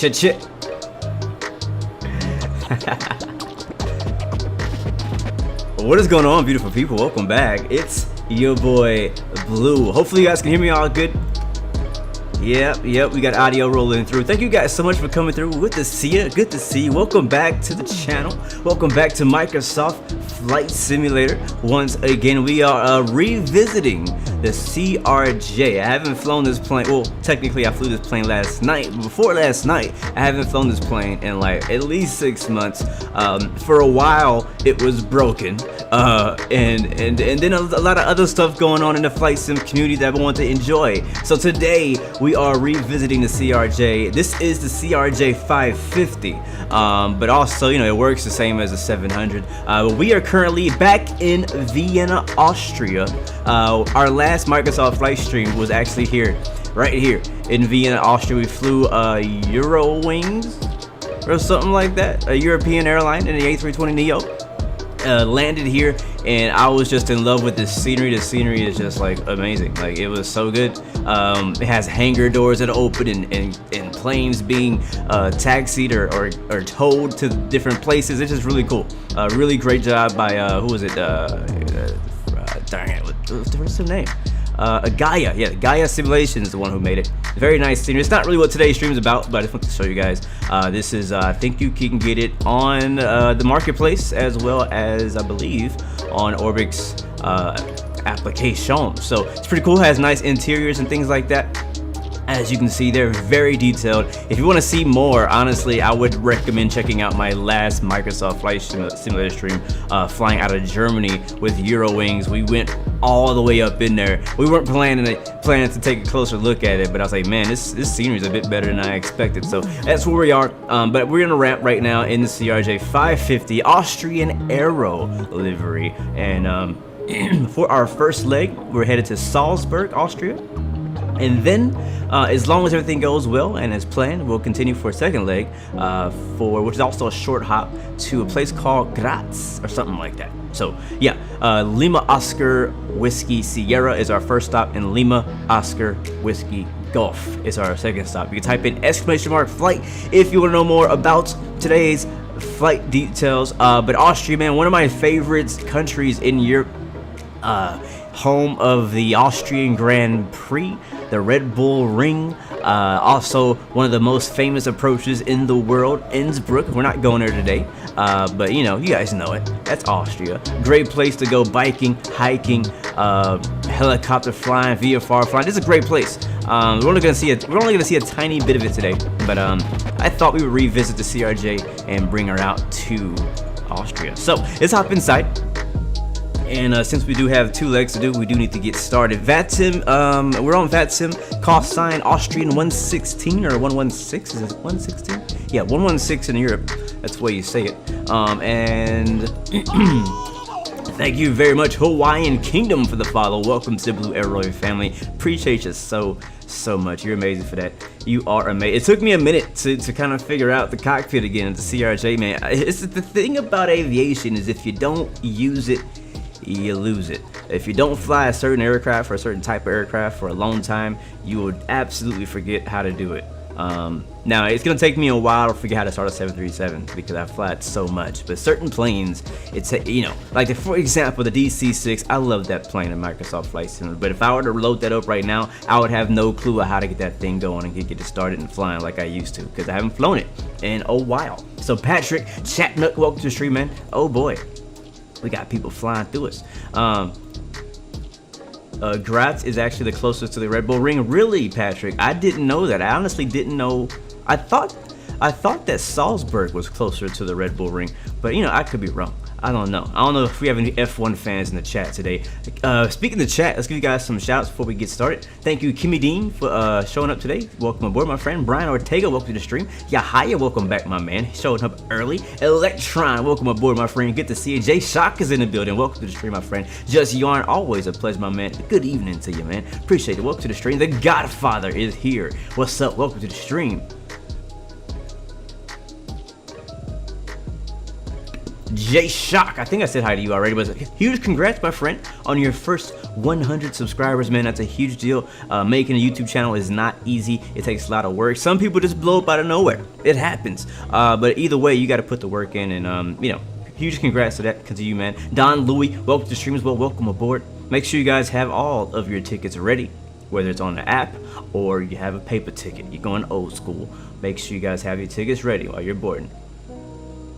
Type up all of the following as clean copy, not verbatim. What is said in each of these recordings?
What is going on, beautiful people? Welcome back. It's your boy Blue. Hopefully you guys can hear me all good. Yep, we got audio rolling through. Thank you guys so much for coming through. Good to see you. Good to see you. Welcome back to the channel. Welcome back to Microsoft Flight Simulator. Once again, we are revisiting the CRJ. I haven't flown this plane. Well, technically, I flew this plane last night. Before last night, I haven't flown this plane in like at least 6 months. For a while, it was broken. And then a lot of other stuff going on in the flight sim community that I want to enjoy. So today, we are revisiting the CRJ. This is the CRJ 550, but also, you know, it works the same as the 700. But we are currently back in Vienna, Austria. Our last Microsoft flight stream was actually here, right here in Vienna, Austria. We flew Eurowings or something like that, a European airline in the A320neo. Landed here, and I was just in love with the scenery. The scenery is just like amazing. Like, it was so good. It has hangar doors that open and planes being taxied or towed to different places. It's just really cool. Really great job by who was it? Darn it, what's the name? Gaia. Yeah, Gaia Simulation is the one who made it. Very nice scenery. It's not really what today's stream is about, but I just want to show you guys. This is, I think you can get it on the marketplace, as well as, I believe, on Orbix application. So it's pretty cool. It has nice interiors and things like that. As you can see, they're very detailed. If you want to see more, honestly, I would recommend checking out my last Microsoft Flight Simulator stream, flying out of Germany with Eurowings. We went all the way up in there. We weren't planning to take a closer look at it, but I was like, man, this scenery is a bit better than I expected. So that's where we are. But we're gonna ramp right now in the CRJ 550 Austrian Aero livery, and for our first leg, we're headed to Salzburg, Austria. And then, as long as everything goes well and as planned, we'll continue for a second leg, which is also a short hop to a place called Graz or something like that. So yeah, Lima Oscar Whiskey Sierra is our first stop, and Lima Oscar Whiskey Golf is our second stop. You can type in !flight if you want to know more about today's flight details. But Austria, man, one of my favorite countries in Europe. Home of the Austrian Grand Prix, the Red Bull Ring, also one of the most famous approaches in the world, Innsbruck. We're not going there today, but you know, you guys know it. That's Austria. Great place to go biking, hiking, helicopter flying, VFR flying. This is a great place. We're only gonna see a tiny bit of it today, but I thought we would revisit the CRJ and bring her out to Austria. So let's hop inside. And since we do have 2 legs to do, we do need to get started. VATSIM, we're on VATSIM, cost sign Austrian 116 or 116, is it 116? Yeah, 116 in Europe, that's the way you say it. And thank you very much, Hawaiian Kingdom, for the follow. Welcome to the Blue Aero family. Appreciate you so much. You're amazing for that. You are amazing. It took me a minute to kind of figure out the cockpit again at the CRJ, man. It's the thing about aviation is if you don't use it, you lose it. If you don't fly a certain aircraft or a certain type of aircraft for a long time, you would absolutely forget how to do it. Now it's gonna take me a while to figure out how to start a 737 because I fly it so much. But certain planes, it's like for example the DC-6. I love that plane in Microsoft Flight Simulator. But if I were to load that up right now, I would have no clue of how to get that thing going and get it started and flying like I used to because I haven't flown it in a while. So Patrick Chatnook, welcome to the stream, man. Oh boy. We got people flying through us. Graz is actually the closest to the Red Bull Ring. Really, Patrick? I didn't know that. I honestly didn't know. I thought that Salzburg was closer to the Red Bull Ring, but you know, I could be wrong. I don't know. I don't know if we have any F1 fans in the chat today. Speaking of the chat, let's give you guys some shouts before we get started. Thank you, Kimmy Dean, for showing up today. Welcome aboard, my friend. Brian Ortega, welcome to the stream. Yahaya, welcome back, my man. Showing up early. Electron, welcome aboard, my friend. Good to see you. Jay Shock is in the building. Welcome to the stream, my friend. Just Yarn, always a pleasure, my man. Good evening to you, man. Appreciate it. Welcome to the stream. The Godfather is here. What's up? Welcome to the stream. J Shock, I think I said hi to you already, but huge congrats, my friend, on your first 100 subscribers, man. That's a huge deal. Making a YouTube channel is not easy. It takes a lot of work. Some people just blow up out of nowhere. It happens. But either way, you got to put the work in, and you know, huge congrats to that to you, man. Don Louie, welcome to the stream as well. Welcome aboard. Make sure you guys have all of your tickets ready, whether it's on the app or you have a paper ticket. You're going old school. Make sure you guys have your tickets ready while you're boarding.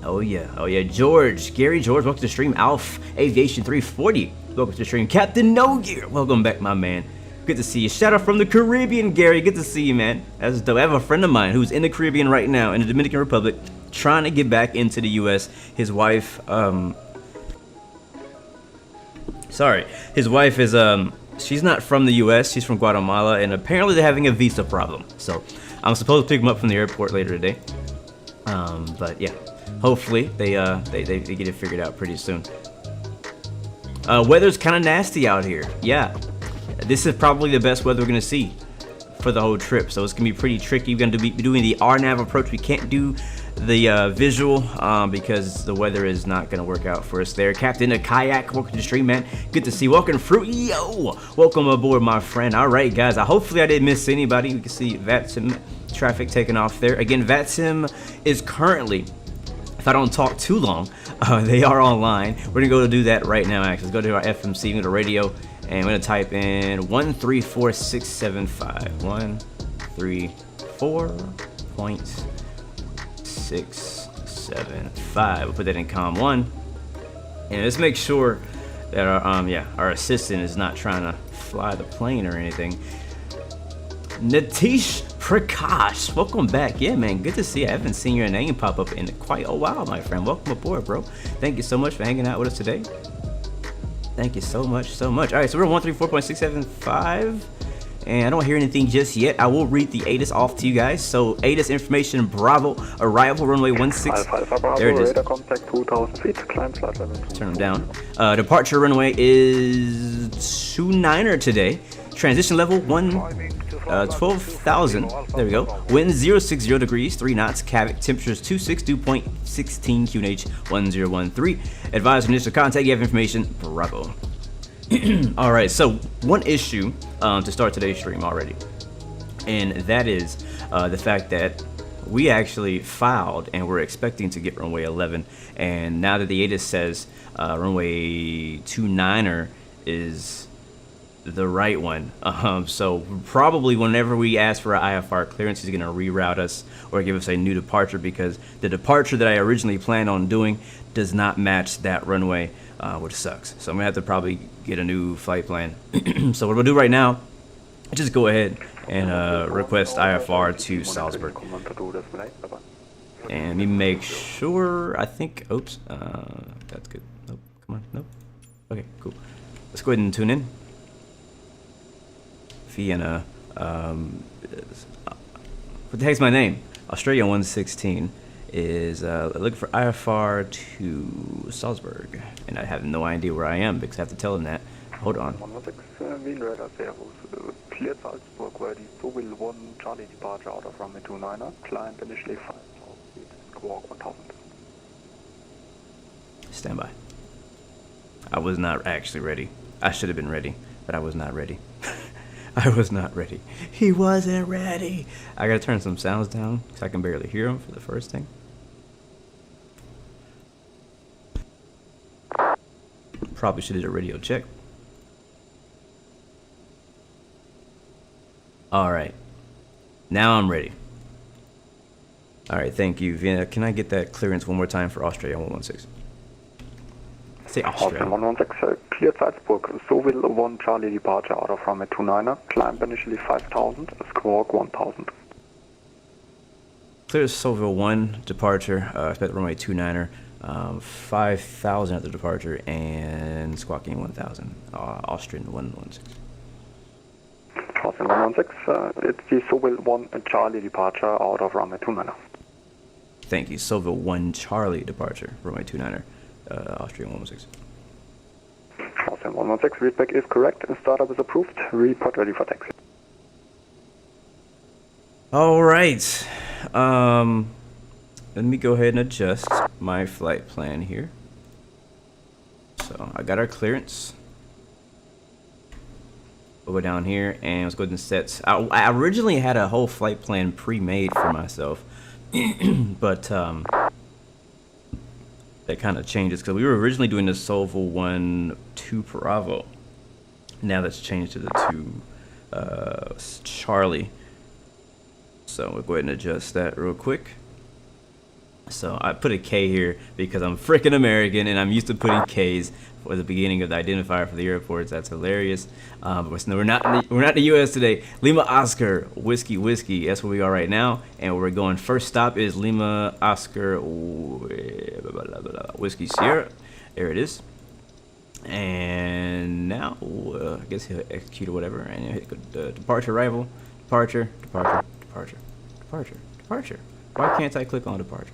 Oh yeah, George, Gary George, welcome to the stream. Alf Aviation 340, welcome to the stream. Captain No Gear, welcome back, my man. Good to see you. Shout out from the Caribbean, Gary. Good to see you, man. That's dope. I have a friend of mine who's in the Caribbean right now, in the Dominican Republic, trying to get back into the U.S. His wife, his wife is she's not from the U.S. She's from Guatemala, and apparently they're having a visa problem. So I'm supposed to pick them up from the airport later today. But yeah. Hopefully they get it figured out pretty soon. Weather's kind of nasty out here. Yeah, this is probably the best weather we're gonna see for the whole trip. So it's gonna be pretty tricky. We're gonna be doing the RNAV approach. We can't do the visual because the weather is not gonna work out for us there. Captain a Kayak, welcome to the stream, man. Good to see you. Welcome Fruit, yo. Welcome aboard, my friend. All right, guys. Hopefully I didn't miss anybody. We can see VATSIM traffic taking off there. Again, VATSIM is currently, if I don't talk too long, they are online. We're gonna go to do that right now. Actually, let's go to our FMC, go to radio, and we're gonna type in 134.675. 134.675. We'll put that in COM 1, and let's make sure that our assistant is not trying to fly the plane or anything. Natish Prakash, welcome back. Yeah, man, good to see you. I haven't seen your name pop up in quite a while, my friend. Welcome aboard, bro. Thank you so much for hanging out with us today. Thank you so much. All right, so we're 134.675, and I don't hear anything just yet. I will read the ATIS off to you guys. So ATIS information, Bravo, arrival runway 16. There it is. Contact 2,000 feet, climb flight level 2. Turn them down. Departure runway is 29er today. Transition level 12,000. There we go. Wind 060 degrees, 3 knots. Cavic temperatures 26, dew point 16, QNH 1013. Advise initial contact. You have information. Bravo. All right. So one issue to start today's stream already, and that is the fact that we actually filed and we're expecting to get runway 11, and now that the ATIS says runway 29er is the right one, so probably whenever we ask for an IFR clearance, he's gonna reroute us or give us a new departure, because the departure that I originally planned on doing does not match that runway, which sucks. So I'm gonna have to probably get a new flight plan. So what we'll do right now, just go ahead and request IFR to Salzburg. And let me make sure. I think. Oops. That's good. Nope. Come on. Nope. Okay. Cool. Let's go ahead and tune in. Vienna, what the heck's my name? Australia 116 is looking for IFR to Salzburg, and I have no idea where I am because I have to tell them that. Hold on. Cleared Salzburg, where the SOVIL 1 Charlie departure out of runway 29er, climb initially 5,000 feet, squawk 1,000. Stand by. I was not actually ready. I should have been ready, but I was not ready. I was not ready. He wasn't ready. I gotta turn some sounds down because I can barely hear him for the first thing. Probably should have did a radio check. All right. Now I'm ready. All right, thank you. Vienna, can I get that clearance one more time for Australia 116? Say Australia. 116, cleared Salzburg, SOVIL 1 Charlie departure out of runway 29er, climb initially 5,000, squawk 1,000. Clear SOVIL 1 departure, expect runway 29er, 5,000 at the departure, and squawking 1,000, Austrian 116. Austrian 116, it's the SOVIL 1 Charlie departure out of runway 29er. Thank you, SOVIL 1 Charlie departure, runway 29er. Austrian 116. Austrian 116, readback is correct. Startup is approved. Report ready for taxi. All right. Let me go ahead and adjust my flight plan here. So I got our clearance. We'll go down here and let's go ahead and set. I originally had a whole flight plan pre-made for myself, but that kind of changes because we were originally doing the SOVIL 1-2 Bravo. Now that's changed to the 2 Charlie. So we'll go ahead and adjust that real quick. So I put a K here because I'm freaking American and I'm used to putting Ks for the beginning of the identifier for the airports. That's hilarious. But we're not in the U.S. today. Lima Oscar Whiskey Whiskey. That's where we are right now, and we're going. First stop is Lima Oscar Whiskey Sierra. There it is. And now I guess he'll execute or whatever, and he'll hit the departure arrival, departure, departure, departure, departure, departure. Why can't I click on departure?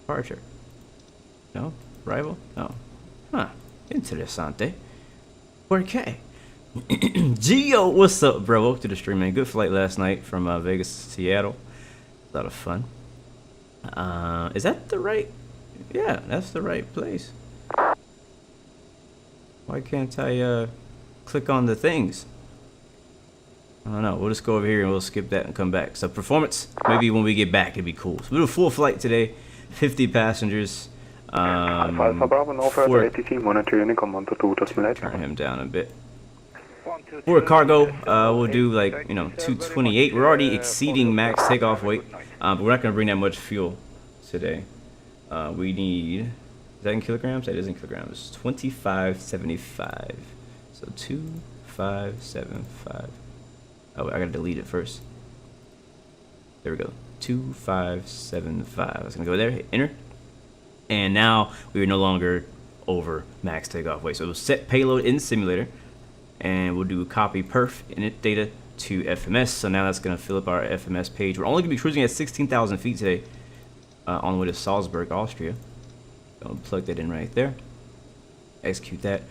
Departure. No? Arrival? No. Huh. Interessante. Okay. Geo, what's up, bro? Welcome to the stream, man. Good flight last night from Vegas to Seattle. A lot of fun. Is that the right? Yeah, that's the right place. Why can't I click on the things? I don't know. We'll just go over here and we'll skip that and come back. So performance, maybe when we get back, it'd be cool. So we do a full flight today, 50 passengers. Turn him down a bit. For cargo, we'll do like 228. We're already exceeding max takeoff weight, but we're not gonna bring that much fuel today. We need, is that in kilograms? That is in kilograms. 2575. So 2575. Oh, I gotta delete it first. There we go. 2575. I was gonna go there, hit enter. And now we are no longer over max takeoff weight. So we'll set payload in simulator, and we'll do copy perf init data to FMS. So now that's gonna fill up our FMS page. We're only gonna be cruising at 16,000 feet today, on the way to Salzburg, Austria. I'll plug that in right there. Execute that.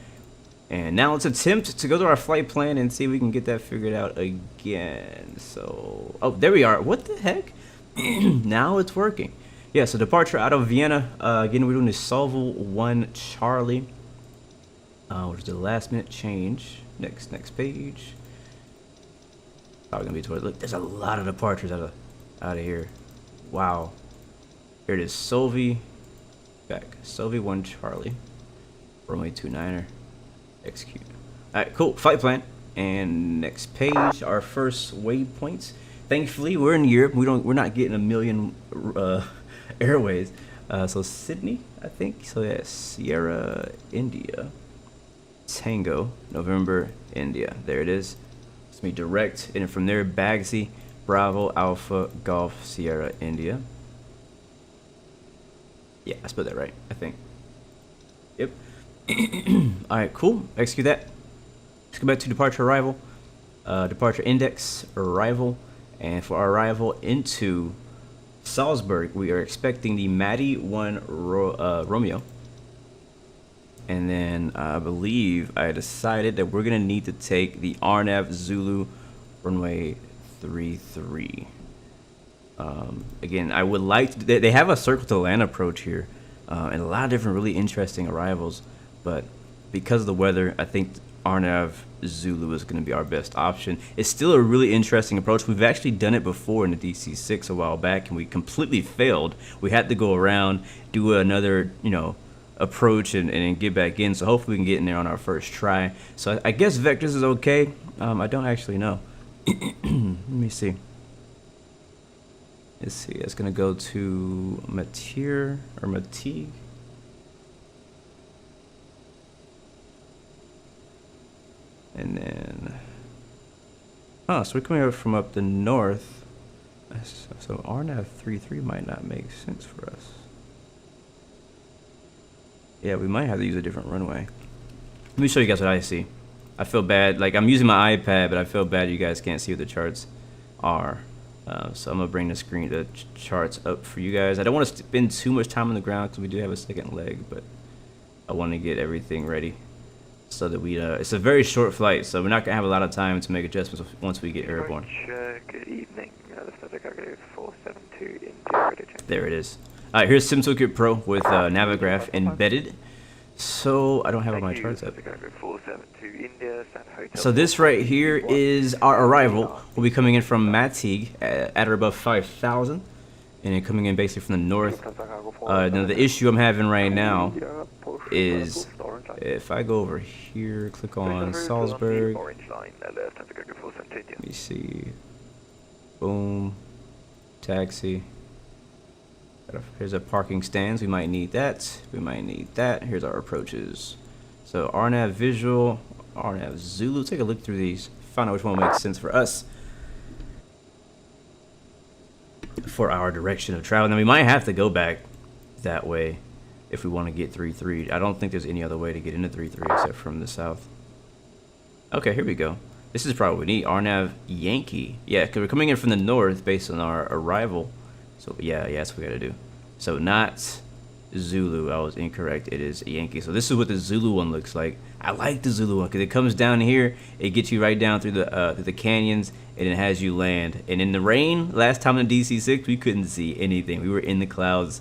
And now let's attempt to go to our flight plan and see if we can get that figured out again. So, oh, there we are. What the heck? Now it's working. Yeah, so departure out of Vienna. Again, we're doing the SOVIL 1 Charlie, which is the last minute change. Next page. Probably gonna be towards. Look, there's a lot of departures out of here. Wow. Here it is. SOVIL 1 Charlie. Runway 29er. Execute. Alright, cool. Flight plan. And next page, our first waypoints. Thankfully, we're in Europe. We're not getting a million airways. So SITNI, I think. So yeah, Sierra, India, Tango, November, India. There it is. It's me direct, and from there, BAGSI, Bravo, Alpha, Golf, Sierra, India. Yeah, I spelled that right, I think. Yep. Alright, cool. Execute that. Let's go back to departure arrival. Departure index, arrival. And for our arrival into Salzburg, we are expecting the MATIG 1 Romeo. And then I believe I decided that we're going to need to take the RNAV Zulu runway 33. Again, I would like to, they have a circle to land approach here, and a lot of different really interesting arrivals, but because of the weather, I think RNAV Zulu is going to be our best option. It's still a really interesting approach. We've actually done it before in the DC-6 a while back, and we completely failed. We had to go around, do another, approach and get back in. So hopefully we can get in there on our first try. So I guess vectors is okay. I don't actually know. Let me see. Let's see. It's going to go to MATIG. And then, so we're coming over from up the north. So RNAV 33 might not make sense for us. Yeah, we might have to use a different runway. Let me show you guys what I see. I feel bad. Like, I'm using my iPad, but I feel bad you guys can't see what the charts are. So I'm gonna bring the charts up for you guys. I don't want to spend too much time on the ground because we do have a second leg, but I want to get everything ready so that we. It's a very short flight, so we're not gonna have a lot of time to make adjustments once we get airborne. Good evening. The 472 in there it is. All right, here's SimToolkit Pro with Navigraph embedded. So I don't have all my charts up. So this right here is our arrival. We'll be coming in from MATIG at or above 5,000, and then coming in basically from the north. Now the issue I'm having right now is if I go over here, click on Salzburg. Let me see. Boom. Taxi. Here's our parking stands. We might need that. We might need that. Here's our approaches. So RNAV visual, RNAV Zulu. Take a look through these. Find out which one makes sense for us for our direction of travel. Now we might have to go back that way if we want to get 3-3. I don't think there's any other way to get into 3-3 except from the south. Okay, here we go. This is probably what we need. RNAV Yankee. Yeah, because we're coming in from the north based on our arrival. So yeah, that's what we gotta do. So not Zulu, I was incorrect. It is Yankee. So this is what the Zulu one looks like. I like the Zulu one because it comes down here, it gets you right down through the canyons, and it has you land. And in the rain, last time in DC6, we couldn't see anything. We were in the clouds,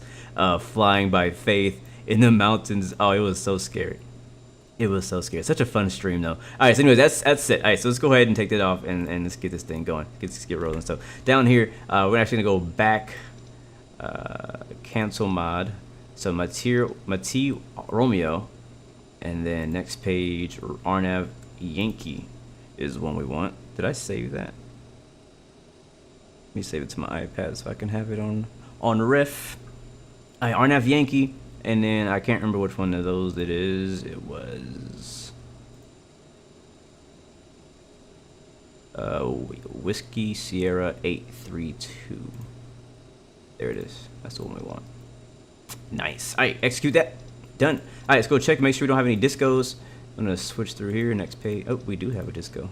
flying by faith in the mountains. Oh, it was so scary. It was so scary. Such a fun stream, though. All right, so anyways, that's it. All right, so let's go ahead and take that off and let's get this thing going. Let's get rolling. So down here, we're actually gonna go back, cancel mod. So Mati Romeo, and then next page, RNAV Yankee is the one we want. Did I save that? Let me save it to my iPad so I can have it on ref. All right, RNAV Yankee. And then I can't remember which one of those it is. It was Whiskey Sierra 832. There it is. That's the one we want. Nice. All right, execute that. Done. All right, let's go check. Make sure we don't have any discos. I'm gonna switch through here. Next page. Oh, we do have a disco.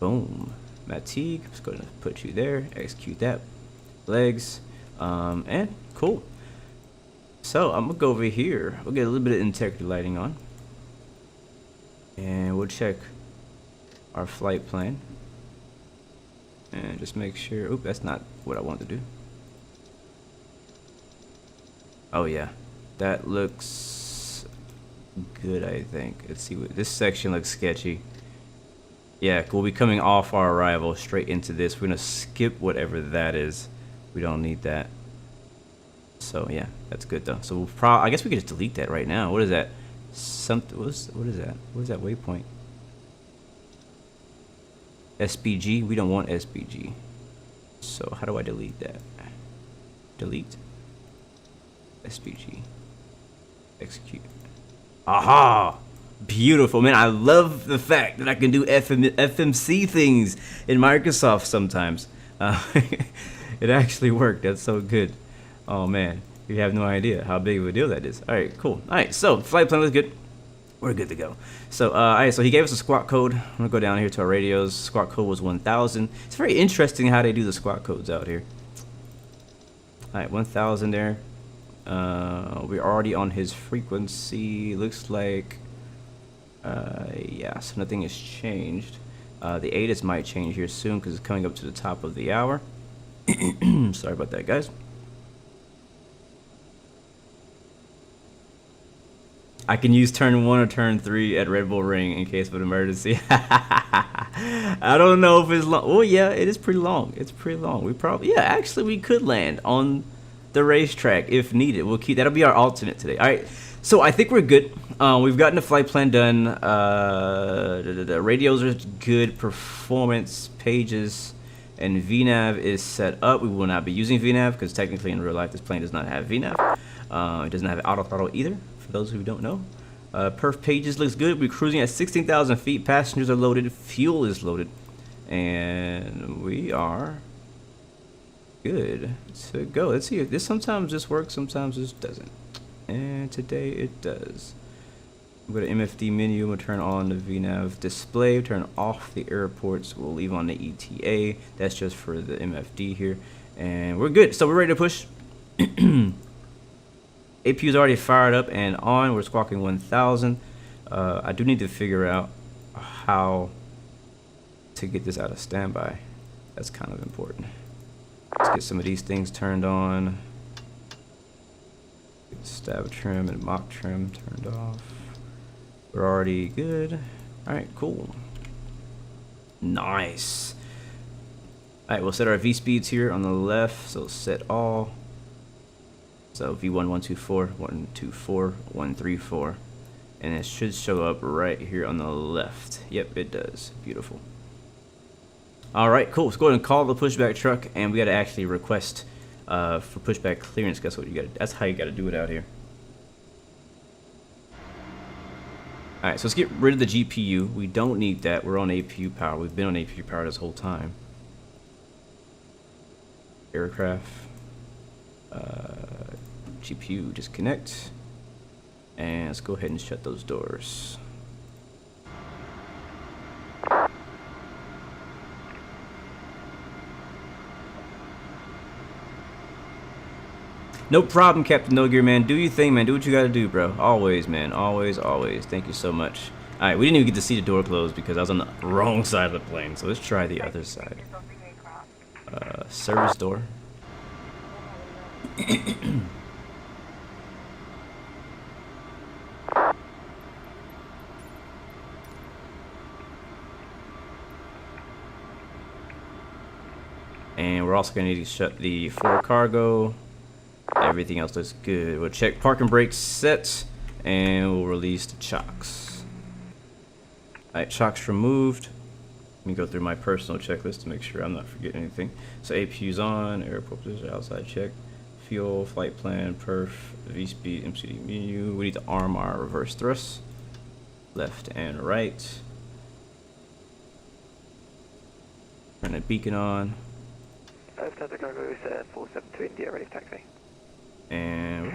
Boom. Matig. Just gonna put you there. Execute that. Legs. And cool. So I'm gonna go over here. We'll get a little bit of integrity lighting on, and we'll check our flight plan and just make sure. Oop, that's not what I want to do. Oh yeah, that looks good. I think. Let's see what this section looks sketchy. Yeah, we'll be coming off our arrival straight into this. We're gonna skip whatever that is. We don't need that. So yeah, that's good though. So we'll I guess we could just delete that right now. What is that? Something. What is that? What is that waypoint? SPG. We don't want SPG. So how do I delete that? Delete. SPG. Execute. Aha! Beautiful, man. I love the fact that I can do FMC things in Microsoft sometimes. It actually worked. That's so good. Oh man, you have no idea how big of a deal that is. All right, cool. All right, so flight plan was good. We're good to go. So, all right, so he gave us a squawk code. I'm gonna go down here to our radios. Squawk code was 1000. It's very interesting how they do the squawk codes out here. All right, 1000 there. We're already on his frequency. Looks like, yeah, so nothing has changed. The ATIS might change here soon because it's coming up to the top of the hour. Sorry about that, guys. I can use turn 1 or turn 3 at Red Bull Ring in case of an emergency. I don't know if it's long. Oh yeah, it is pretty long. It's pretty long. We probably, yeah, actually we could land on the racetrack if needed. We'll keep, that'll be our alternate today. All right, so I think we're good. We've gotten the flight plan done. The radios are good. Performance pages and VNAV is set up. We will not be using VNAV because technically in real life this plane does not have VNAV. It doesn't have auto throttle either. For those who don't know, perf pages looks good. We're cruising at 16,000 feet. Passengers are loaded. Fuel is loaded, and we are good to go. Let's see if this sometimes this works, sometimes this doesn't. And today it does. Go to MFD menu. We'll turn on the VNAV display. Turn off the airports. We'll leave on the ETA. That's just for the MFD here, and we're good. So we're ready to push. APU is already fired up and on. We're squawking 1000. I do need to figure out how to get this out of standby. That's kind of important. Let's get some of these things turned on. Get stab trim and mock trim turned off. We're already good. Alright, cool. Nice. Alright, we'll set our V speeds here on the left. So set all. So V1 124, 124, 134. And it should show up right here on the left. Yep, it does. Beautiful. Alright, cool. Let's go ahead and call the pushback truck, and we gotta actually request for pushback clearance. Guess what you gotta, that's how you gotta do it out here. Alright, so let's get rid of the GPU. We don't need that. We're on APU power. We've been on APU power this whole time. Aircraft. GPU disconnect. And let's go ahead and shut those doors. No problem, Captain No Gear, man. Do your thing, man. Do what you gotta do, bro. Always, man. Always, always. Thank you so much. Alright, we didn't even get to see the door close because I was on the wrong side of the plane. So let's try the other side. Service door. And we're also going to need to shut the forward cargo. Everything else looks good. We'll check parking brakes set, and we'll release the chocks. Alright, chocks removed. Let me go through my personal checklist to make sure I'm not forgetting anything. So APU's on, airport position, outside check, fuel, flight plan, perf, V-speed, MCD menu. We need to arm our reverse thrust, left and right. Turn the beacon on. And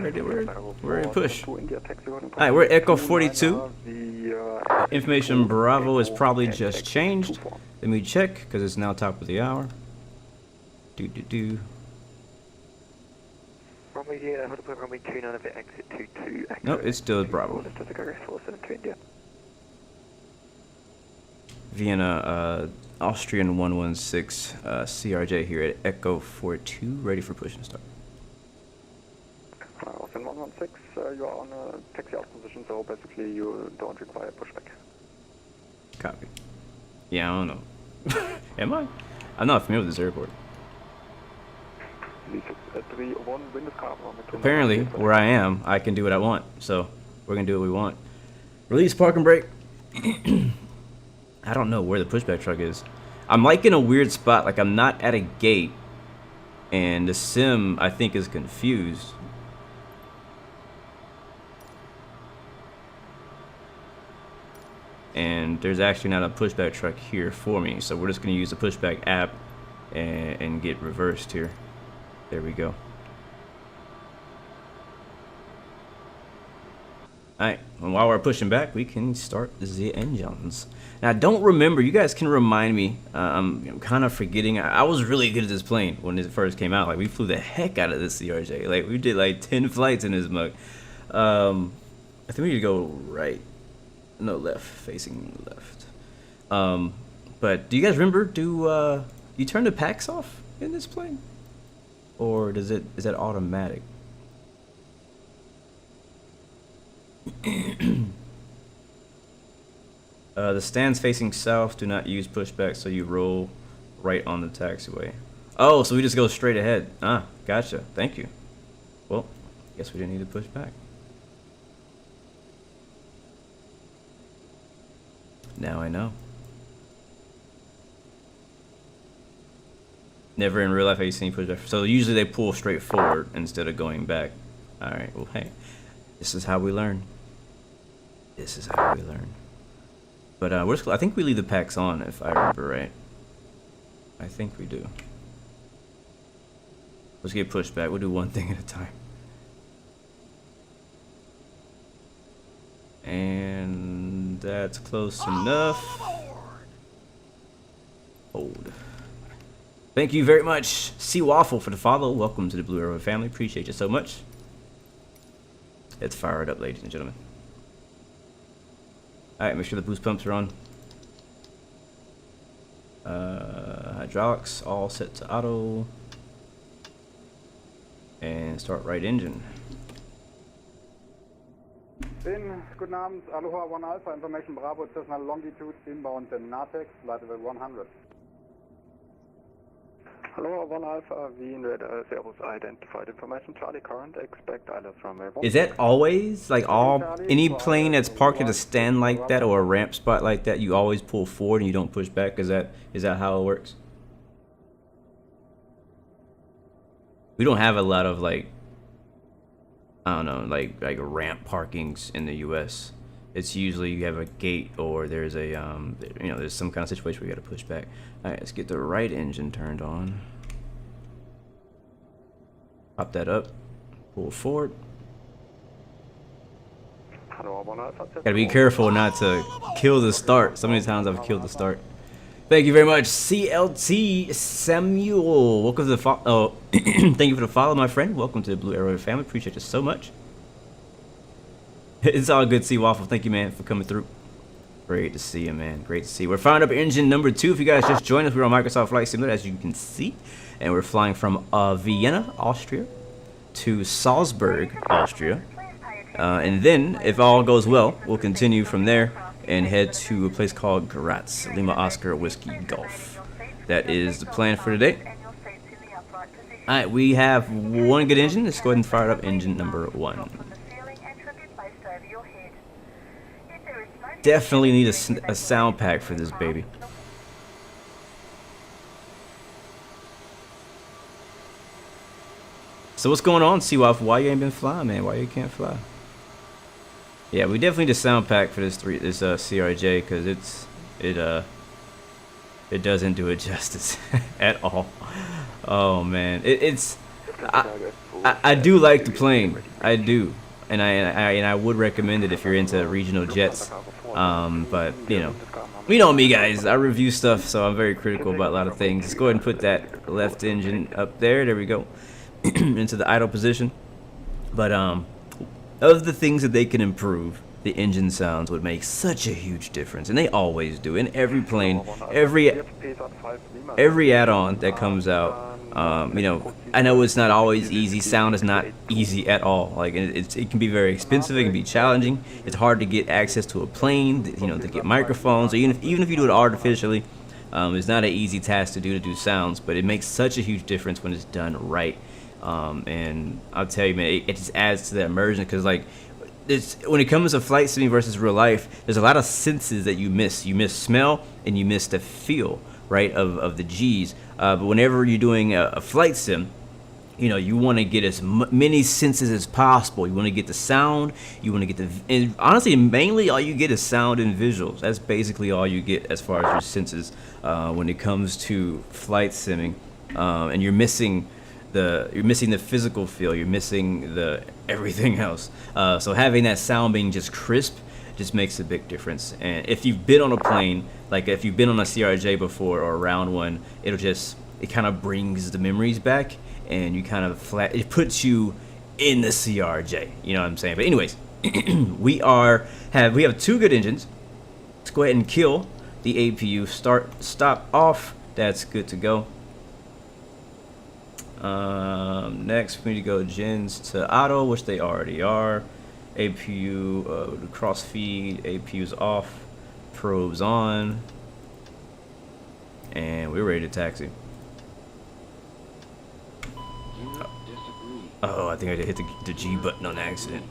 we're in push. Alright, we're Echo 42. Information Bravo is probably just changed. Let me check, because it's now top of the hour. Nope, it's still Bravo. Vienna, Austrian 116, CRJ here at Echo 42, ready for push and start. Austrian 116, you are on a taxi out position, so basically you don't require pushback. Copy. Yeah, I don't know. Am I? I'm not familiar with this airport. Apparently, where I am, I can do what I want, so we're gonna do what we want. Release parking brake. I don't know where the pushback truck is. I'm like in a weird spot, like I'm not at a gate, and the sim I think is confused. And there's actually not a pushback truck here for me, so we're just gonna use the pushback app and get reversed here. There we go. Alright, and while we're pushing back, we can start the engines. Now, I don't remember, you guys can remind me, I'm kind of forgetting, I was really good at this plane when it first came out. Like, we flew the heck out of this CRJ. Like, we did like 10 flights in this mug. I think we need to go right. No, left, facing left. But do you guys remember, do you turn the packs off in this plane? Or is that automatic? The stands facing south do not use pushback, so you roll right on the taxiway. Oh, so we just go straight ahead. Ah, gotcha. Thank you. Well, guess we didn't need to push back. Now I know. Never in real life have you seen pushback. So usually they pull straight forward instead of going back. Alright, well hey, this is how we learn. This is how we learn. But I think we leave the packs on if I remember right. I think we do. Let's get pushed back. We'll do one thing at a time. And that's close enough. Hold. Thank you very much, Sea Waffle, for the follow. Welcome to the Blue Arrow family. Appreciate you so much. Let's fire it up, ladies and gentlemen. Alright, make sure the boost pumps are on. Hydraulics all set to auto. And start right engine. In guten Abend, Aloha 1 Alpha, Information Bravo, Cessna Longitude, inbound in NATEX, flight level 100. Hello, 1 Alpha, we need Airbus identified information. Charlie current, expect ILS runway 1. Is that always like any plane that's parked at a stand like that or a ramp spot like that? You always pull forward and you don't push back. Is that how it works? We don't have a lot of like, I don't know, like ramp parkings in the U.S. It's usually you have a gate or there's a there's some kind of situation where you got to push back. All right, let's get the right engine turned on. Pop that up. Pull forward. Gotta be careful not to kill the start. So many times I've killed the start. Thank you very much, CLT Samuel. Welcome to the thank you for the follow, my friend. Welcome to the Blue Arrow family. Appreciate you so much. It's all good, C Waffle. Thank you, man, for coming through. Great to see you, man. Great to see you. We're firing up engine number 2. If you guys just joined us, we're on Microsoft Flight Simulator, as you can see, and we're flying from Vienna, Austria, to Salzburg, Austria, and then, if all goes well, we'll continue from there and head to a place called Graz, Lima Oscar Whiskey Golf. That is the plan for today. Alright, we have one good engine. Let's go ahead and fire up engine number 1. Definitely need a sound pack for this baby. So what's going on, Seawolf? Why you ain't been flying, man? Why you can't fly? Yeah, we definitely need a sound pack for this CRJ because it doesn't do it justice at all. Oh man, I do like the plane, I do, and I would recommend it if you're into regional jets. But you know me, guys. I review stuff, so I'm very critical about a lot of things. Let's go ahead and put that left engine up there. There we go, into the idle position. But of the things that they can improve, the engine sounds would make such a huge difference, and they always do. In every plane, every add-on that comes out. I know it's not always easy. Sound is not easy at all. Like it can be very expensive. It can be challenging. It's hard to get access to a plane. To get microphones. Or even if you do it artificially, it's not an easy task to do sounds. But it makes such a huge difference when it's done right. And I'll tell you, man, it just adds to that immersion because when it comes to flight sim versus real life, there's a lot of senses that you miss. You miss smell and you miss the feel, right, of the G's. But whenever you're doing a flight sim, you want to get as many senses as possible. You want to get the sound. You want to get and honestly, mainly all you get is sound and visuals. That's basically all you get as far as your senses when it comes to flight simming. And you're missing the physical feel. You're missing the everything else. So having that sound being just crisp just makes a big difference. And if you've been on a plane, like if you've been on a CRJ before or around one, it kind of brings the memories back, and you kind of it puts you in the CRJ. You know what I'm saying? But anyways, we have 2 good engines. Let's go ahead and kill the APU. Stop off. That's good to go. Next, we need to go gens to auto, which they already are. APU cross feed, APU's off, probes on, and we're ready to taxi. Oh, I think I hit the G button on accident.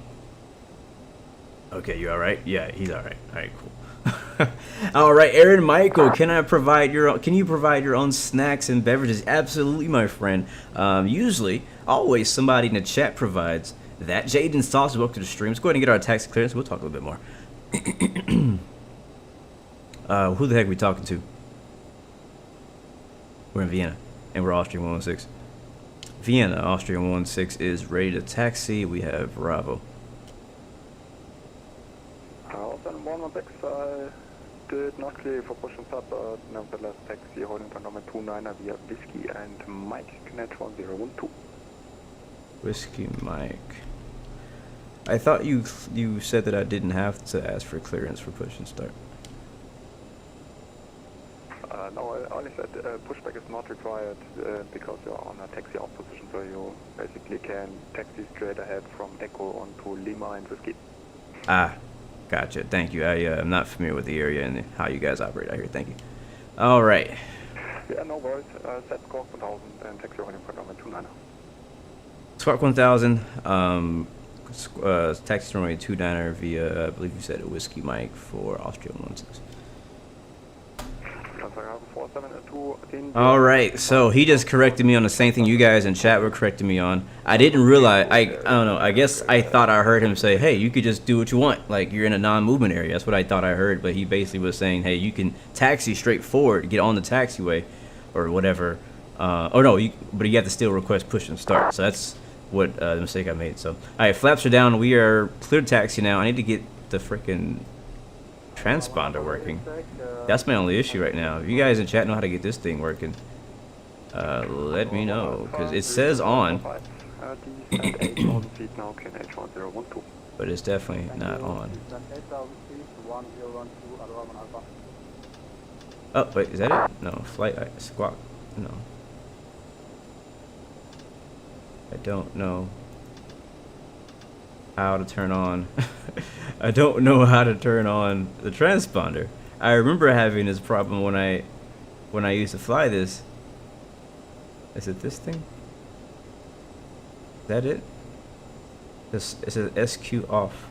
Okay, you all right? Yeah, he's all right. All right, cool. All right, Aaron Michael, can you provide your own snacks and beverages? Absolutely, my friend. Always somebody in the chat provides that. Jaden Sauce, welcome to the stream. Let's go ahead and get our taxi clearance. We'll talk a little bit more. Who the heck are we talking to? We're in Vienna, and we're Austrian 116. Vienna, Austrian 116 is ready to taxi. We have Bravo. Austrian 116 did not clear for push and stop, nevertheless taxi holding for number 29 via Whiskey and Mike, connect 1012. Whiskey Mike. I thought you said that I didn't have to ask for clearance for push and start. No, I only said pushback is not required because you're on a taxi off position, so you basically can taxi straight ahead from Echo onto Lima and Whiskey. Ah, gotcha. Thank you. I'm not familiar with the area and how you guys operate out here. Thank you. All right. Yeah, no worries. Set Squawk 1000 and taxi holding for number 29. Squawk 1000. Taxi runway 29 via, I believe you said a Whiskey Mike for Austrian 16. All right, so he just corrected me on the same thing you guys in chat were correcting me on. I didn't realize, I don't know, I guess I thought I heard him say, hey, you could just do what you want, like you're in a non-movement area. That's what I thought I heard, but he basically was saying, hey, you can taxi straight forward, get on the taxiway or whatever. Oh no, but you have to still request push and start. So that's what the mistake I made. So, all right, flaps are down. We are clear to taxi now. I need to get the freaking transponder working. That's my only issue right now. If you guys in chat know how to get this thing working, let me know, because it says on, but it's definitely not on. Oh wait, is that it? No, flight squawk. No, I don't know how to turn on. I don't know how to turn on the transponder. I remember having this problem when I used to fly this. Is it this thing? Is that it? This it says SQ off.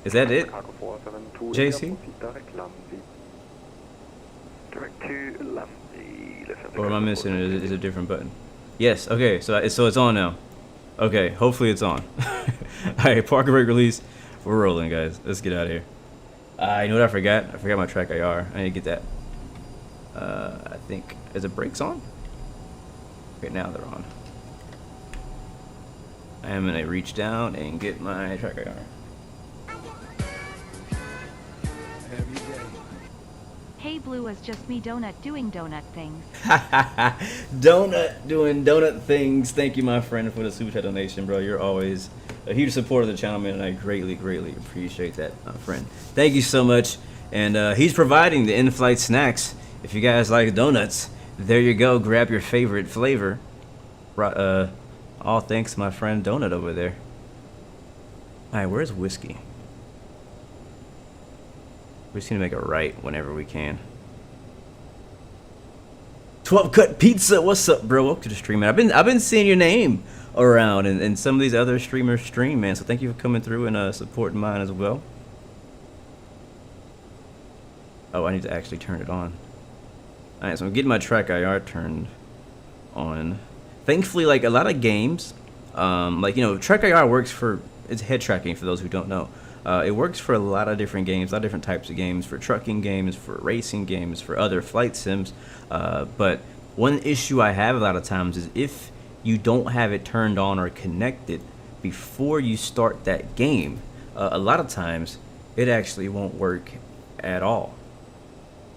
Is that it? JC? Direct to Lambda. Or am I missing it? Is it a different button? Yes. Okay. So it's on now. Okay. Hopefully it's on. All right. Parker brake release. We're rolling, guys. Let's get out of here. You know what I forgot? I forgot my track IR. I need to get that. I think is the brakes on? Okay, now they're on. I am gonna reach down and get my track IR. Hey Blue, is just me Donut doing donut things. Donut doing donut things. Thank you, my friend, for the super chat donation, bro. You're always a huge supporter of the channel, man, and I greatly appreciate that, my friend. Thank you so much. And he's providing the in-flight snacks. If you guys like donuts, there you go. Grab your favorite flavor. All thanks to my friend Donut over there. All right, where's Whiskey? We're just gonna make a right whenever we can. 12 Cut Pizza, what's up, bro? Welcome to the stream, man. I've been seeing your name around, and some of these other streamers stream, man. So thank you for coming through and supporting mine as well. Oh, I need to actually turn it on. All right, so I'm getting my track IR turned on. Thankfully, like a lot of games, like track IR works for it's head tracking for those who don't know. It works for a lot of different games, a lot of different types of games, for trucking games, for racing games, for other flight sims. But one issue I have a lot of times is if you don't have it turned on or connected before you start that game, a lot of times it actually won't work at all.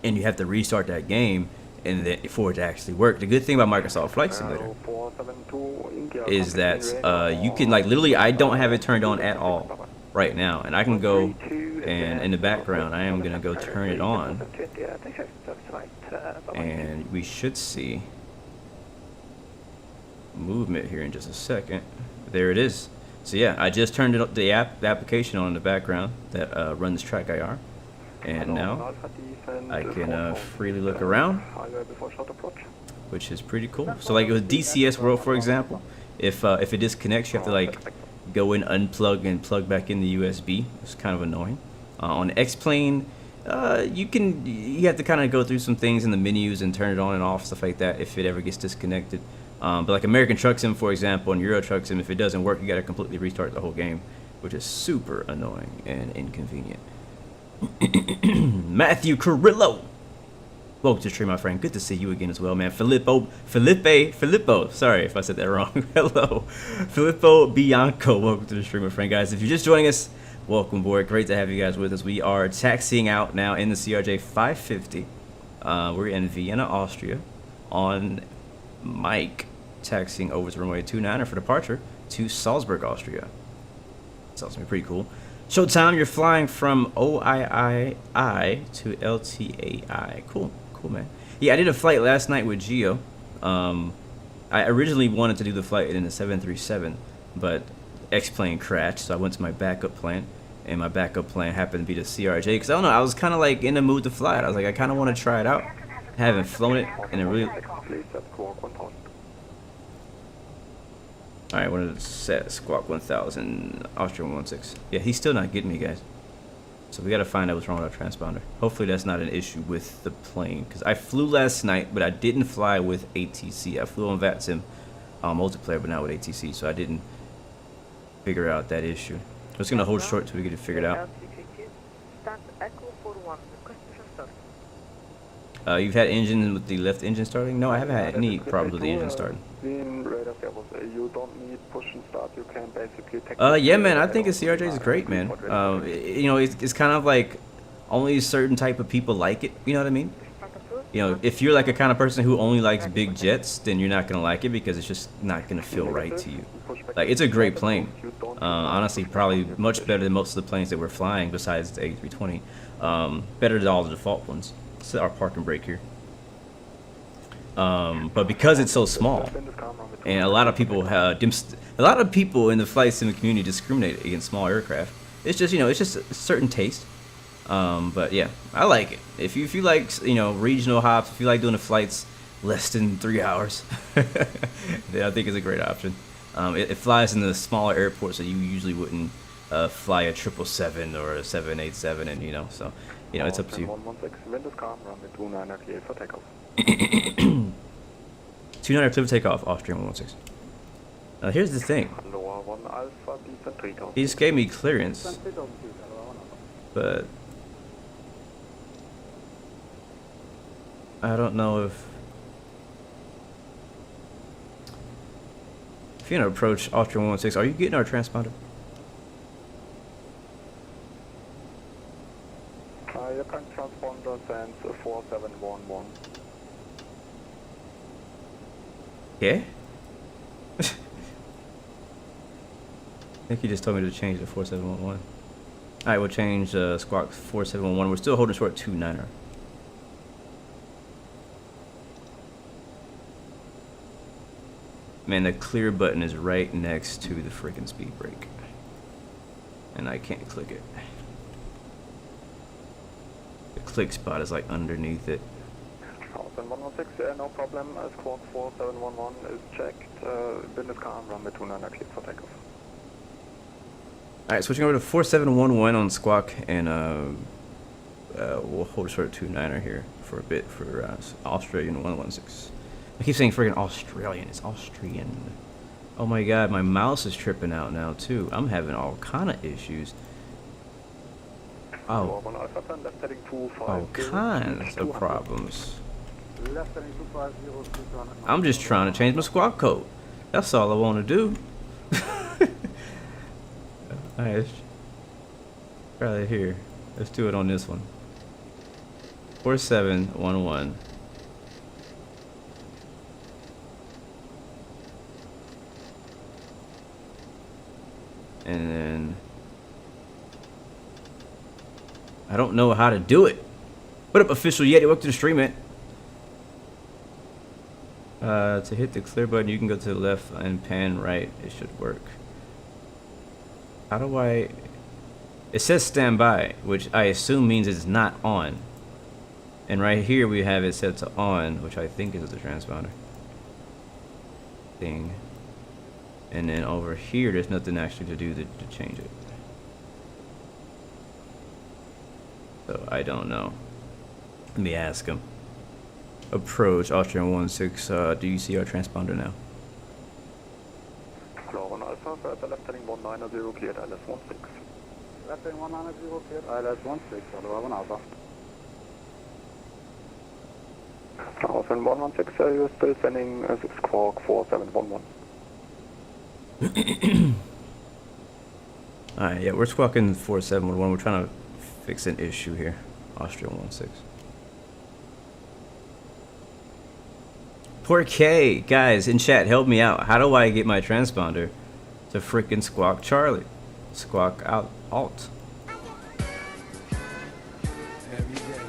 And you have to restart that game and then for it to actually work. The good thing about Microsoft Flight Simulator is that you can literally, I don't have it turned on at all right now, and I can go and in the background I am gonna go turn it on, and we should see movement here in just a second. There it is. So yeah, I just turned the application on in the background that runs track IR, and now I can freely look around, which is pretty cool. So like with DCS World, for example, if it disconnects, you have to go in, unplug, and plug back in the USB. It's kind of annoying. On X-Plane, you have to kind of go through some things in the menus and turn it on and off, stuff like that, if it ever gets disconnected. But like American Truck Sim, for example, and Euro Truck Sim, if it doesn't work, you got to completely restart the whole game, which is super annoying and inconvenient. Matthew Carrillo, welcome to the stream, my friend. Good to see you again as well, man. Filippo, sorry if I said that wrong. Hello, Filippo Bianco, welcome to the stream, my friend. Guys, if you're just joining us, welcome aboard. Great to have you guys with us. We are taxiing out now in the CRJ 550. We're in Vienna, Austria, on Mike, taxiing over to runway 29 for departure to Salzburg, Austria. Sounds pretty cool. Showtime, you're flying from OII to LTAI. Cool, man. Yeah, I did a flight last night with Geo. I I originally wanted to do the flight in the 737, but X-plane crashed, so I went to my backup plan, and my backup plan happened to be the CRJ, because I don't know, I was kind of like in the mood to fly it. I was like, I kind of want to try it out. I haven't flown it, and it really... Alright, wanted to set Squawk 1000, Austrian 16. Yeah, he's still not getting me, guys. So we gotta find out what's wrong with our transponder. Hopefully that's not an issue with the plane, because I flew last night, but I didn't fly with ATC. I flew on VATSIM multiplayer, but not with ATC, so I didn't figure out that issue. I'm just gonna hold short till we get it figured out. You've had engine with the left engine starting? No, I haven't had any problems with the engine starting. You don't need push and start. You can basically take yeah, man, I think a CRJ is great, man. You know, it's kind of like only certain type of people like it. You know what I mean? You know, if you're like a kind of person who only likes big jets, then you're not gonna like it because it's just not gonna feel right to you. Like, it's a great plane. Honestly, probably much better than most of the planes that we're flying besides the A320. Better than all the default ones. Set our park and brake here. But because it's so small, and a lot of people in the flight sim community discriminate against small aircraft. It's just, you know, it's just a certain taste. But yeah, I like it. If you like, you know, regional hops, if you like doing the flights less than 3 hours, then I think it's a great option. It flies in the smaller airports that you usually wouldn't fly a 777 or a 787, and you know, so you know, it's up to you. 29 clear for takeoff, Austrian 116. Now here's the thing. He just gave me clearance, but I don't know if you're gonna approach Austrian 116, are you getting our transponder? Your current transponder sends 4711. Yeah? I think he just told me to change to 4711. Alright, we'll change Squawk 4711. We're still holding short 29er. Man, the clear button is right next to the freaking speed brake. And I can't click it. The click spot is like underneath it. 116, no problem. Squawk 4711 is checked. Business car runway 29 clear for takeoff. Alright, switching over to 4711 on Squawk, and we'll hold short 29er here for a bit for Australian 116. I keep saying freaking Australian, it's Austrian. Oh my god, my mouse is tripping out now too. I'm having all kind of issues. Oh. All kinds of problems. I'm just trying to change my squawk code. That's all I want to do. Alright, let's try that here. Let's do it on this one. 4711. And then I don't know how to do it. What up, official Yeti? Welcome to the stream, man. To hit the clear button, you can go to the left and pan right. It should work. How do I... It says standby, which I assume means it's not on. And right here we have it set to on, which I think is the transponder thing. And then over here, there's nothing actually to do to change it. So I don't know. Let me ask him. Approach Austrian 16. Do you see our transponder now? Floor Alpha, further left heading 190 cleared ILS 16. Left heading 190 cleared ILS 16, Alpha 1 Alpha. Austrian 116, you're still sending Squawk 4711. Alright, yeah, we're squawking 4711. We're trying to fix an issue here. Austrian 16. Poor K, guys in chat, help me out. How do I get my transponder to freaking Squawk Charlie? Squawk out alt.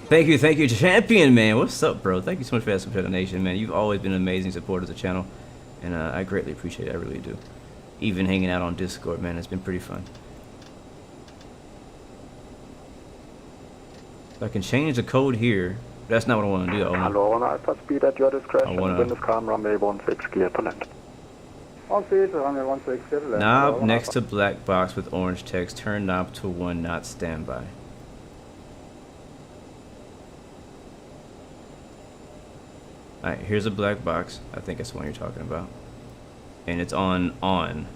Thank you, champion man. What's up, bro? Thank you so much for that support donation, man. You've always been an amazing supporter of the channel, and I greatly appreciate it. I really do. Even hanging out on Discord, man, it's been pretty fun. I can change the code here. That's not what I want to do. Hello, on Alpha speed at your discretion. Wind is calm, runway 16, clear to land. On speed, runway 16, clear to land. Knob next to black box with orange text. Turn knob to 1, not standby. Alright, here's a black box. I think that's the one you're talking about. And it's on. Then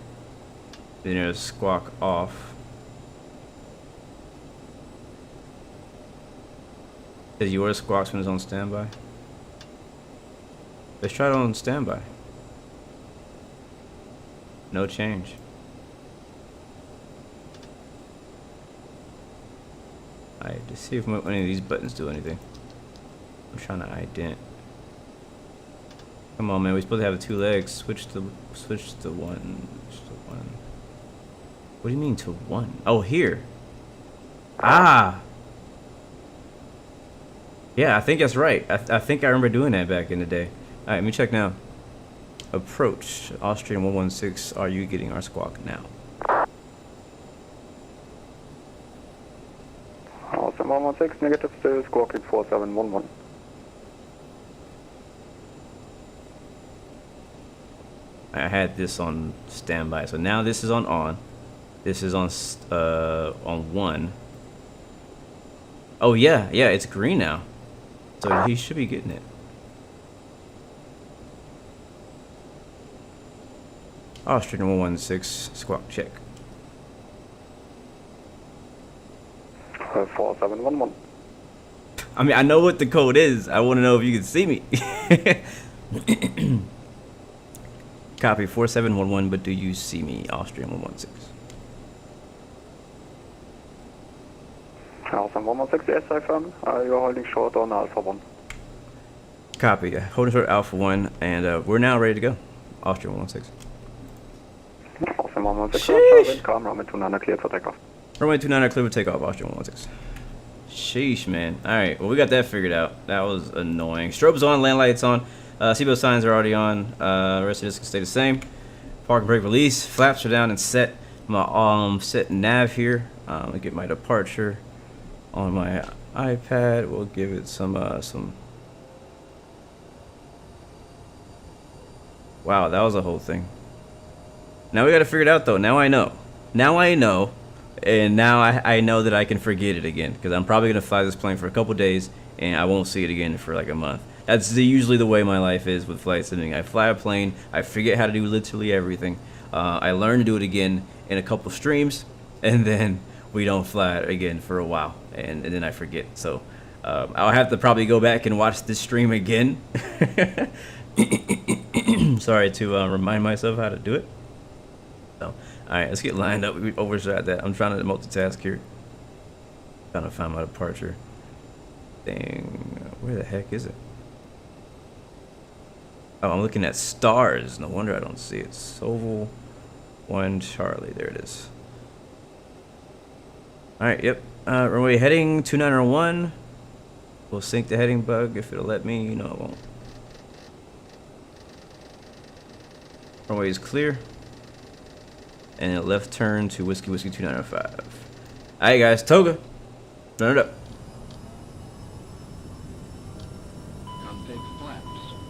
there's squawk off. Is yours squawks when it's on standby? Let's try it on standby. No change. Alright, to see if any of these buttons do anything. I'm trying to ident. Come on, man. We're supposed to have the 2 legs. Switch to 1. Switch to 1. What do you mean to 1? Oh, here. Ah. Yeah, I think that's right. I think I remember doing that back in the day. All right, let me check now. Approach. Austrian 116. Are you getting our squawk now? Austrian 116, negative still, squawking 4711. I had this on standby, so now this is on. This is on 1. Oh yeah, it's green now, so he should be getting it. Austrian 116, squawk check. 4711. I mean, I know what the code is. I want to know if you can see me. Copy 4711, but do you see me, Austrian 116? Austrian 116, yes, I firm. You're holding short on Alpha 1. Copy. Holding short Alpha 1, and we're now ready to go. Austrian 116. Austrian 116, wind calm, runway 29 cleared for takeoff. Runway 29 clear for takeoff, Austrian 116. Sheesh, man. Alright, well, we got that figured out. That was annoying. Strobes on, land lights on. Seatbelt signs are already on. The rest of this can stay the same. Park and brake release. Flaps are down and set. My set nav here. I get my departure on my iPad. We'll give it some. Wow, that was a whole thing. Now we got to figure it out though. Now I know. And now I know that I can forget it again, because I'm probably gonna fly this plane for a couple days and I won't see it again for like a month. That's usually the way my life is with flight simming. I fly a plane, I forget how to do literally everything. I learn to do it again in a couple streams, and then we don't fly it again for a while, and then I forget. So I'll have to probably go back and watch this stream again. Sorry, to remind myself how to do it. So, alright, let's get lined up. We overshot that. I'm trying to multitask here. Trying to find my departure. Dang, where the heck is it? Oh, I'm looking at stars. No wonder I don't see it. SOVIL 1 Charlie. There it is. Alright, yep. Runway heading 2901. We'll sync the heading bug if it'll let me. You know it won't. Runway is clear. And a left turn to Whiskey 2905. Alright guys, Toga. Turn it up.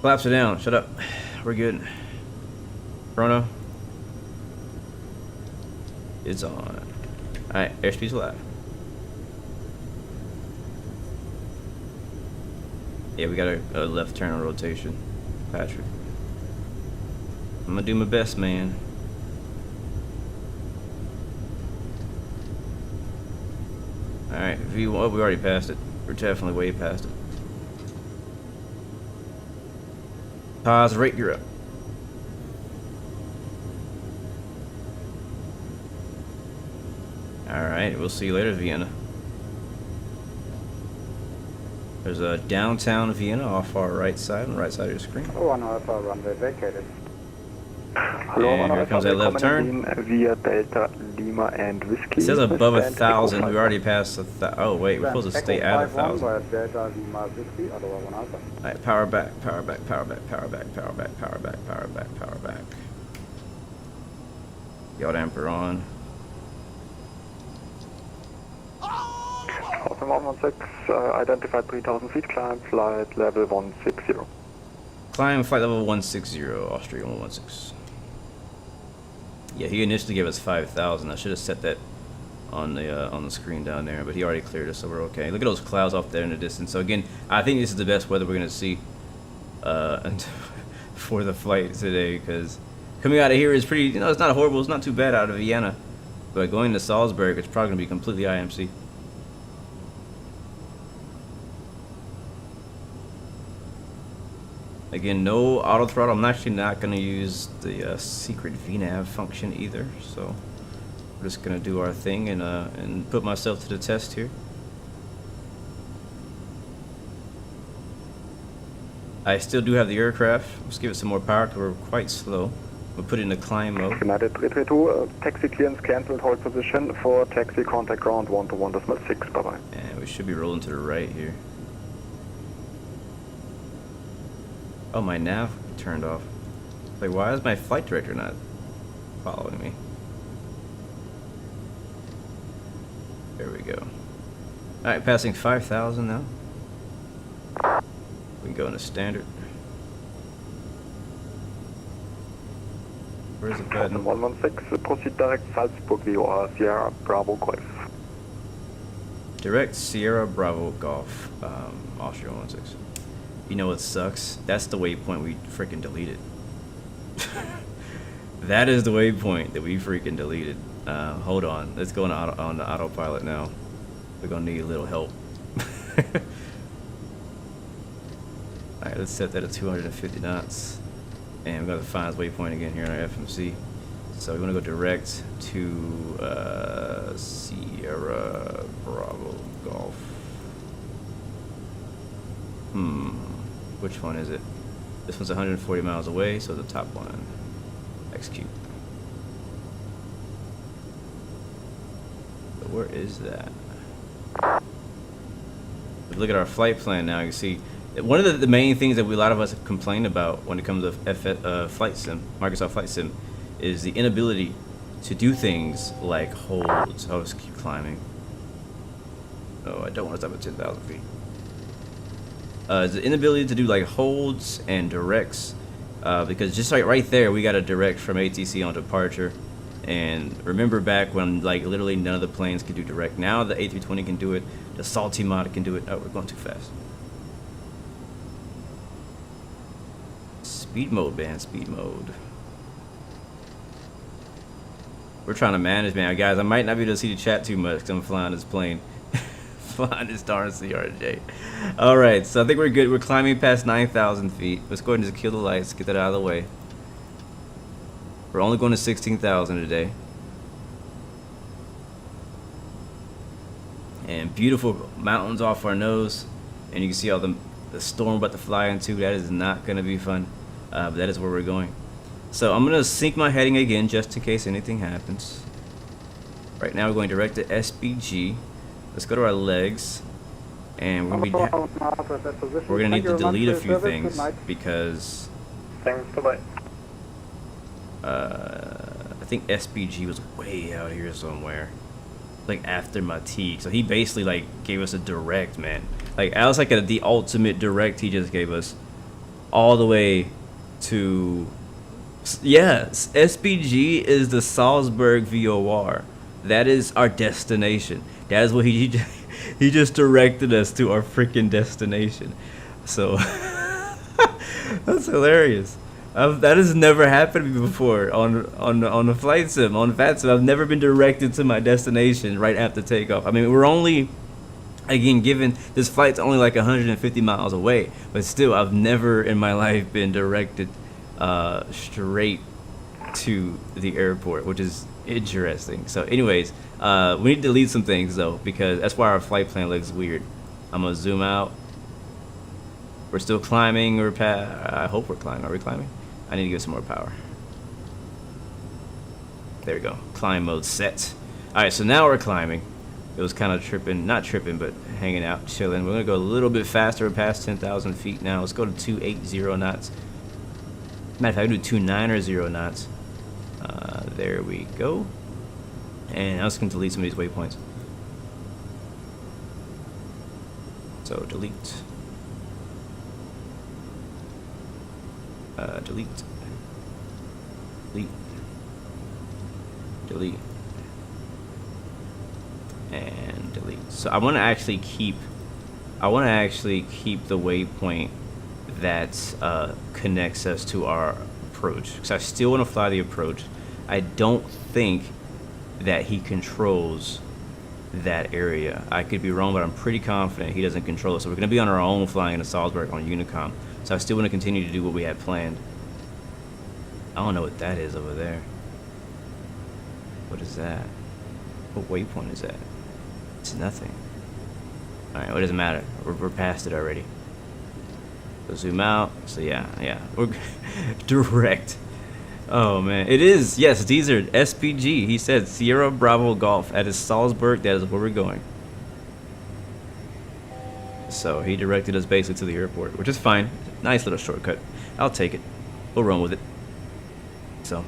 Flaps are down. Shut up. We're good. Chrono. It's on. Alright, airspeed's alive. Yeah, we got a left turn on rotation. Patrick. I'm gonna do my best, man. Alright, V1, we already passed it. We're definitely way past it. Pause, rate, you're up. Alright, we'll see you later, Vienna. There's a downtown Vienna off our right side, on the right side of your screen. 1 Alpha, runway vacated. Hello, And here comes that left turn. Via Delta Lima and Whiskey. It says above Stand 1,000. Echo We already passed oh wait, we're supposed to stay at 1,000. All Delta Lima Whiskey, Aloha 1 Alpha. right, power back, power back, power back, power back, power back, power back, power back, power back. Yacht damper on. Austrian 116, identified 3,000 feet, climb flight level 160. Climb flight level 160, Austrian 116. Yeah, he initially gave us 5,000. I should have set that on the screen down there, but he already cleared us, so we're okay. Look at those clouds off there in the distance. So again, I think this is the best weather we're gonna see for the flight today, because coming out of here is pretty, you know, it's not horrible, it's not too bad out of Vienna, but going to Salzburg, it's probably gonna be completely IMC. Again, no auto throttle. I'm actually not going to use the secret VNAV function either, so we're just going to do our thing and put myself to the test here. I still do have the aircraft. Let's give it some more power because we're quite slow. We'll put it in the climb mode. United 332, taxi clearance cancelled, hold position for taxi, contact ground 121.6, bye-bye. And we should be rolling to the right here. Oh, my nav turned off. Like, why is my flight director not following me? There we go. Alright, passing 5,000 now. We can go into standard. Where's the button? 116, proceed direct Salzburg VOR, Sierra Bravo Golf. Direct Sierra Bravo Golf, Austria 16. You know what sucks? That's the waypoint we freaking deleted. That is the waypoint that we freaking deleted. Hold on, let's go on the autopilot now. We're gonna need a little help. Alright, let's set that at 250 knots. And we're gonna find this waypoint again here in our FMC. So we're gonna go direct to Sierra Bravo Golf. Which one is it? This one's 140 miles away, so the top one. Execute. But where is that? Look at our flight plan now. You see, one of the main things that a lot of us have complained about when it comes to Flight Sim, Microsoft Flight Sim, is the inability to do things like holds. I'll just keep climbing. Oh, I don't want to stop at 10,000 feet. The inability to do like holds and directs, because just like right there we got a direct from ATC on departure, and remember back when like literally none of the planes could do direct. Now the A320 can do it, the Salty mod can do it. Oh, we're going too fast. Speed mode, man, speed mode. We're trying to manage, man, guys. I might not be able to see the chat too much because I'm flying this plane. Flying this darn CRJ. Alright, so I think we're good. We're climbing past 9,000 feet. Let's go ahead and just kill the lights, get that out of the way. We're only going to 16,000 today. And beautiful mountains off our nose. And you can see all the storm about to fly into. That is not going to be fun. But that is where we're going. So I'm going to sync my heading again just in case anything happens. Right now we're going direct to SBG. Let's go to our legs, and we're gonna need to delete a few things because Thanks, I think SBG was way out here somewhere, like after MATIG. So he basically like gave us a direct, man. Like I was like the ultimate direct he just gave us, all the way to SBG is the Salzburg VOR. That is our destination. That is what he just directed us to, our freaking destination. So that's hilarious. That has never happened to me before on the flight sim, on VATSIM. I've never been directed to my destination right after takeoff. I mean, we're only, again, given this flight's only like 150 miles away, but still, I've never in my life been directed straight to the airport, which is interesting. So anyways, we need to delete some things though, because that's why our flight plan looks weird. I'm gonna zoom out. We're still climbing, I hope we're climbing. Are we climbing? I need to give some more power. There we go. Climb mode set. All right, so now we're climbing. It was kind of tripping, not tripping, but hanging out, chilling. We're gonna go a little bit faster. We're past 10,000 feet now. Let's go to 280 knots. Matter of fact, I can do 290 knots. There we go. And I was gonna delete some of these waypoints. So delete. Delete. Delete. Delete. And delete. So I want to actually keep the waypoint that connects us to our approach, because I still want to fly the approach. I don't think that he controls that area. I could be wrong, but I'm pretty confident he doesn't control it. So we're going to be on our own flying into Salzburg on Unicom. So I still want to continue to do what we had planned. I don't know what that is over there. What is that? What waypoint is that? It's nothing. Alright, what does it matter? We're past it already. So zoom out. So yeah. We're direct. Oh man. It is. Yes, these are SPG. He said Sierra Bravo Golf. That is Salzburg. That is where we're going. So he directed us basically to the airport, which is fine. Nice little shortcut. I'll take it. We'll run with it. So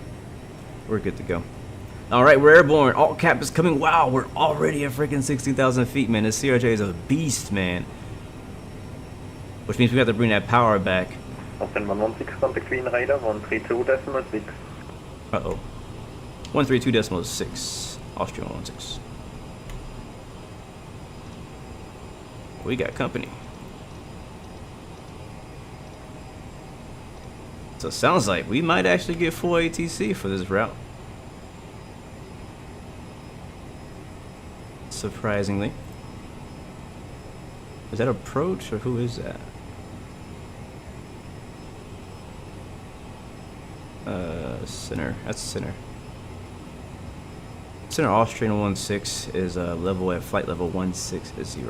we're good to go. All right, we're airborne. Alt cap is coming. Wow, we're already at freaking 16,000 feet, man. This CRJ is a beast, man. Which means we have to bring that power back. Austrian 116 on the Queen Radar, 132.6. Uh-oh. 132.6. Austrian 16. We got company. So it sounds like we might actually get full ATC for this route. Surprisingly. Is that approach or who is that? Center. That's center. Center Austrian 16 is level at flight level 160.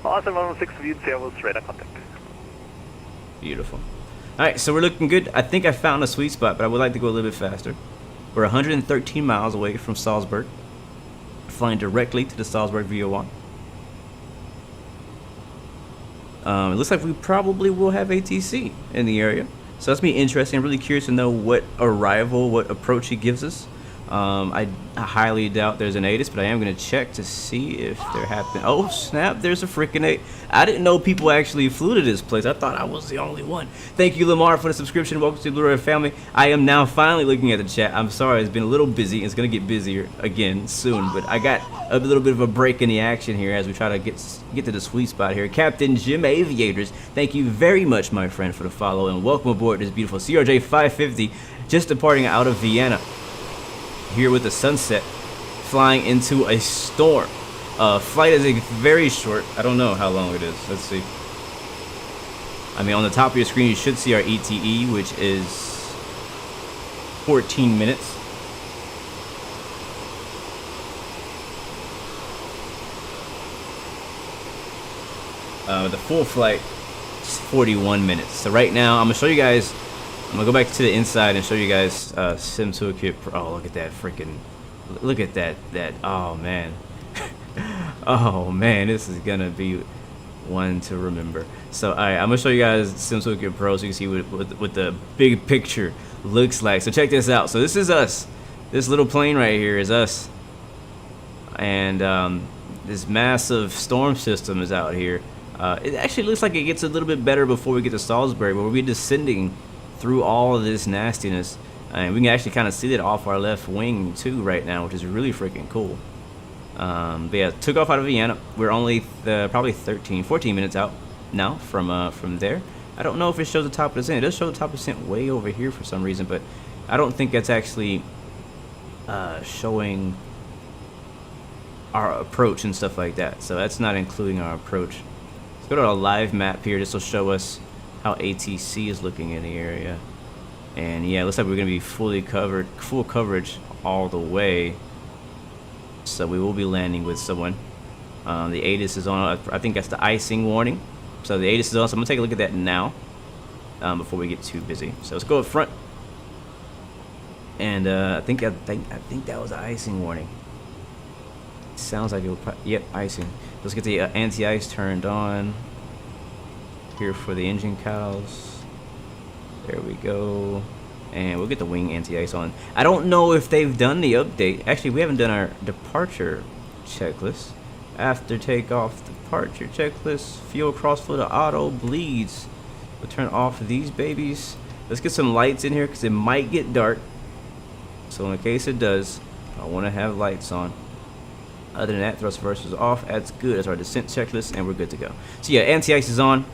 Austrian 16 Servus, radar contact. Beautiful. Alright, so we're looking good. I think I found a sweet spot, but I would like to go a little bit faster. We're 113 miles away from Salzburg. Flying directly to the Salzburg VOR. It looks like we probably will have ATC in the area. So that's be interesting. I'm really curious to know what arrival, what approach he gives us. I highly doubt there's an ATIS, but I am going to check to see if there happen. Oh snap, there's a freaking ATIS. I didn't know people actually flew to this place. I thought I was the only one. Thank you, Lamar, for the subscription. Welcome to the Blu-ray family. I am now finally looking at the chat. I'm sorry, it's been a little busy. It's going to get busier again soon, but I got a little bit of a break in the action here as we try to get to the sweet spot here. Captain Jim Aviators, thank you very much, my friend, for the follow, and welcome aboard this beautiful CRJ 550, just departing out of Vienna. Here with the sunset, flying into a storm. Flight is very short. I don't know how long it is. Let's see. I mean, on the top of your screen, you should see our ETE, which is 14 minutes. The full flight is 41 minutes. So right now, I'm gonna show you guys. I'm gonna go back to the inside and show you guys Sim Toolkit Pro. Oh, look at that freaking! Look at that! Oh man! Oh man! This is gonna be one to remember. So, all right, I'm gonna show you guys Sim Toolkit Pro so you can see what the big picture looks like. So check this out. So this is us. This little plane right here is us, and this massive storm system is out here. It actually looks like it gets a little bit better before we get to Salzburg, but we'll be descending through all of this nastiness, and we can actually kind of see it off our left wing too right now, which is really freaking cool. But yeah, took off out of Vienna. We're only probably 14 minutes out now from there. I don't know if it shows the top of the descent. It does show the top of the descent way over here for some reason, but I don't think that's actually showing our approach and stuff like that. So that's not including our approach. Let's go to a live map here. This will show us how ATC is looking in the area, and yeah, it looks like we're gonna be full coverage all the way. So we will be landing with someone. The ATIS is on. I think that's the icing warning. So the ATIS is on. So I'm gonna take a look at that now before we get too busy. So let's go up front. And I think that was an icing warning. Sounds like it will. Yep, icing. Let's get the anti-ice turned on here for the engine cows. There we go. And we'll get the wing anti-ice on. I don't know if they've done the update. Actually, we haven't done our departure checklist. After takeoff departure checklist, fuel crossflow to auto bleeds. We'll turn off these babies. Let's get some lights in here because it might get dark. So in case it does, I want to have lights on. Other than that, thrust reverser is off. That's good. That's our descent checklist, and we're good to go. So yeah, anti-ice is on.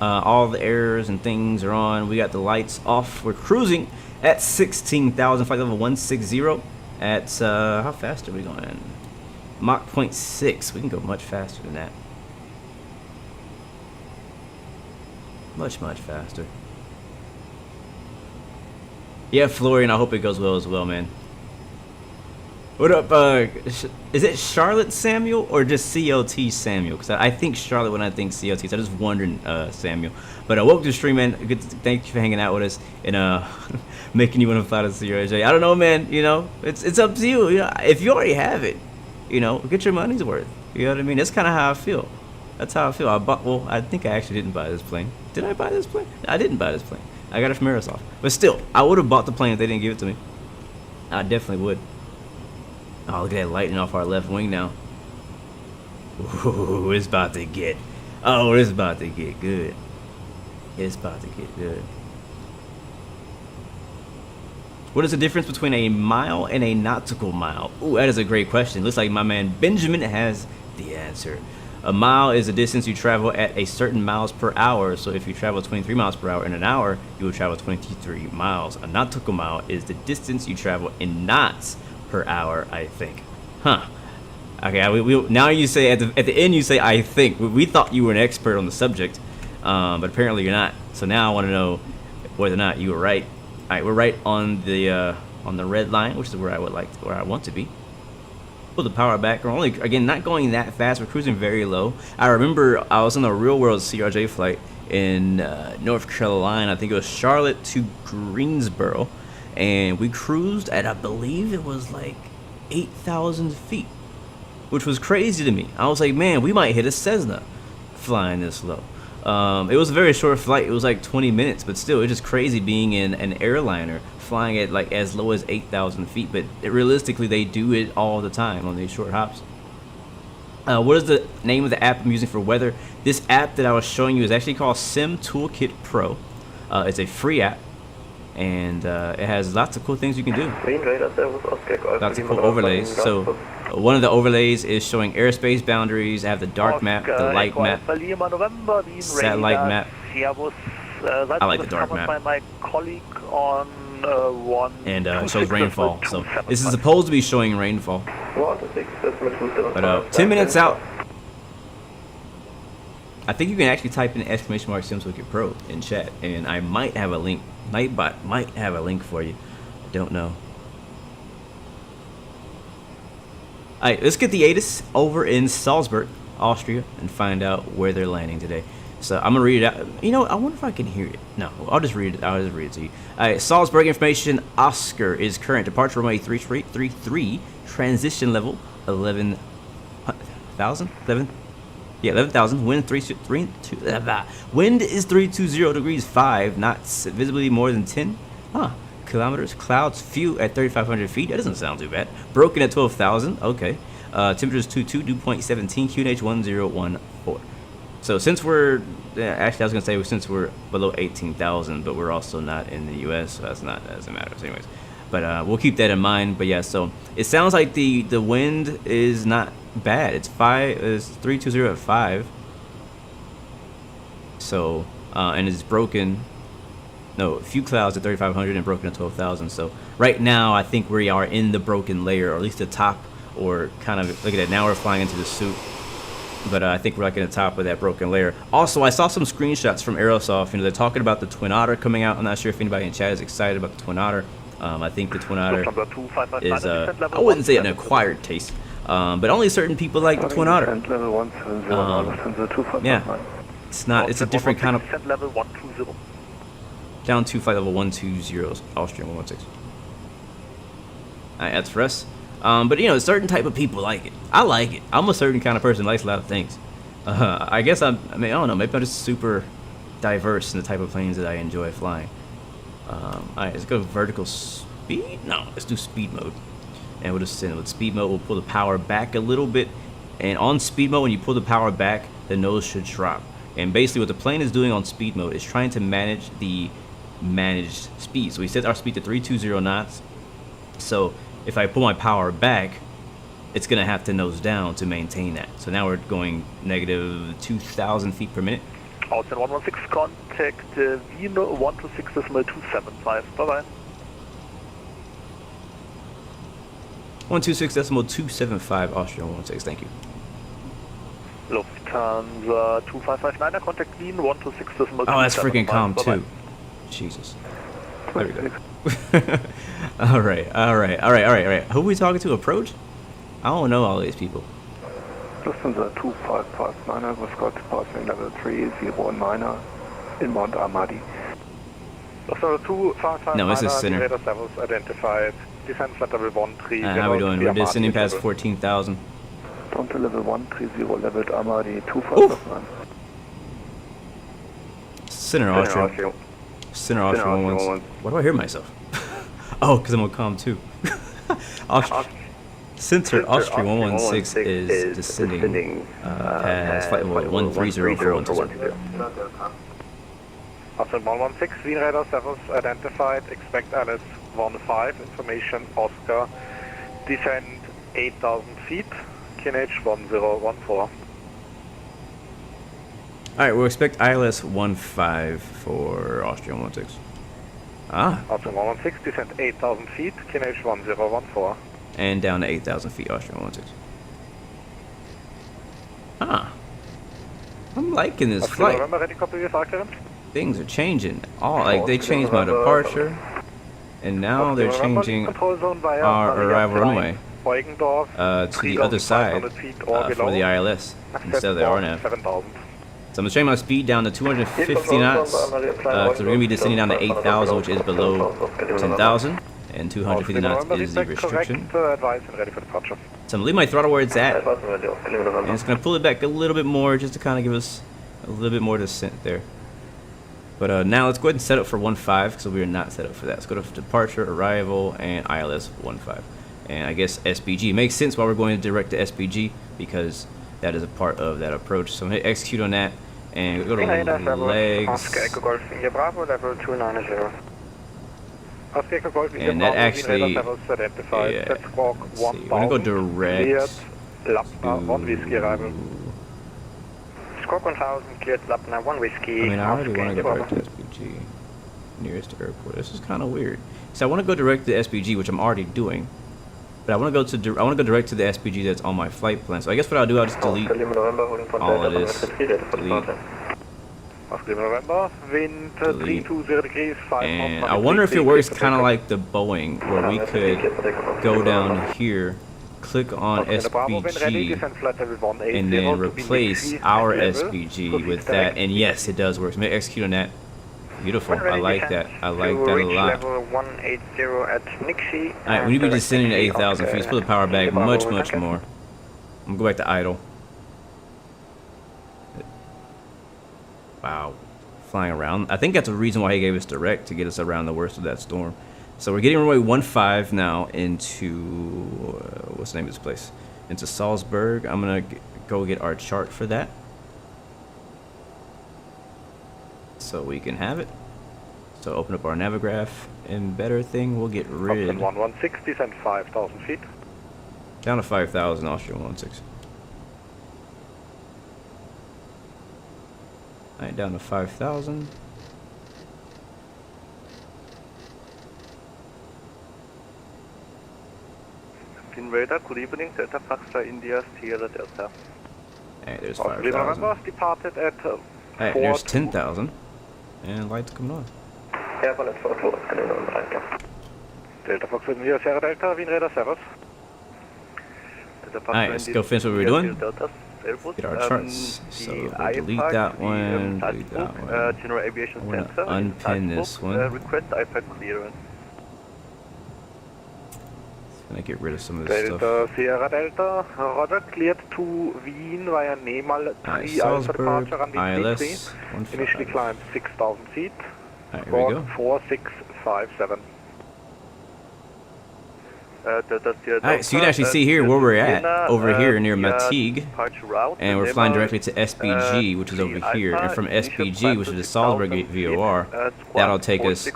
All the errors and things are on. We got the lights off. We're cruising at 16,000, flight level 160. At how fast are we going? Mach 0.6. We can go much faster than that. Much faster. Yeah, Florian, I hope it goes well as well, man. What up, is it Charlotte Samuel or just COT Samuel? Because I think Charlotte when I think COT, so I'm just wondering, Samuel. But welcome to the stream, man. Good thank you for hanging out with us and making you want to fly to CRJ. I don't know, man, you know, it's up to you. You know, if you already have it, you know, get your money's worth. You know what I mean? That's kind of how I feel. That's how I feel. Well, I think I actually didn't buy this plane. Did I buy this plane? I didn't buy this plane. I got it from Aerosoft. But still, I would have bought the plane if they didn't give it to me. I definitely would. Oh, look at that lighting off our left wing now. Ooh, it's about to get. Oh, it's about to get good. It's about to get good. What is the difference between a mile and a nautical mile? Ooh, that is a great question. Looks like my man Benjamin has the answer. A mile is the distance you travel at a certain miles per hour. So if you travel 23 miles per hour in an hour, you will travel 23 miles. A nautical mile is the distance you travel in knots per hour, I think. Huh. Okay, now you say at the end you say I think. We thought you were an expert on the subject, but apparently you're not. So now I want to know whether or not you were right. All right, we're right on the red line, which is where I want to be. Pull the power back. We're only, again, not going that fast. We're cruising very low. I remember I was on a real world CRJ flight in North Carolina. I think it was Charlotte to Greensboro. And we cruised at, I believe it was like 8,000 feet, which was crazy to me. I was like, man, we might hit a Cessna flying this low. It was a very short flight. It was like 20 minutes, but still, it's just crazy being in an airliner flying at like as low as 8,000 feet. But realistically, they do it all the time on these short hops. What is the name of the app I'm using for weather? This app that I was showing you is actually called Sim Toolkit Pro. It's a free app. And it has lots of cool things you can do. Lots of cool overlays. So one of the overlays is showing airspace boundaries. I have the dark map, the light map, satellite map. I like the dark map. And it shows rainfall. So this is supposed to be showing rainfall. But 10 minutes out. I think you can actually type in !Sim Toolkit Pro in chat, and I might have a link. Might have a link for you. I don't know. Alright, let's get the ATIS over in Salzburg, Austria, and find out where they're landing today. So I'm gonna read it out. You know, I wonder if I can hear it. No, I'll just read it. I'll just read it to you. Alright, Salzburg information. Oscar is current departure runway 33, transition level 11,000. 11,000. Wind wind is 320 degrees 5 knots. Visibility more than 10 kilometers. Clouds few at 3,500 feet. That doesn't sound too bad. Broken at 12,000. Okay. Temperatures 22, dew point 17. QNH 1014. So since we're actually I was gonna say since we're below 18,000, but we're also not in the U.S., so that doesn't matter. So anyways, but we'll keep that in mind. But yeah, so it sounds like the wind is not bad. It's 320 at 5. So and it's broken. No, a few clouds at 3,500 and broken at 12,000. So right now I think we are in the broken layer, or at least the top, or kind of look at that. Now we're flying into the soup. But I think we're like in the top of that broken layer. Also, I saw some screenshots from Aerosoft. You know, they're talking about the Twin Otter coming out. I'm not sure if anybody in chat is excited about the Twin Otter. I think the Twin Otter is, I wouldn't say an acquired taste, but only certain people like the Twin Otter. Yeah, it's not. It's a different kind of. Down to flight level 120, Austrian 116. Alright, that's for us. But you know, a certain type of people like it. I like it. I'm a certain kind of person who likes a lot of things. I guess I mean, I don't know. Maybe I'm just super diverse in the type of planes that I enjoy flying. Alright, let's go vertical speed. No, let's do speed mode. And we'll just send it with speed mode. We'll pull the power back a little bit. And on speed mode, when you pull the power back, the nose should drop. And basically what the plane is doing on speed mode is trying to manage the managed speed. So we set our speed to 320 knots. So if I pull my power back, it's going to have to nose down to maintain that. So now we're going negative 2,000 feet per minute. Austrian 116, contact Wien 126.275. Bye-bye. 126.275 Austrian 116, thank you. Lufthansa 2559, contact Wien 126.275. Oh, that's freaking calm too. Jesus. There we go. Alright. Who are we talking to? Approach? I don't know all these people. Lufthansa 2559, grüß Gott, passing level 309, inbound Ahmadi. Lufthansa 2559, No, this is center. radar levels identified. Descent flight level 130. How are we doing? We're descending past 14,000. Down to level 130, leveled Ahmadi 2559. Center Austrian. Center Austrian 116. Why do I hear myself? Oh, because I'm on comm too. Center Austrian 116 is descending past flight level 130 for 120. Austrian 116, Wien radar levels identified. Expect Alice 15, information Oscar. Descend 8,000 feet, QNH 1014. Alright, we'll expect ILS 15 for Austrian 116. Ah. Austrian 116, descend 8,000 feet, QNH 1014. And down to 8,000 feet, Austrian 116. Ah. I'm liking this flight. November, ready, copy with clearance. Things are changing. Like, they changed my departure. And now they're changing our arrival runway to the other side for the ILS instead of the RNAV. So I'm going to change my speed down to 250 knots because we're going to be descending down to 8,000, which is below 10,000. And 250 knots is the restriction. So I'm going to leave my throttle where it's at. And it's going to pull it back a little bit more just to kind of give us a little bit more descent there. But now let's go ahead and set up for 15 because we are not set up for that. Let's go to departure, arrival, and ILS 15. And I guess SPG. It makes sense why we're going to direct to SPG because that is a part of that approach. So I'm going to execute on that and go to legs. And that actually, yeah, let's see. We're going to go direct to... I mean, I already want to go direct to SPG, nearest airport. This is kind of weird. So I want to go direct to SPG, which I'm already doing, but I want to go direct to the SPG that's on my flight plan. So I guess what I'll do, I'll just delete all of this. Delete. And I wonder if it works kind of like the Boeing, where we could go down here, click on SPG, and then replace our SPG with that. And yes, it does work. So I'm going to execute on that. Beautiful. I like that. I like that a lot. Alright, we need to be descending to 8,000 feet. Let's put the power back much more. I'm going to go back to idle. Wow. Flying around. I think that's the reason why he gave us direct, to get us around the worst of that storm. So we're getting runway 15 now into, what's the name of this place? Into Salzburg. I'm going to go get our chart for that, so we can have it. So open up our Navigraph and better thing, we'll get rid. 116, descend 5,000 feet. Down to 5,000, Austrian 116. Alright, down to 5,000. VERDA, good evening, Delta Foxtrot India, Sierra Delta. Alright, there's 5,000. Departed at Alright, there's 10,000. And lights coming on. Delta Foxtrot India, Sierra Delta, Wien radar service. Alright, let's go finish what we're doing. Get our charts. So we'll delete that one, delete that one. General Aviation I'm Center. gonna unpin this one. Request iPad clearance. Gonna get rid of some of this stuff. Delta Sierra Delta, Roger, cleared to Wien via Nemal 3 Alpha departure on ILS, V3. Initially climbed 6,000 feet. Alright, here we go. 4657. Alright, so you can actually see here where we're at, over here near MATIG, and we're flying directly to SBG, which is over here, and from SBG, which is the Salzburg VOR, that'll take us,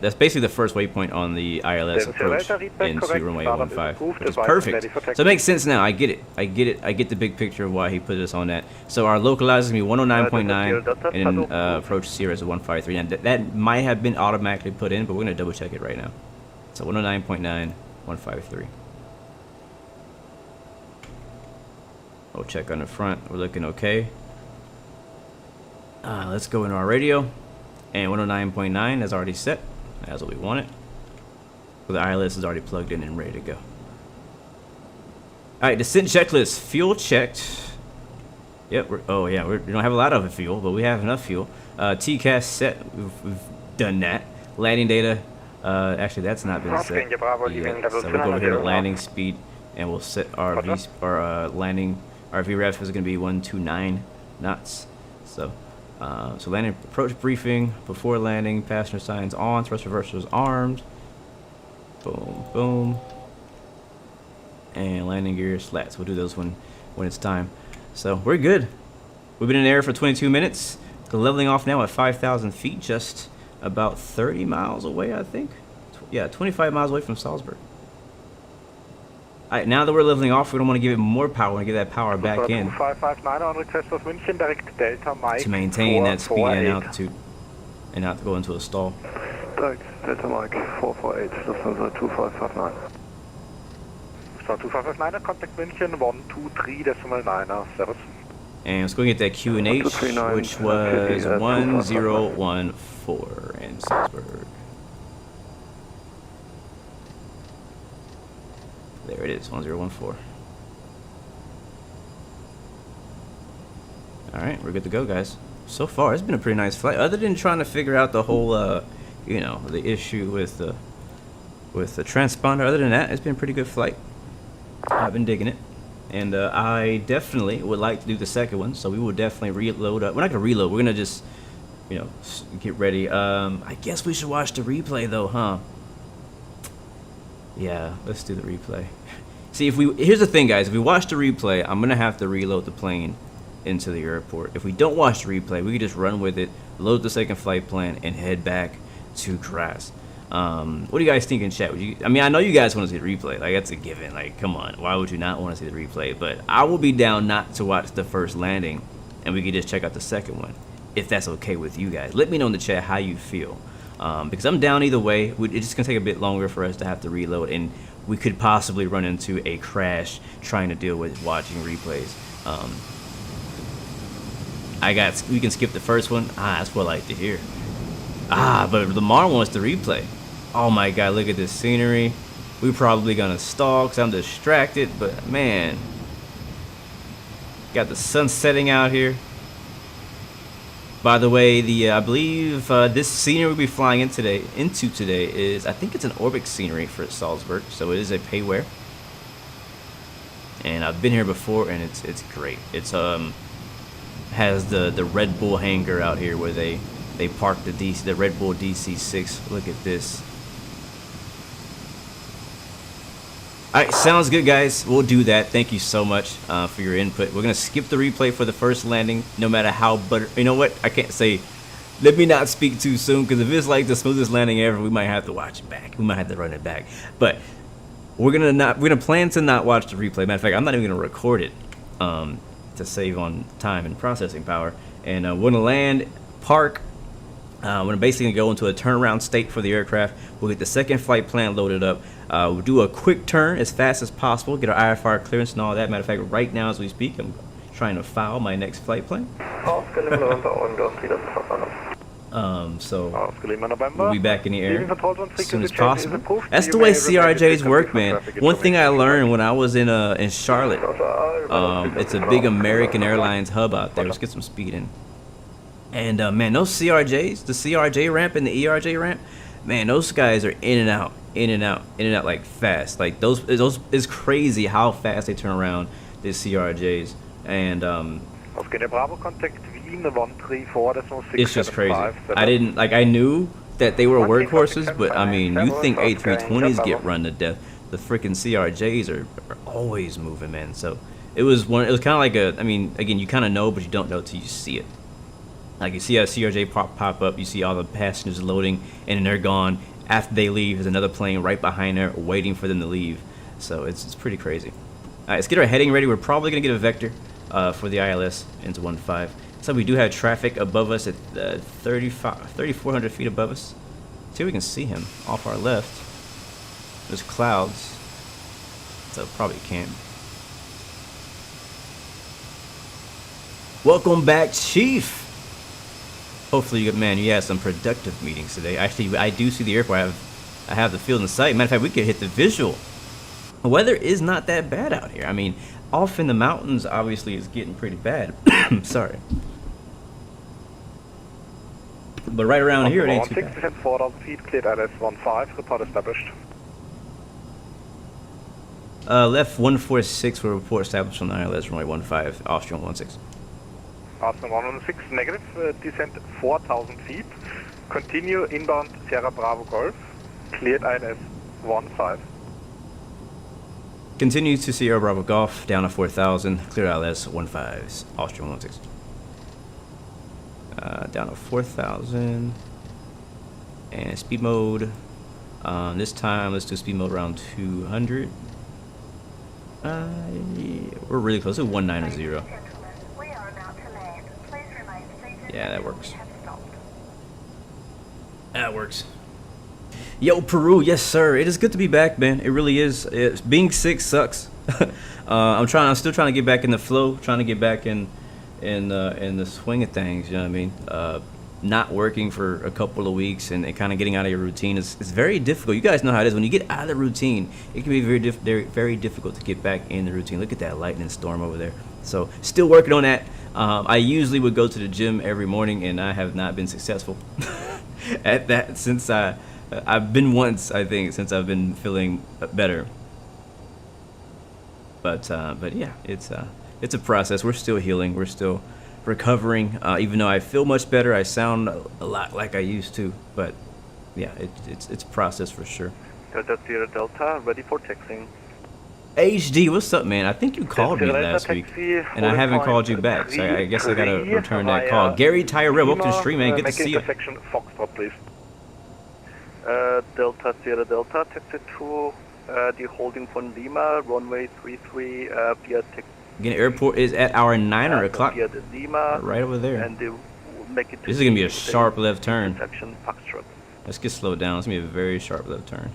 that's basically the first waypoint on the ILS approach into runway 15, which is perfect. So it makes sense now, I get it, I get the big picture of why he put us on that. So our localizer is going to be 109.9, and then approach CRJ is 153, and that might have been automatically put in, but we're going to double check it right now. So 109.9. 153. We'll check on the front. We're looking okay. Let's go into our radio. And 109.9 is already set. That's what we wanted. So the ILS is already plugged in and ready to go. Alright, descent checklist. Fuel checked. Yep. We don't have a lot of fuel, but we have enough fuel. TCAS set. We've done that. Landing data. Actually, that's not been set yet. So we'll go over here to landing speed, and we'll set our landing. Our VREF is going to be 129 knots. So, so landing approach briefing before landing. Passenger signs on. Thrust reversers armed. Boom, boom. And landing gear slats. We'll do those when it's time. So we're good. We've been in the air for 22 minutes. We're leveling off now at 5,000 feet, just about 30 miles away, I think. Yeah, 25 miles away from Salzburg. Alright, now that we're leveling off, we don't want to give it more power. We want to give that power back in 2559 on request of München, direct Delta Mike to maintain that speed and altitude and not to go into a stall. Direct Delta Mike 448, Lufthansa 2559. So 2559, contact München 123.9, service. And let's go get that QNH, which was 1014 in Salzburg. There it is, 1014. Alright, we're good to go, guys. So far, it's been a pretty nice flight. Other than trying to figure out the whole, you know, the issue with the transponder. Other than that, it's been a pretty good flight. I've been digging it. And I definitely would like to do the second one, so we will definitely reload up. We're not going to reload. We're going to just, you know, get ready. I guess we should watch the replay, though, huh? Yeah, let's do the replay. See, here's the thing, guys. If we watch the replay, I'm going to have to reload the plane into the airport. If we don't watch the replay, we can just run with it, load the second flight plan, and head back to Graz. What do you guys think in chat? I mean, I know you guys want to see the replay. Like, that's a given. Like, come on. Why would you not want to see the replay? But I will be down not to watch the first landing, and we can just check out the second one, if that's okay with you guys. Let me know in the chat how you feel. Because I'm down either way. It's just going to take a bit longer for us to have to reload, and we could possibly run into a crash trying to deal with watching replays. We can skip the first one. That's what I like to hear. But Lamar wants the replay. Oh my god, look at this scenery. We're probably gonna stall because I'm distracted, but man. Got the sun setting out here. By the way, I believe this scenery we'll be flying into today is, I think it's an Orbix scenery for Salzburg, so it is a payware. And I've been here before, and it's great. It's has the Red Bull hangar out here where they parked the Red Bull DC-6. Look at this. Alright, sounds good, guys. We'll do that. Thank you so much for your input. We're going to skip the replay for the first landing, no matter how you know what? I can't say, let me not speak too soon, because if it's like the smoothest landing ever, we might have to watch it back. We might have to run it back. But we're gonna plan to not watch the replay. Matter of fact, I'm not even going to record it to save on time and processing power. And we're going to land, park. We're basically going to go into a turnaround state for the aircraft. We'll get the second flight plan loaded up. We'll do a quick turn as fast as possible, get our IFR clearance and all that. Matter of fact, right now as we speak, I'm trying to file my next flight plan. So we'll be back in the air as soon as possible. That's the way CRJs work, man. One thing I learned when I was in Charlotte, it's a big American Airlines hub out there. Let's get some speed in. And man, those CRJs, the CRJ ramp and the ERJ ramp, man, those guys are in and out in and out like fast. Like those is crazy how fast they turn around these CRJs. And Oscar Bravo, contact Wien 134.675. it's just crazy. I knew that they were workhorses, but I mean, you think A320s get run to death. The freaking CRJs are always moving, man. So it was kind of like I mean, again, you kind of know, but you don't know till you see it. Like you see a CRJ pop up, you see all the passengers loading, and then they're gone. After they leave, there's another plane right behind there waiting for them to leave. So it's pretty crazy. All right, let's get our heading ready. We're probably gonna get a vector for the ILS into 1.5. So we do have traffic above us at 3,400 feet above us. See if we can see him off our left. There's clouds, so probably can't. Welcome back, Chief. Hopefully, you had some productive meetings today. Actually, I do see the airport. I have the field in sight. Matter of fact, we could hit the visual. The weather is not that bad out here. I mean, off in the mountains, obviously, it's getting pretty bad. Sorry. But right around here, it ain't too bad. 4,000 feet, cleared ILS 15, report established. Left 146 for report established on the ILS runway 15, Austrian 16. Austrian 116, negative, descent 4,000 feet. Continue inbound Sierra Bravo Golf, cleared ILS 15. Continue to Sierra Bravo Golf, down to 4,000, cleared ILS 15, Austrian 16. Down to 4,000, and speed mode. This time, let's do speed mode around 200. Yeah, we're really close to 190. Yeah, that works. That works. Yo, Peru, yes sir. It is good to be back, man. It really is. Being sick sucks. I'm still trying to get back in the flow. Trying to get back in the swing of things. You know what I mean? Not working for a couple of weeks and kind of getting out of your routine is very difficult. You guys know how it is. When you get out of the routine, it can be very difficult to get back in the routine. Look at that lightning storm over there. So still working on that. I usually would go to the gym every morning, and I have not been successful at that since I've been once, I think, since I've been feeling better. But yeah, it's a process. We're still healing. We're still recovering. Even though I feel much better, I sound a lot like I used to. But yeah, it's a process for sure. Delta Sierra Delta, ready for taxiing. HD, what's up, man? I think you called me last week, and I haven't called you back, so I guess I gotta return that call. Gary Tyrell, welcome to the stream, man. Good to see you. Intersection Foxtrot, please. Delta Sierra Delta, taxi to the holding von Lima, runway 33 via taxi. Again, airport is at our 9 o'clock, via the Lima, right over there. And they make it to this is gonna be a sharp left turn. Intersection Foxtrot. Let's get slowed down. It's gonna be a very sharp left turn.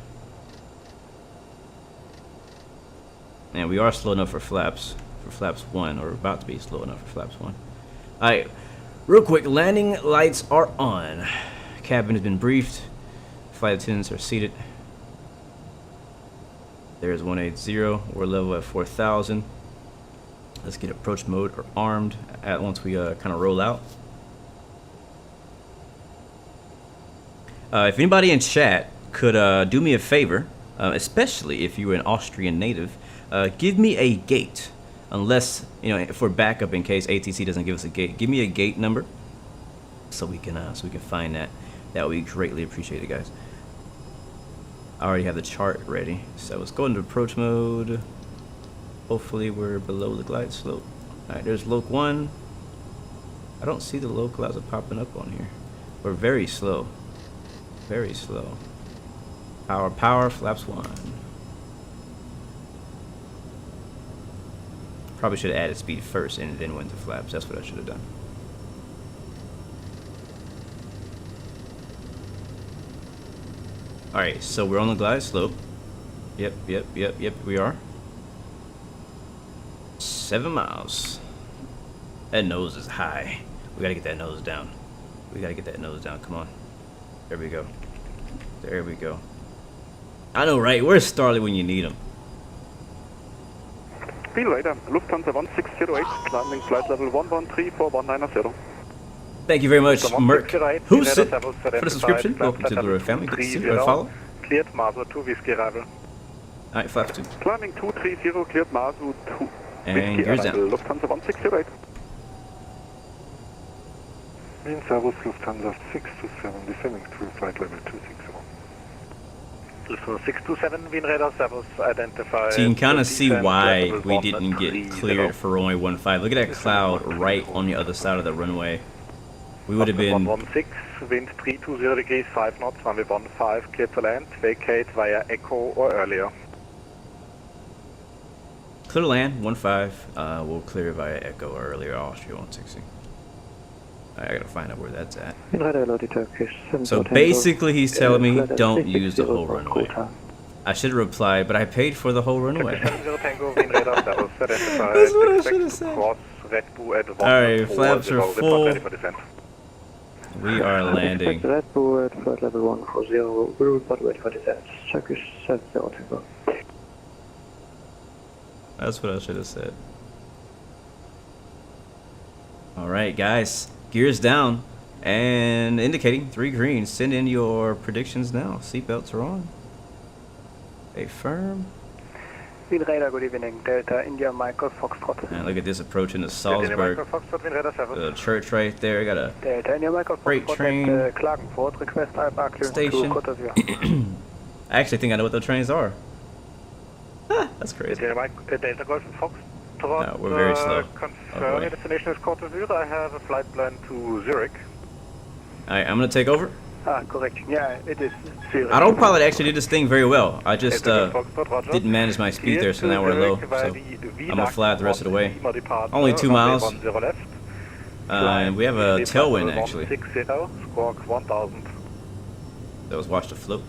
And we are slow enough for flaps 1, or about to be slow enough for flaps 1. Alright, real quick, landing lights are on. Cabin has been briefed. Flight attendants are seated. There's 180. We're level at 4,000. Let's get approach mode or armed once we kind of roll out. If anybody in chat could do me a favor, especially if you're an Austrian native, give me a gate, unless, you know, for backup in case ATC doesn't give us a gate. Give me a gate number so we can find that. That would be greatly appreciated, guys. I already have the chart ready, so let's go into approach mode. Hopefully we're below the glide slope. All right, there's Loc 1. I don't see the low clouds are popping up on here. We're very slow, very slow. Power, flaps 1. Probably should have added speed first and then went to flaps. That's what I should have done. Alright, so we're on the glide slope. Yep, we are. 7 miles. That nose is high. We gotta get that nose down. Come on. There we go. I know, right? Where's Starley when you need him? Speed radar, Lufthansa 1608, climbing flight level 11341990. Thank you very much, Merc. Who's it for the subscription? Welcome to the family. Good to see you. Follow. cleared Maso 2 Whiskey arrival. Alright, flaps 2. Climbing 230, cleared Masu 2. And Whiskey gears arrival, down. Lufthansa 1608. Wind Servus Lufthansa 627, descending to flight level 260. Lufthansa 627, Wind Radar Servus, identify. So you can kind of see descend why level we didn't get 130. cleared for runway 15. Look at that cloud right on the other side of the runway. We would have been 116, wind 320 degrees, 5 knots, runway 15, clear to land, vacate via Echo or earlier. clear to land 15. We'll clear via Echo or earlier Austria 160. I gotta find out where that's at. So basically he's telling me don't use the whole runway. I should have replied, but I paid for the whole runway. That's what I should have said. Alright, flaps are full. We are landing. Red Bull at flight level 140, we'll report ready for descent. Turkish 70. That's what I should have said. Alright guys, gears down and indicating 3 green. Send in your predictions now. Seatbelts are on. Stay firm. Wind Radar, good evening. Delta India Michael Foxtrot. And look at this approaching to Salzburg. The church right there. Got a Delta India Michael freight Foxtrot train at Klagenfurt. Request IBAR clearance station. to CoreT. I actually think I know what those trains are. Ah, that's crazy. Delta Golf Fox. No, we're very slow. Confirm your destination is CoreT. I have a flight plan to Zurich. Alright, I'm gonna take over. Correction. Yeah, it is Zurich. Autopilot actually did this thing very well. I just didn't manage my speed there, so now we're low. So I'm gonna fly the rest of the way. Only 2 miles. And we have a tailwind actually. 60, squawk 1000. That was watch the float.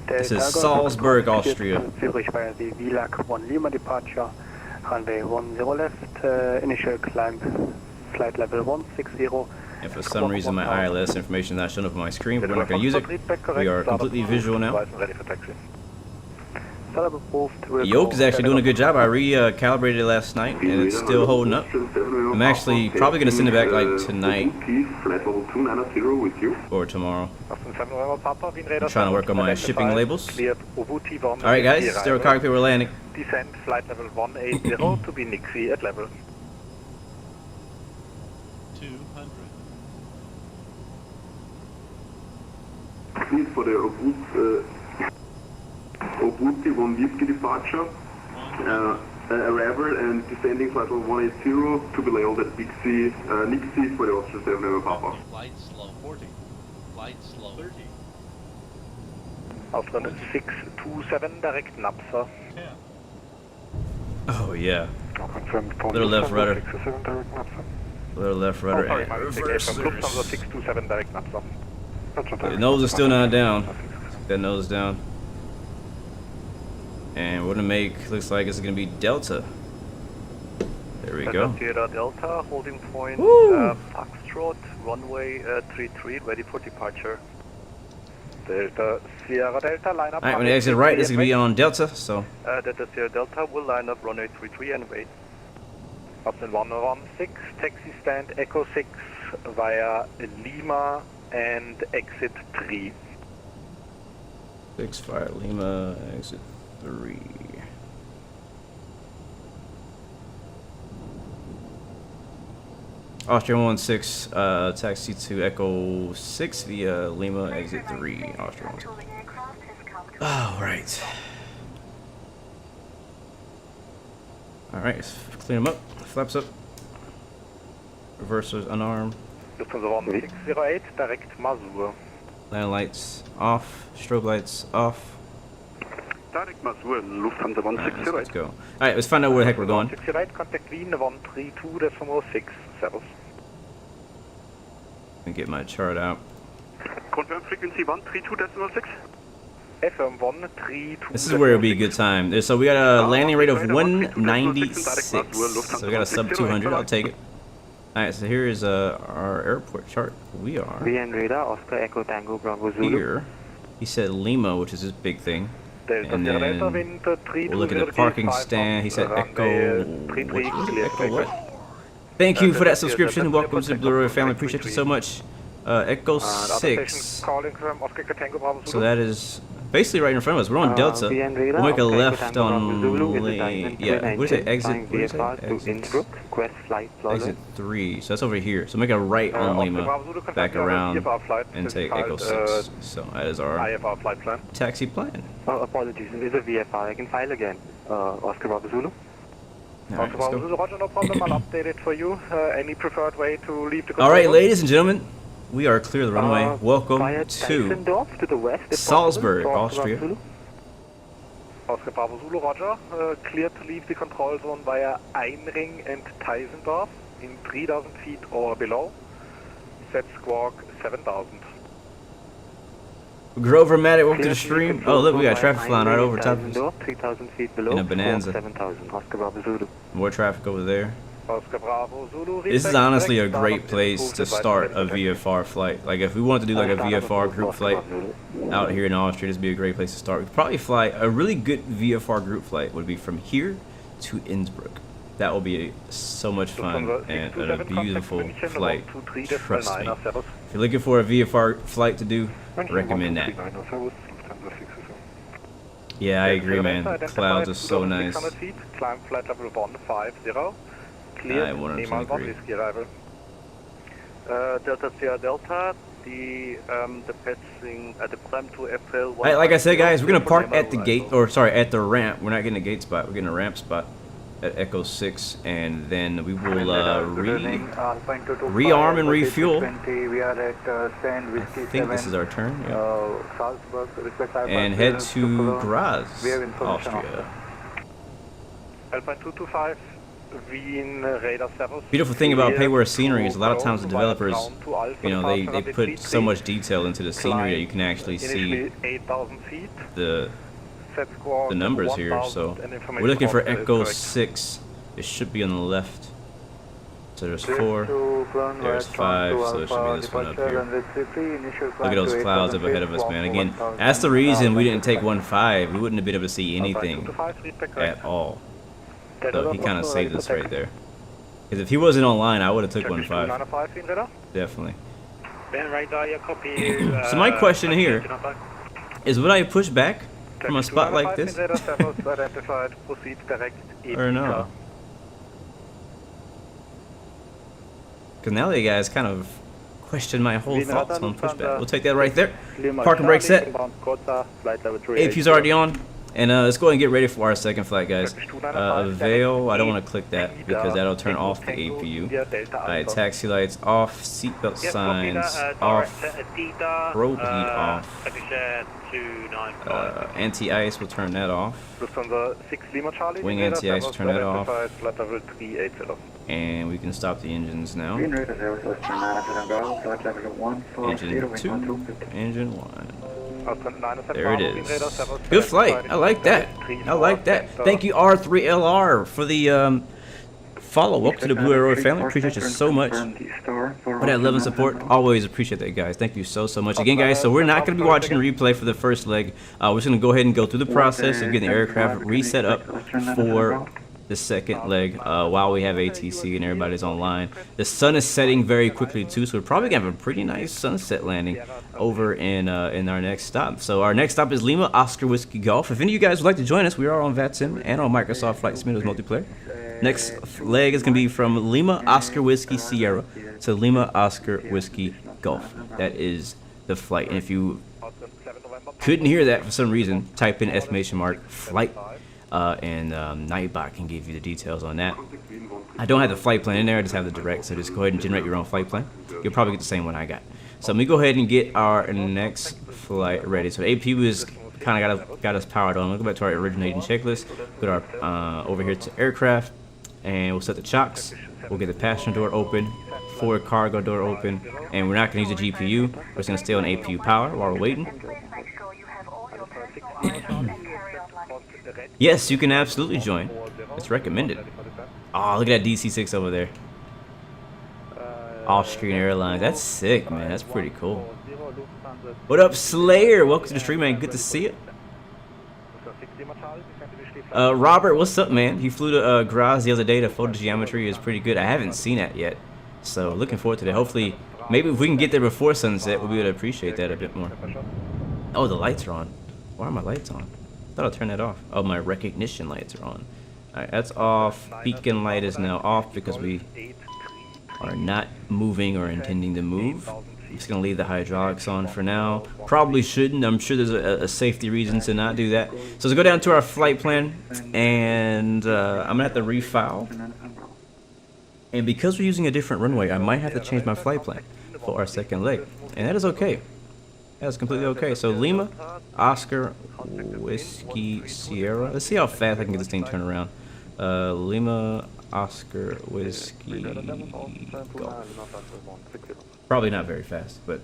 Delta This is Golf Salzburg, Foxtrot, Austria. Zurich via the VLAC 1 Lima departure. Runway 10 left. Initial climb. Flight level 160. And for some reason my ILS information is not showing up on my screen, but we're not going to use it. We are completely visual now. Ready for taxi. The yoke is actually doing a good job. I recalibrated it last night and it's still holding up. I'm actually probably going to send it back like tonight or tomorrow. I'm trying to work on my shipping labels. Alright guys, stereo cockpit, we're landing. Descend flight level 180 to be Nixie at level. 200. Please for the Obuti 1 Whiskey departure, arrival and descending flight level 180 to be labeled at BAGSI, Nixie for the Austrian 7 Papa. Flight slow 40. Flight slow 30. Austrian 627 direct Napsa. 10. Oh yeah. Confirmed. Little left rudder. 627 direct Napsa. Little left rudder Sorry, and my mistake. From reversers. Lufthansa 627 direct Napsa. The nose is still not down. That nose down. And we're gonna make, looks like it's gonna be Delta. There we go. Sierra Delta, holding point, Woo! Foxtrot, runway 33, ready for departure. Delta, Sierra Delta, line up. Alright, when you exit right, this is gonna be on Delta, so. Delta, Sierra Delta will line up runway 33 and wait. Option 116, taxi stand Echo 6 via Lima and exit 3. 6 fire Lima, exit 3. Austrian 16, taxi to Echo 6 via Lima, exit 3. Austrian 16. Alright. Alright, let's clean them up. Flaps up. Reversers unarmed. Lufthansa 1608, direct Masur. Land lights off. Strobe lights off. Direct Masur, Lufthansa Alright, let's go. Alright, let's find out where the heck we're going. 1608, contact Wien 132.6, Servus. And get my chart out. Confirm frequency 132.6. FM 132. This is where it'll be a good time. So we got a landing rate of 196. So we got a sub 200. I'll take it. Alright, so here is our airport chart. We are Radar, Oscar Echo Tango Bravo Zulu. here. He said Lima, which is his big thing. And then we'll look at the parking stand. He said Echo. What is it? Echo what? Thank you for that subscription. Welcome to the Blue Royal family. Appreciate you so much. Echo The other station 6. calling from Oscar Tango Bravo So Zulu. that is basically right in front of us. We're on Delta. We'll make a left on yeah. What is it? Exit. What is it? Exit 3. So that's over here. So make a right on Lima, back around, and take Echo 6. So that is our IFR flight plan. taxi plan. Apologies, it is a VFR. I can file again. Oscar Bravo Zulu. All right, let's go. Roger, no problem. I'll update it for you. Any preferred way to leave the control All right, room? ladies and gentlemen, we are clear of the runway. Welcome Via to Teisendorf to the west, if Salzburg, possible. Austria. Zulu. Oscar Bravo Zulu, Roger. Clear to leave the control zone via Einring and Teisendorf in 3,000 feet or below. Set squawk 7,000. Grover Matic, welcome to the Clear stream. control Oh, look, we got zone traffic via flying right Einring over and top of us. Teisendorf, 3,000 feet below. In a Bonanza. 7,000. Oscar Bravo Zulu. More traffic over there. Oscar Bravo Zulu. This is honestly a great place to start a VFR flight. Like if we wanted to do like a VFR group flight out here in Austria, this would be a great place to start. We could probably fly a really good VFR group flight would be from here to Innsbruck. That will be so much fun and a beautiful flight. Trust me. If you're looking for a VFR flight to do, recommend that. Yeah, I agree, man. Clouds are so nice. Climb flight level 150. Clear. I 100% agree. Whiskey arrival. Delta Sierra Delta, the passing at the climb to April. Hey, like I said, guys, we're gonna park at the gate, or sorry, at the ramp. We're not getting a gate spot. We're getting a ramp spot at Echo 6, and then we will rearm and refuel. I think this is our turn. Yeah. And head to Graz, Austria. Alpine 225. Wien radar servos. Beautiful thing about payware scenery is a lot of times the developers, you know, they put so much detail into the scenery that you can actually see 8,000 feet. the numbers here. So we're looking for Echo 6. It should be on the left. So there's 4, there's 5, so it should be this one up here. Look at those clouds up ahead of us, man. Again, that's the reason we didn't take 1.5. We wouldn't have been able to see anything at all. So he kind of saved us right there. Because if he wasn't online, I would have took 1.5. Definitely. So my question here is, would I push back from a spot like this? Or no? Because now the guys kind of question my whole thoughts on pushback. We'll take that right there. Parking brake set. APU's already on. And let's go ahead and get ready for our second flight, guys. Avail, I don't want to click that because that'll turn off the APU. Alright, taxi lights off, seatbelt signs off, probe heat off, anti-ice, we'll turn that off. Wing anti-ice, turn that off. And we can stop the engines now. Engine 2, engine 1. There it is. Good flight. I like that. I like that. Thank you, R3LR, for the follow. Welcome to the Blue Arrow family. Appreciate you so much for that love and support. Always appreciate that, guys. Thank you so much. Again, guys, so we're not going to be watching the replay for the first leg. We're just going to go ahead and go through the process of getting the aircraft reset up for the second leg while we have ATC and everybody's online. The sun is setting very quickly too, so we're probably gonna have a pretty nice sunset landing over in our next stop. So our next stop is Lima Oscar Whiskey Golf. If any of you guys would like to join us, we are on VATSIM and on Microsoft Flight Simulators multiplayer. Next leg is gonna be from Lima Oscar Whiskey Sierra to Lima Oscar Whiskey Golf. That is the flight. And if you couldn't hear that for some reason, type in !flight. And Nightbot can give you the details on that. I don't have the flight plan in there, I just have the direct, so just go ahead and generate your own flight plan. You'll probably get the same one I got. So let me go ahead and get our next flight ready. So APU is kind of got us powered on. We'll go back to our originating checklist, put our over here to aircraft, and we'll set the chocks. We'll get the passenger door open, forward cargo door open, and we're not going to use the GPU. We're just going to stay on APU power while we're waiting. Yes, you can absolutely join. It's recommended. Oh, look at that DC-6 over there. Austrian Airlines. That's sick, man. That's pretty cool. What up, Slayer? Welcome to the stream, man. Good to see you. Robert, what's up, man? He flew to Graz the other day. The photo geometry is pretty good. I haven't seen that yet, so looking forward to that. Hopefully, Maybe if we can get there before sunset, we'll be able to appreciate that a bit more. Oh, the lights are on. Why are my lights on? I thought I'd turn that off. Oh, my recognition lights are on. Alright, that's off. Beacon light is now off because we are not moving or intending to move. I'm just going to leave the hydraulics on for now. Probably shouldn't. I'm sure there's a safety reason to not do that. So let's go down to our flight plan. And I'm going to have to refile. And because we're using a different runway, I might have to change my flight plan for our second leg. And that is okay. That's completely okay. So Lima, Oscar, Whiskey, Sierra. Let's see how fast I can get this thing turned around. Lima, Oscar, Whiskey, Golf. Probably not very fast, but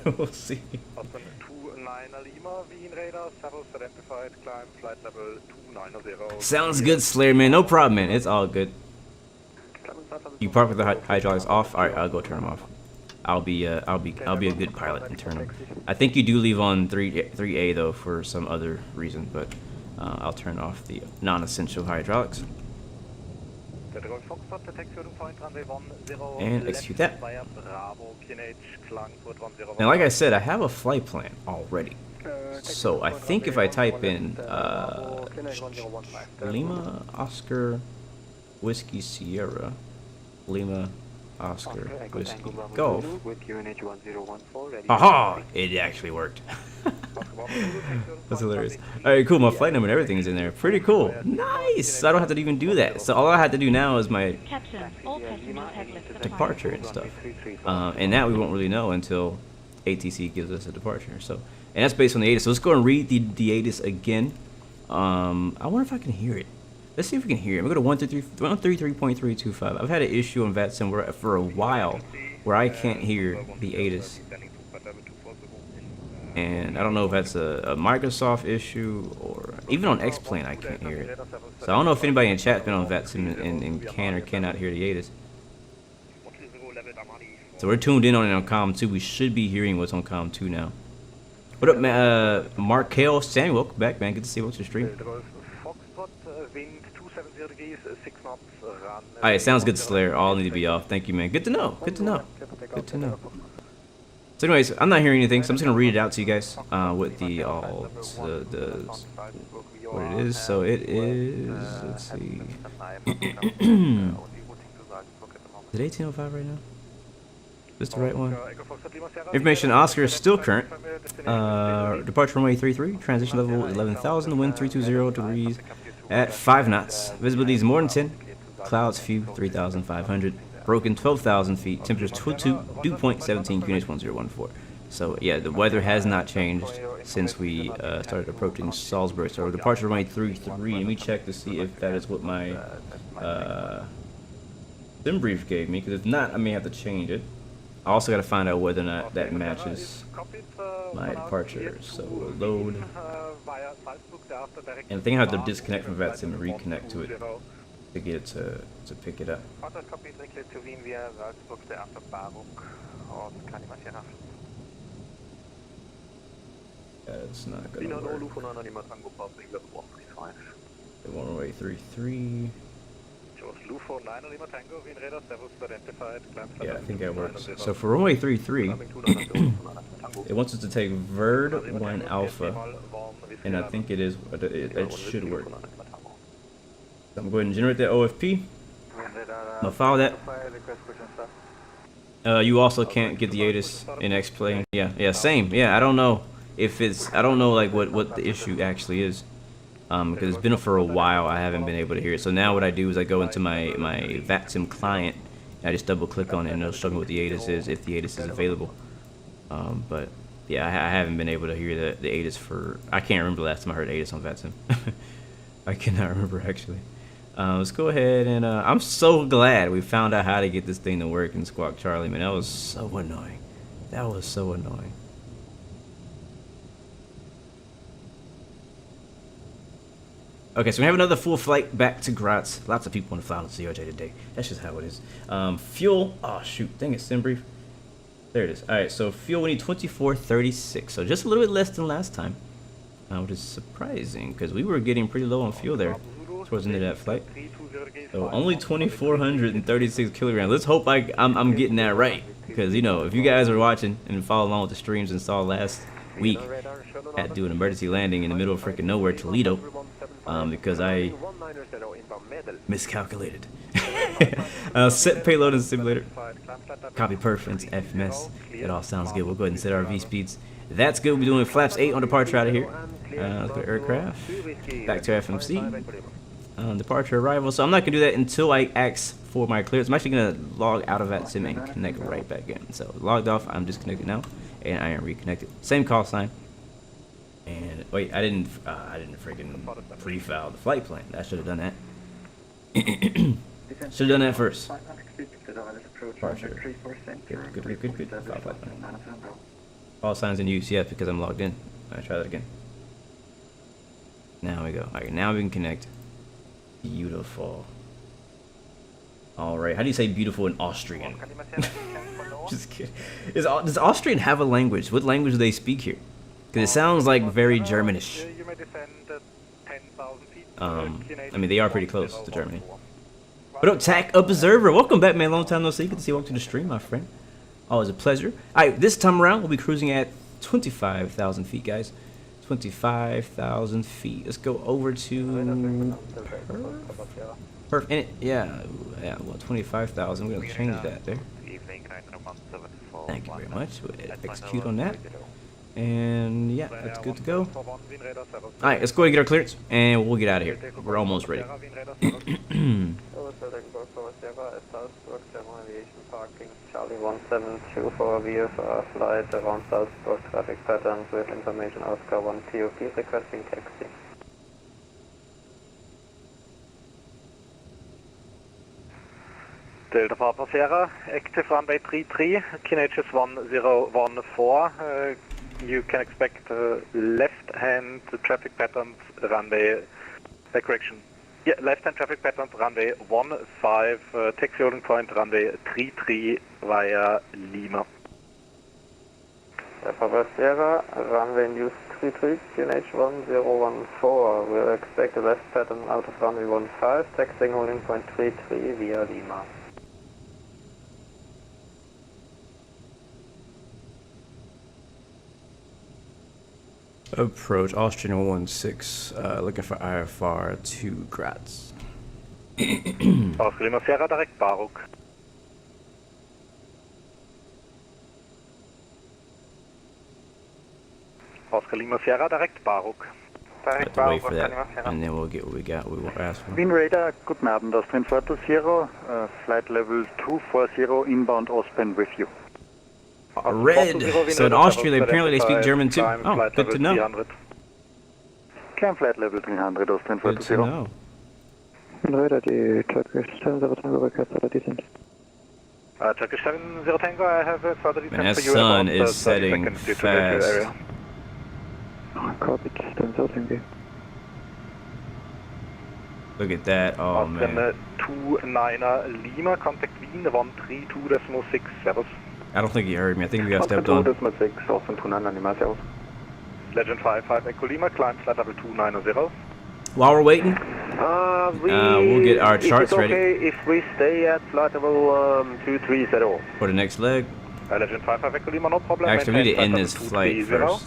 we'll see. Sounds good, Slayer, man. No problem, man. It's all good. You park with the hydraulics off. All right, I'll go turn them off. I'll be a good pilot and turn them. I think you do leave on 3A though for some other reason, but I'll turn off the non-essential hydraulics. And execute that. Now, like I said, I have a flight plan already. So I think if I type in Lima, Oscar, Whiskey, Sierra, Lima, Oscar, Whiskey, Golf. Aha! It actually worked. That's hilarious. Alright, cool. My flight number and everything is in there. Pretty cool. Nice! I don't have to even do that. So all I have to do now is my departure and stuff. And that we won't really know until ATC gives us a departure. So, and that's based on the ATIS. So let's go and read the ATIS again. I wonder if I can hear it. Let's see if we can hear it. I'm going to go to 133.325. I've had an issue on VATSIM for a while where I can't hear the ATIS. And I don't know if that's a Microsoft issue or even on X-Plane I can't hear it. So I don't know if anybody in chat's been on VATSIM and can or cannot hear the ATIS. So we're tuned in on it on COM 2. We should be hearing what's on COM 2 now. What up, Mark Kale Samuel? Welcome back, man. Good to see you. What's your stream? Alright, sounds good, Slayer. All need to be off. Thank you, man. Good to know. Good to know. Good to know. So anyways, I'm not hearing anything, so I'm just going to read it out to you guys with the what it is. So it is, let's see. Is it 1805 right now? Is this the right one? Information, Oscar is still current. Departure runway 33, transition level 11,000, wind 320 degrees at 5 knots. Visibility is more than 10. Clouds few, 3,500. Broken 12,000 feet. Temperatures 22, dew point 17, QNH 1014. So yeah, the weather has not changed since we started approaching Salzburg. So departure runway 33. Let me check to see if that is what my sim brief gave me. Because if not, I may have to change it. I also got to find out whether or not that matches my departure. So we'll load. And I think I have to disconnect from VATSIM and reconnect to it to get it to pick it up. It's not going to work. The runway 33. Yeah, I think that works. So for runway 33, it wants us to take VERDA 1 Alpha, and I think it is. It should work. So I'm going to generate that OFP. I'll file that. You also can't get the ATIS in X-Plane. Yeah, same. Yeah, I don't know if it's. I don't know like what the issue actually is. Because it's been for a while, I haven't been able to hear it. So now what I do is I go into my VATSIM client, and I just double click on it, and it'll show me what the ATIS is, if the ATIS is available. But yeah, I haven't been able to hear the ATIS for, I can't remember the last time I heard ATIS on VATSIM. I cannot remember actually. Let's go ahead and, I'm so glad we found out how to get this thing to work in Squawk Charlie, man. That was so annoying. That was so annoying. Okay, so we have another full flight back to Graz. Lots of people want to fly on the CRJ today. That's just how it is. Fuel, oh shoot, dang it, sim brief. There it is. Alright, so fuel we need 2436, so just a little bit less than last time. Which is surprising, because we were getting pretty low on fuel there towards the end of that flight. So only 2,436 kilograms. Let's hope I'm getting that right, Because, you know, if you guys are watching and follow along with the streams and saw last week, I had to do an emergency landing in the middle of freaking nowhere, Toledo, because I miscalculated. Set payload in simulator. Copy preference, FMS. It all sounds good. We'll go ahead and set our V speeds. That's good. We're doing flaps 8 on departure out of here. Let's go to aircraft. Back to FMC. Departure arrival. So I'm not going to do that until I ask for my clearance. I'm actually going to log out of VATSIM and connect right back in. So logged off. I'm disconnected now. And I am reconnected. Same call sign. And wait, I didn't freaking pre-file the flight plan. I should have done that. Should have done that first. Departure. Good. File flight plan. All signs in use, yes, because I'm logged in. Alright, try that again. Now we go. Alright, now we can connect. Beautiful. Alright, how do you say beautiful in Austrian? Just kidding. Does Austrian have a language? What language do they speak here? Because it sounds like very Germanish. I mean, they are pretty close to Germany. What up, TAC Observer? Welcome back, man. Long time no see. Good to see you. Welcome to the stream, my friend. Always a pleasure. Alright, this time around, we'll be cruising at 25,000 feet, guys. 25,000 feet. Let's go over to Perf. And yeah, well, 25,000. We're going to change that there. Thank you very much. We'll execute on that. And yeah, that's good to go. Alright, let's go ahead and get our clearance, and we'll get out of here. We're almost ready. Charlie 172 for VFR flight around Salzburg, traffic patterns with information Oscar 1 TOP requesting taxi. Delta Papa Sierra, active runway 33, QNH 1014. You can expect left-hand traffic patterns runway, correction. Yeah, left-hand traffic patterns runway 15, taxi holding point runway 33 via Lima. Papa Sierra, runway news 33, QNH 1014. We'll expect a left pattern out of runway 15, taxiing holding point 33 via Lima. Approach Austrian 16, looking for IFR to Graz. Oscar Lima Sierra, direct Baruch. Oscar Lima Sierra, direct Baruch. Direct Baruch, wait for that, and then we'll get what we got. We will ask for. Wind Radar, guten Abend, Austrian 420, flight level 240, inbound Ostbahn with you. Red. So in Austria, apparently they speak German too. Oh, good to know. Climb flight level 300, Austrian 420. Good to know. Radar, the Turkish 70 Tango request further descent. Turkish 70 Tango, I have a further descent Man, for that you. sun is setting fast. Copy, 70 Tango. Look at that. Oh man. 29er Lima, contact Wien 132.6 service. I don't think he heard me. I think we got stepped on. Legend 55 Echo Lima, climb flight level 290. While we're waiting, we'll get our charts ready. Okay if we stay at flight level 230. For the next leg. Legend 55 Echo Lima, no problem. Actually, we need to end this flight first.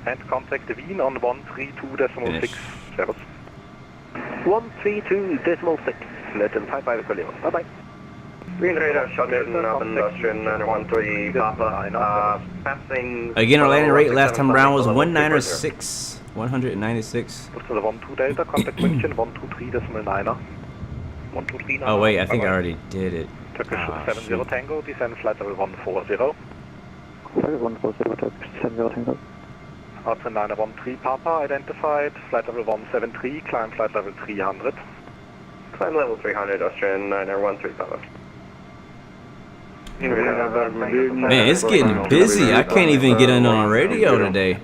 And contact Wien on 132.6 service. 132.6, Legend 55 Echo Lima. Bye bye. Green Radar, Shotgun, Austrian 913 Papa, passing... Again, our landing rate last time around was 196. 196. To the 12 Delta, contact München 123.9. 123. Oh wait, I think I already did it. Turkish 70 Tango, descend flight level 140. Flight 140, Turkish 70 Tango. Austrian 913 Papa, identified, flight level 173, climb flight level 300. Climb level 300, Austrian 913 Papa. Man, it's getting busy. I can't even get in on radio today.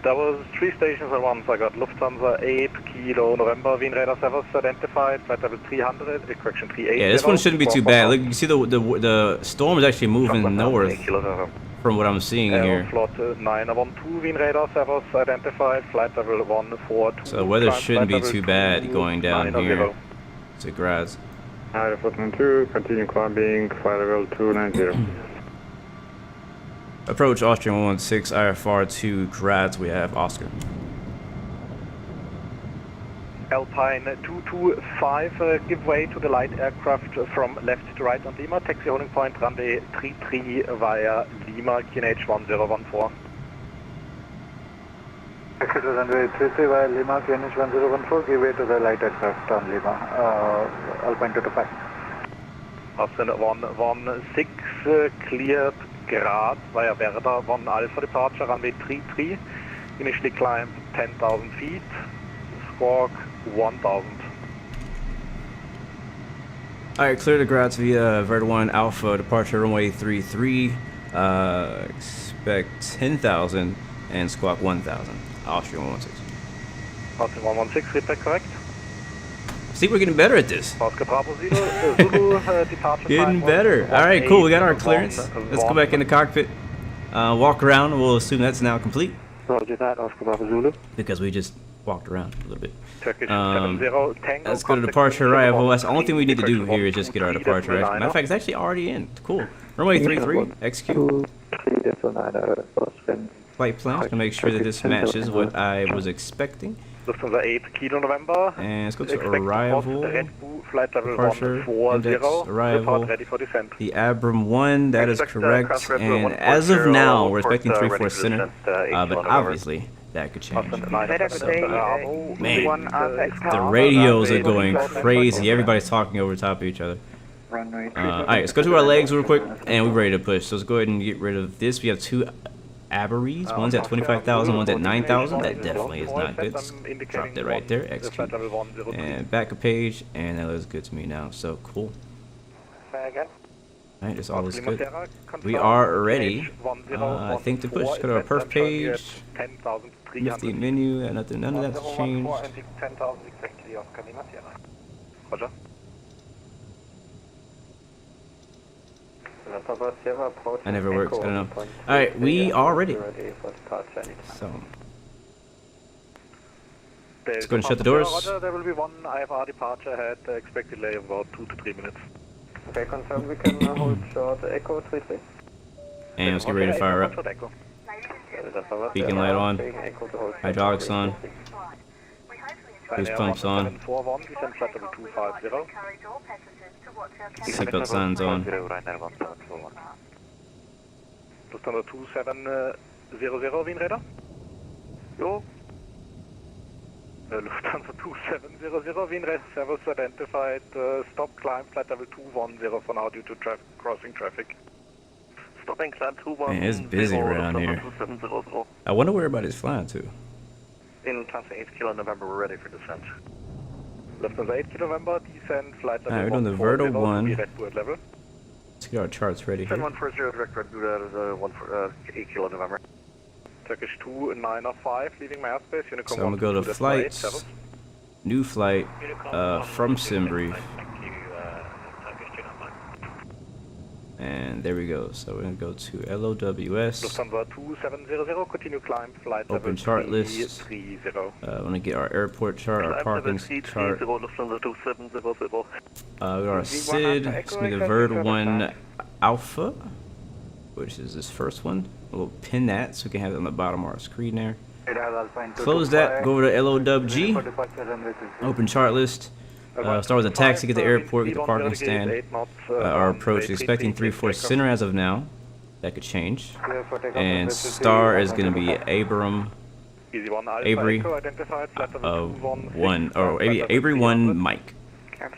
There was 3 stations at once. I got Lufthansa 8 Kilo November Wien Radar service identified, flight level 300, correction 380. Yeah, this one shouldn't be too bad. Look, you see the storm is actually moving north from what I'm seeing here. Aeroflot 912 Wien Radar service identified, flight level 142. So the weather shouldn't be too bad going down here to Graz. Aerosoft 2, continue climbing, flight level 290. Approach Austrian 116 IFR to Graz. We have Oscar. Alpine 225, give way to the light aircraft from left to right on Lima. Taxi holding point runway 33 via Lima, QNH 1014. Taxi to runway 33 via Lima, QNH 1014, give way to the light aircraft on Lima, Alpine 225. Austrian 116, cleared Graz via VERDA, 1 Alpha departure, runway 33, initially climb 10,000 feet, squawk 1000. Alright, clear to Graz via VERDA 1 Alpha, departure runway 33, expect 10,000 and squawk 1,000. Austrian 116. Austrian 116, repeat correct. See, we're getting better at this. Oscar Bravo Zulu, departure Getting better. Alright, cool, we got our clearance. Let's go back in the cockpit, walk around, we'll assume that's now complete. Roger that, Oscar Bravo Zulu. Because we just walked around a little bit. Turkish 70 Tango. Let's go to departure arrival. That's the only thing we need to do here is just get our departure right. Matter of fact, it's actually already in. Cool. Runway 33, execute. Flight plans to make sure that this matches what I was expecting. Lufthansa 8 Kilo November. And let's go to arrival. Departure, index, arrival. Ready for descent. The Abram 1, that is correct. And as of now, we're expecting 3-4 center. But obviously, that could change. Man, the radios are going crazy. Everybody's talking over the top of each other. Alright, let's go to our legs real quick, and we're ready to push. So let's go ahead and get rid of this. We have 2 ABIRIs. One's at 25,000, one's at 9,000. That definitely is not good. Drop that right there. Execute. And back a page, and that looks good to me now. So cool. Alright, this all looks good. We are ready, I think, to push. Go to our perf page. Nifty menu, nothing, none of that's changed. That never works, I don't know. Alright, we are ready. So, let's go and shut the doors. There will be 1 IFR departure ahead, expected delay of about 2 to 3 minutes. Okay, confirm we can hold short Echo 33. And let's get ready to fire up. Beacon light on. Hydraulics on. Boost pumps on. Seatbelt signs on. Lufthansa 2700, Wien Radar? Jo. Lufthansa 2700, Wien Radar, Servus identified, stop climb flight level 210 for now due to crossing traffic. Stopping climb 210. Man, it's busy around here. I wonder where everybody's flying to. In Lufthansa 8 Kilo November, we're ready for descent. Lufthansa 8 Kilo November, descent flight level 140. Alright, we're doing the VERDA 1. Red Bird level. Let's get our charts ready here. 140 direct Red Bird is 8 Kilo November. Turkish 2905, leaving my airspace. So I'm going to go to flights, new flight from SimBrief. And there we go. So we're going to go to LOWS. Lufthansa 2700, continue climb, flight open chart list. I want to get our airport chart, our parking chart. We got our SID, it's going to be the VERDA 1 Alpha, which is this first one. We'll pin that so we can have it on the bottom of our screen there. Close that, go over to LOWG, open chart list. Start with a taxi, get the airport, get the parking stand. Our approach is expecting 3-4 center as of now. That could change. And star is going to be ABIRI 1, or ABIRI 1 Mike. And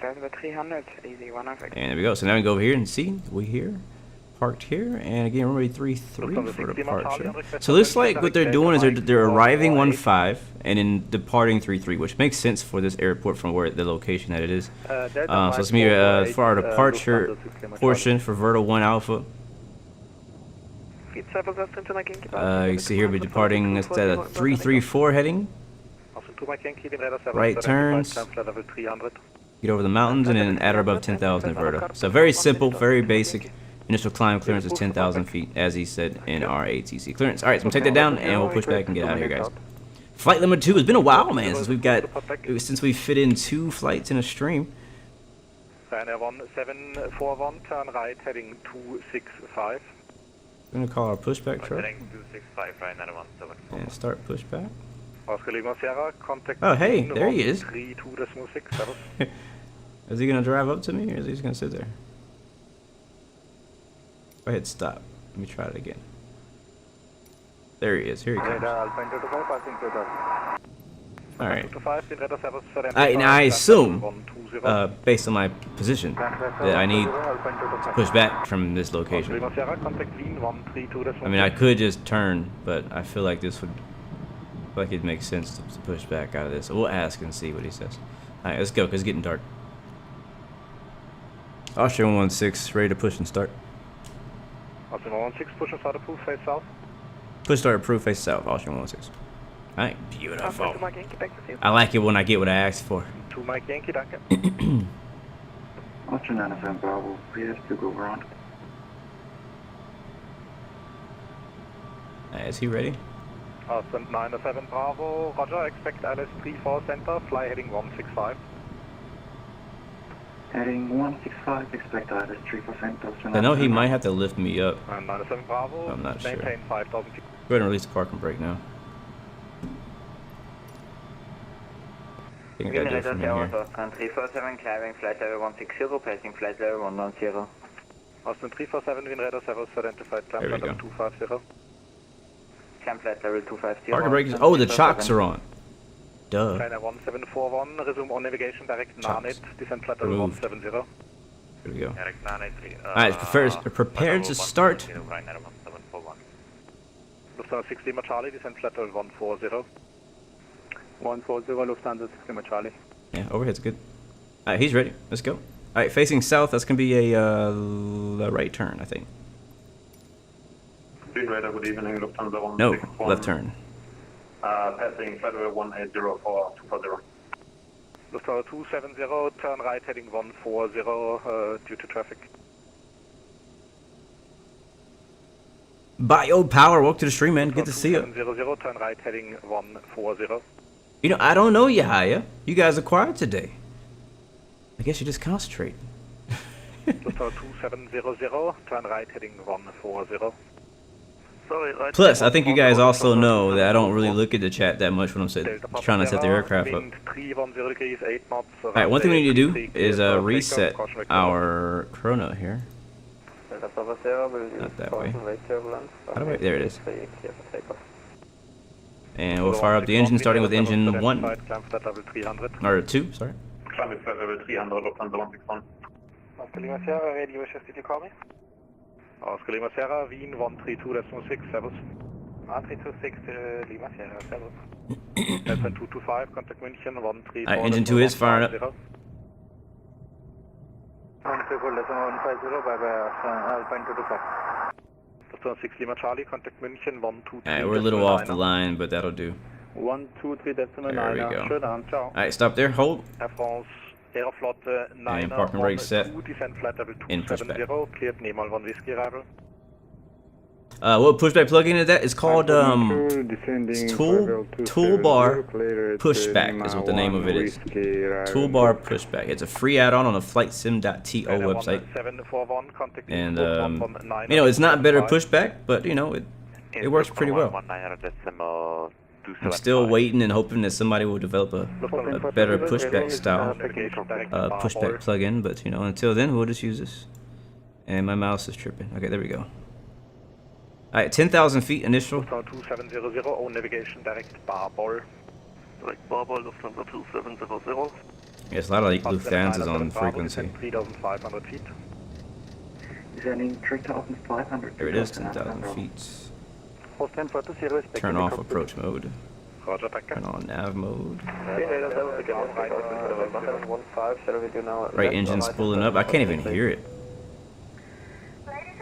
there we go. So now we go over here and see we here. Parked here, and again runway 33 for departure. So it looks like what they're doing is they're arriving 1-5 and then departing 3-3, which makes sense for this airport from where the location that it is. So it's going to be for our departure portion for VERDA 1 Alpha. You can see here we're departing at a 334 heading. Right turns. Get over the mountains and then at or above 10,000 in VERDA. So very simple, very basic. Initial climb clearance is 10,000 feet, as he said in our ATC clearance. Alright, so I'm going to take that down, and we'll push back and get out of here, guys. Flight number 2. It's been a while, man, since we've fit in 2 flights in a stream. Ryanair 1741, turn right, heading 265. We're gonna call our pushback truck Heading 265 right now 174. and start pushback. Oscar Lima Sierra, contact. Oh, hey, there he is. 32.6, servus. Is he gonna drive up to me, or is he just gonna sit there? Go ahead, stop. Let me try it again. There he is. Here he comes. Radar Alpine 225 passing to the All right. 225, den Radar Servus für den Now I assume, 120. based on my position, that I need to push back from this location. Lima Sierra, contact Wien 132.6. I mean, I could just turn, but I feel like this would, like it makes sense to push back out of this. So we'll ask and see what he says. All right, let's go, because it's getting dark. Austrian 116, ready to push and start. Austrian 16, push and start approved, face south. Push start approved, face south, Austrian 116. All right, beautiful. I like it when I get what I asked for. 2 Mike Yankee, danke. Austrian 97 Bravo, PS to go around. Is he ready? Austrian 97 Bravo, roger, expect Alice 34 center, fly heading 165. Heading 165, expect Alice 3%. I know he might have to lift me up. 97 Bravo, I'm not sure. maintain 5,000 feet. Go ahead and release the parking brake now. I think I gotta do it from in here. 347, climbing flight level 160, passing flight level 110. Austin 347, Wien Radar Servus, identified climb There we flight go. level 250. Climb flight level 250. Parking brake is, oh, the chocks are on. Duh. China 1741, resume on navigation, direct Nanit, descend flight level Removed. 170. Here we go. Direct 983. Alright, prepared to start. Right now 1741. Lufthansa 6 Lima Charlie, descend flight level 140. 140, Lufthansa 6 Lima Charlie. Yeah, overhead's good. Alright, he's ready. Let's go. Alright, facing south, that's gonna be a right turn, I think. Green Radar, good evening, Lufthansa 161. No, left turn. Passing flight level 1804 240. Lufthansa 270, turn right heading 140 due to traffic. Bio Power, welcome to the stream, man. Good to see you. 270, turn right heading 140. You know, I don't know Yahya. You guys are quiet today. I guess you just concentrate. Lufthansa 2700, turn right heading 140. Sorry, right. Plus, I think you guys also know that I don't really look at the chat that much when I'm trying to set the aircraft up. Wind 310 degrees, 8 knots. Alright, one thing we need to do is reset our chrono here. Not that way. How do I? There it is. And we'll fire up the engine, starting with engine 1. Or 2, sorry. Climb flight level 300, Lufthansa 161. Oscar Lima Sierra, radio shift, did you call me? Oscar Lima Sierra, Wien 132.6, servus. 132.6 Lima Sierra, servus. Delta 225, contact München 132. Alright, engine 2 is firing up. 150, bye bye, Alpine 225. Lufthansa 6 Lima Charlie, contact München 123. Alright, we're a little off the line, but that'll do. 123.9, There we go. schön an, ciao. Alright, stop there, hold. Air France, Aeroflotte 9, And parking brake set. descent flight level In 270, cleared Nemal 1 Whiskey arrival. What pushback plug-in is that? It's called Toolbar Pushback is what the name of it is. Toolbar Pushback. It's a free add-on on the flightsim.to website. 741, contact And you know, it's not better pushback, but you know, it works pretty well. I'm still waiting and hoping that somebody will develop a better pushback style pushback plug-in, but you know, until then we'll just use this. And my mouse is tripping. Okay, there we go. Alright, 10,000 feet initial. Lufthansa 2700, on navigation, direct Barbol. Direct Barbol, Lufthansa 2700. Yes, a lot of Lufthansa's on frequency. 3,500 feet. Descending 3,500. There it is, 10,000 feet. Turn off approach mode. Roger, danke. Turn on nav mode. Right Right engine's spooling up. I can't even hear it.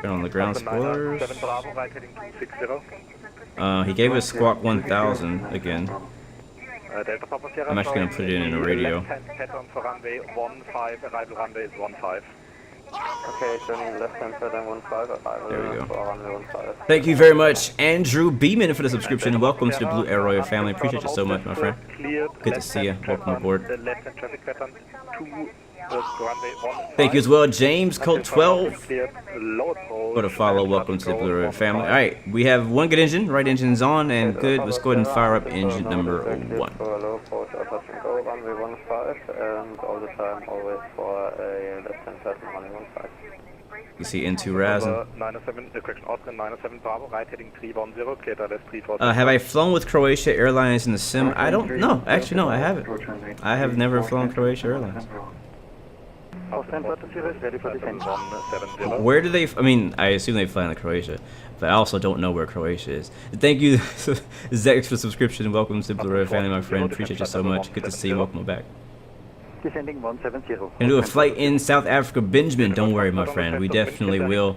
Turn on the ground spoilers. 7 Bravo, right heading 260. He gave us squawk 1000 again. Delta Papa Sierra, I'm actually gonna put it in the radio. Left-hand pattern for runway 15, arrival runway is 15. Okay, turning left hand pattern 15, There we go. for runway 15. Thank you very much, Andrew Beeman, for the subscription. Welcome to the Blue Air Royal family. Appreciate you so much, my friend. Good to see you. Welcome aboard. Thank you as well, James Code 12, for the follow. Welcome to the Blue Air family. All right, we have one good engine. Right engine's on and good. Let's go ahead and fire up engine number 1. For a low approach, touch and go, runway 15, and all the time always for a left hand pattern runway 15. You see into Razzle. 907, correction, Austrian 907 Bravo, right heading 310, clear left 340. Have I flown with Croatia Airlines in the sim? I don't know. Actually, no, I haven't. I have never flown Croatia Airlines. Where do they? I mean, I assume they fly in Croatia, but I also don't know where Croatia is. Thank you, Zex, for the subscription. Welcome to the Blue Ray family, my friend. Appreciate you so much. Good to see you. Welcome back. Descending 170. Gonna do a flight in South Africa, Benjamin. Don't worry, my friend. We definitely will.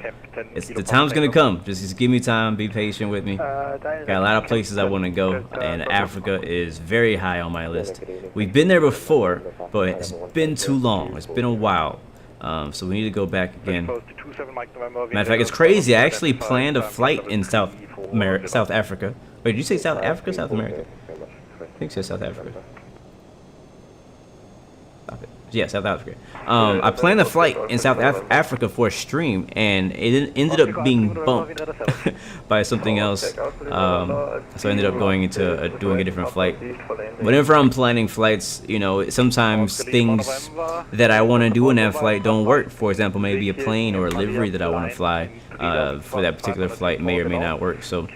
The time's gonna come. Just give me time. Be patient with me. Got a lot of places I want to go, and Africa is very high on my list. We've been there before, but it's been too long. It's been a while. So we need to go back again. Matter of fact, it's crazy. I actually planned a flight in South Africa. Wait, did you say South Africa or South America? I think you said South Africa. Yeah, South Africa. I planned a flight in South Africa for a stream, and it ended up being bumped by something else. So I ended up going into doing a different flight. Whenever I'm planning flights, you know, sometimes things that I want to do in that flight don't work. For example, maybe a plane or a livery that I want to fly for that particular flight may or may not work. So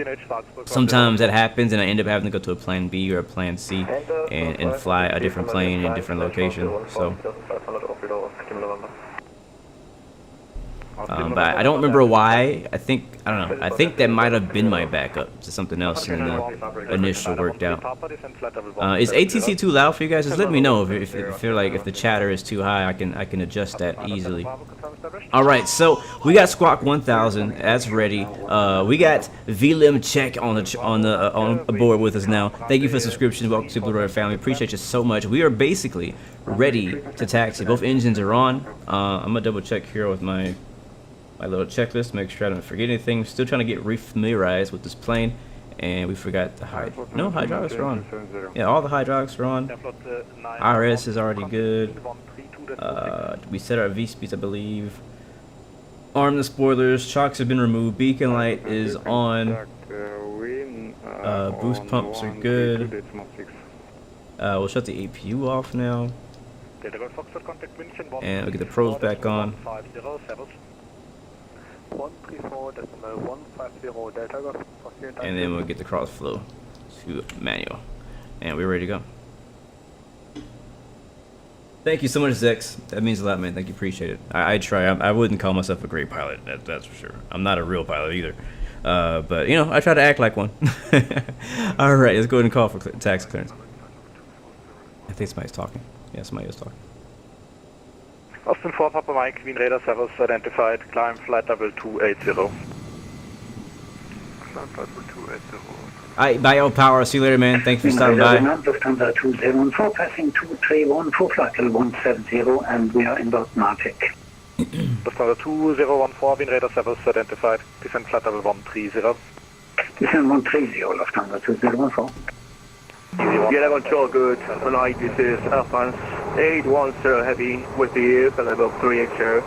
sometimes that happens, and I end up having to go to a plan B or a plan C and fly a different plane in a different location. So. But I don't remember why. I don't know. I think that might have been my backup to something else in the initial worked out. Is ATC too loud for you guys? Just let me know if you feel like if the chatter is too high, I can adjust that easily. All right, so we got Squawk 1000. That's ready. We got VLM Check on board with us now. Thank you for the subscription. Welcome to Blue Royal family. Appreciate you so much. We are basically ready to taxi. Both engines are on. I'm gonna double check here with my little checklist, make sure I don't forget anything. Still trying to get refamiliarized with this plane, and we forgot the hydraulics are on. Yeah, all the hydraulics are on. RS is already good. We set our V speeds, I believe. Arm the spoilers. Shocks have been removed. Beacon light is on. Boost pumps are good. We'll shut the APU off now. And we'll get the pros back on. 134.150 And then we'll get the cross flow to manual. And we're ready to go. Thank you so much, Zex. That means a lot, man. Thank you. Appreciate it. I try. I wouldn't call myself a great pilot. That's for sure. I'm not a real pilot either. But, you know, I try to act like one. All right. Let's go ahead and call for tax clearance. I think somebody's talking. Yeah, somebody is talking. Austin 4, Papa Mike, Wien Radar Service identified, climb flight level 280. Climb flight level 280. Alright, bio power. See you later, man. Thanks for stopping by. Lufthansa 274, passing 231 for flight level 170, and we are in both MATIG. Lufthansa 2014, Wien Radar Service identified, descend flight level 130. Descend 130, Lufthansa 2014. Yeah, control good. Tonight, this is Air France 810 Heavy with the level 380.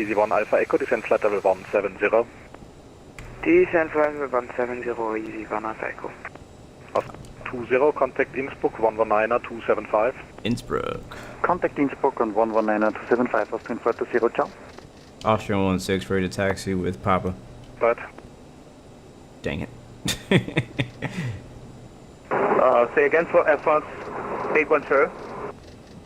Easy 1 Alpha Echo, descend flight level 170. Descend flight level 170, Easy 1 Alpha Echo. 20, contact Innsbruck 119er275. Innsbruck. Contact Innsbruck on 119er275, Austrian 420, ciao. Austrian 16, ready to taxi with Papa. Right. Dang it. Say again for Air France 810.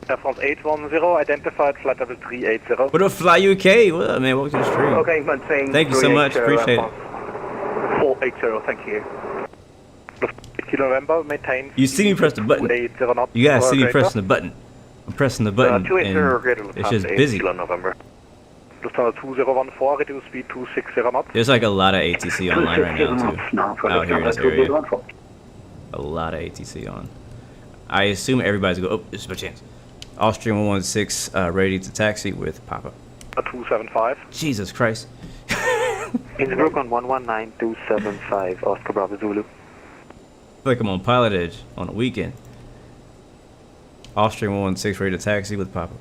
Air France 810, identified, flight level 380. What up, Fly UK? What up, man? Welcome to the stream. Okay, maintain. Thank you so much. Appreciate it. 480, thank you. Kilo November, maintain. You see me press the button. You guys see me pressing the button. I'm pressing the button, and it's just busy. Lufthansa 2014, reduce speed 260 knots. There's like a lot of ATC online right now, too. Out here in this area. A lot of ATC on. I assume everybody's going, oh, this is my chance. Austrian 116, ready to taxi with Papa. A 275. Jesus Christ. Innsbruck on 119275, Oscar Bravo Zulu. Like I'm on Pilot Edge on a weekend. Austrian 116 ready to taxi with Papa.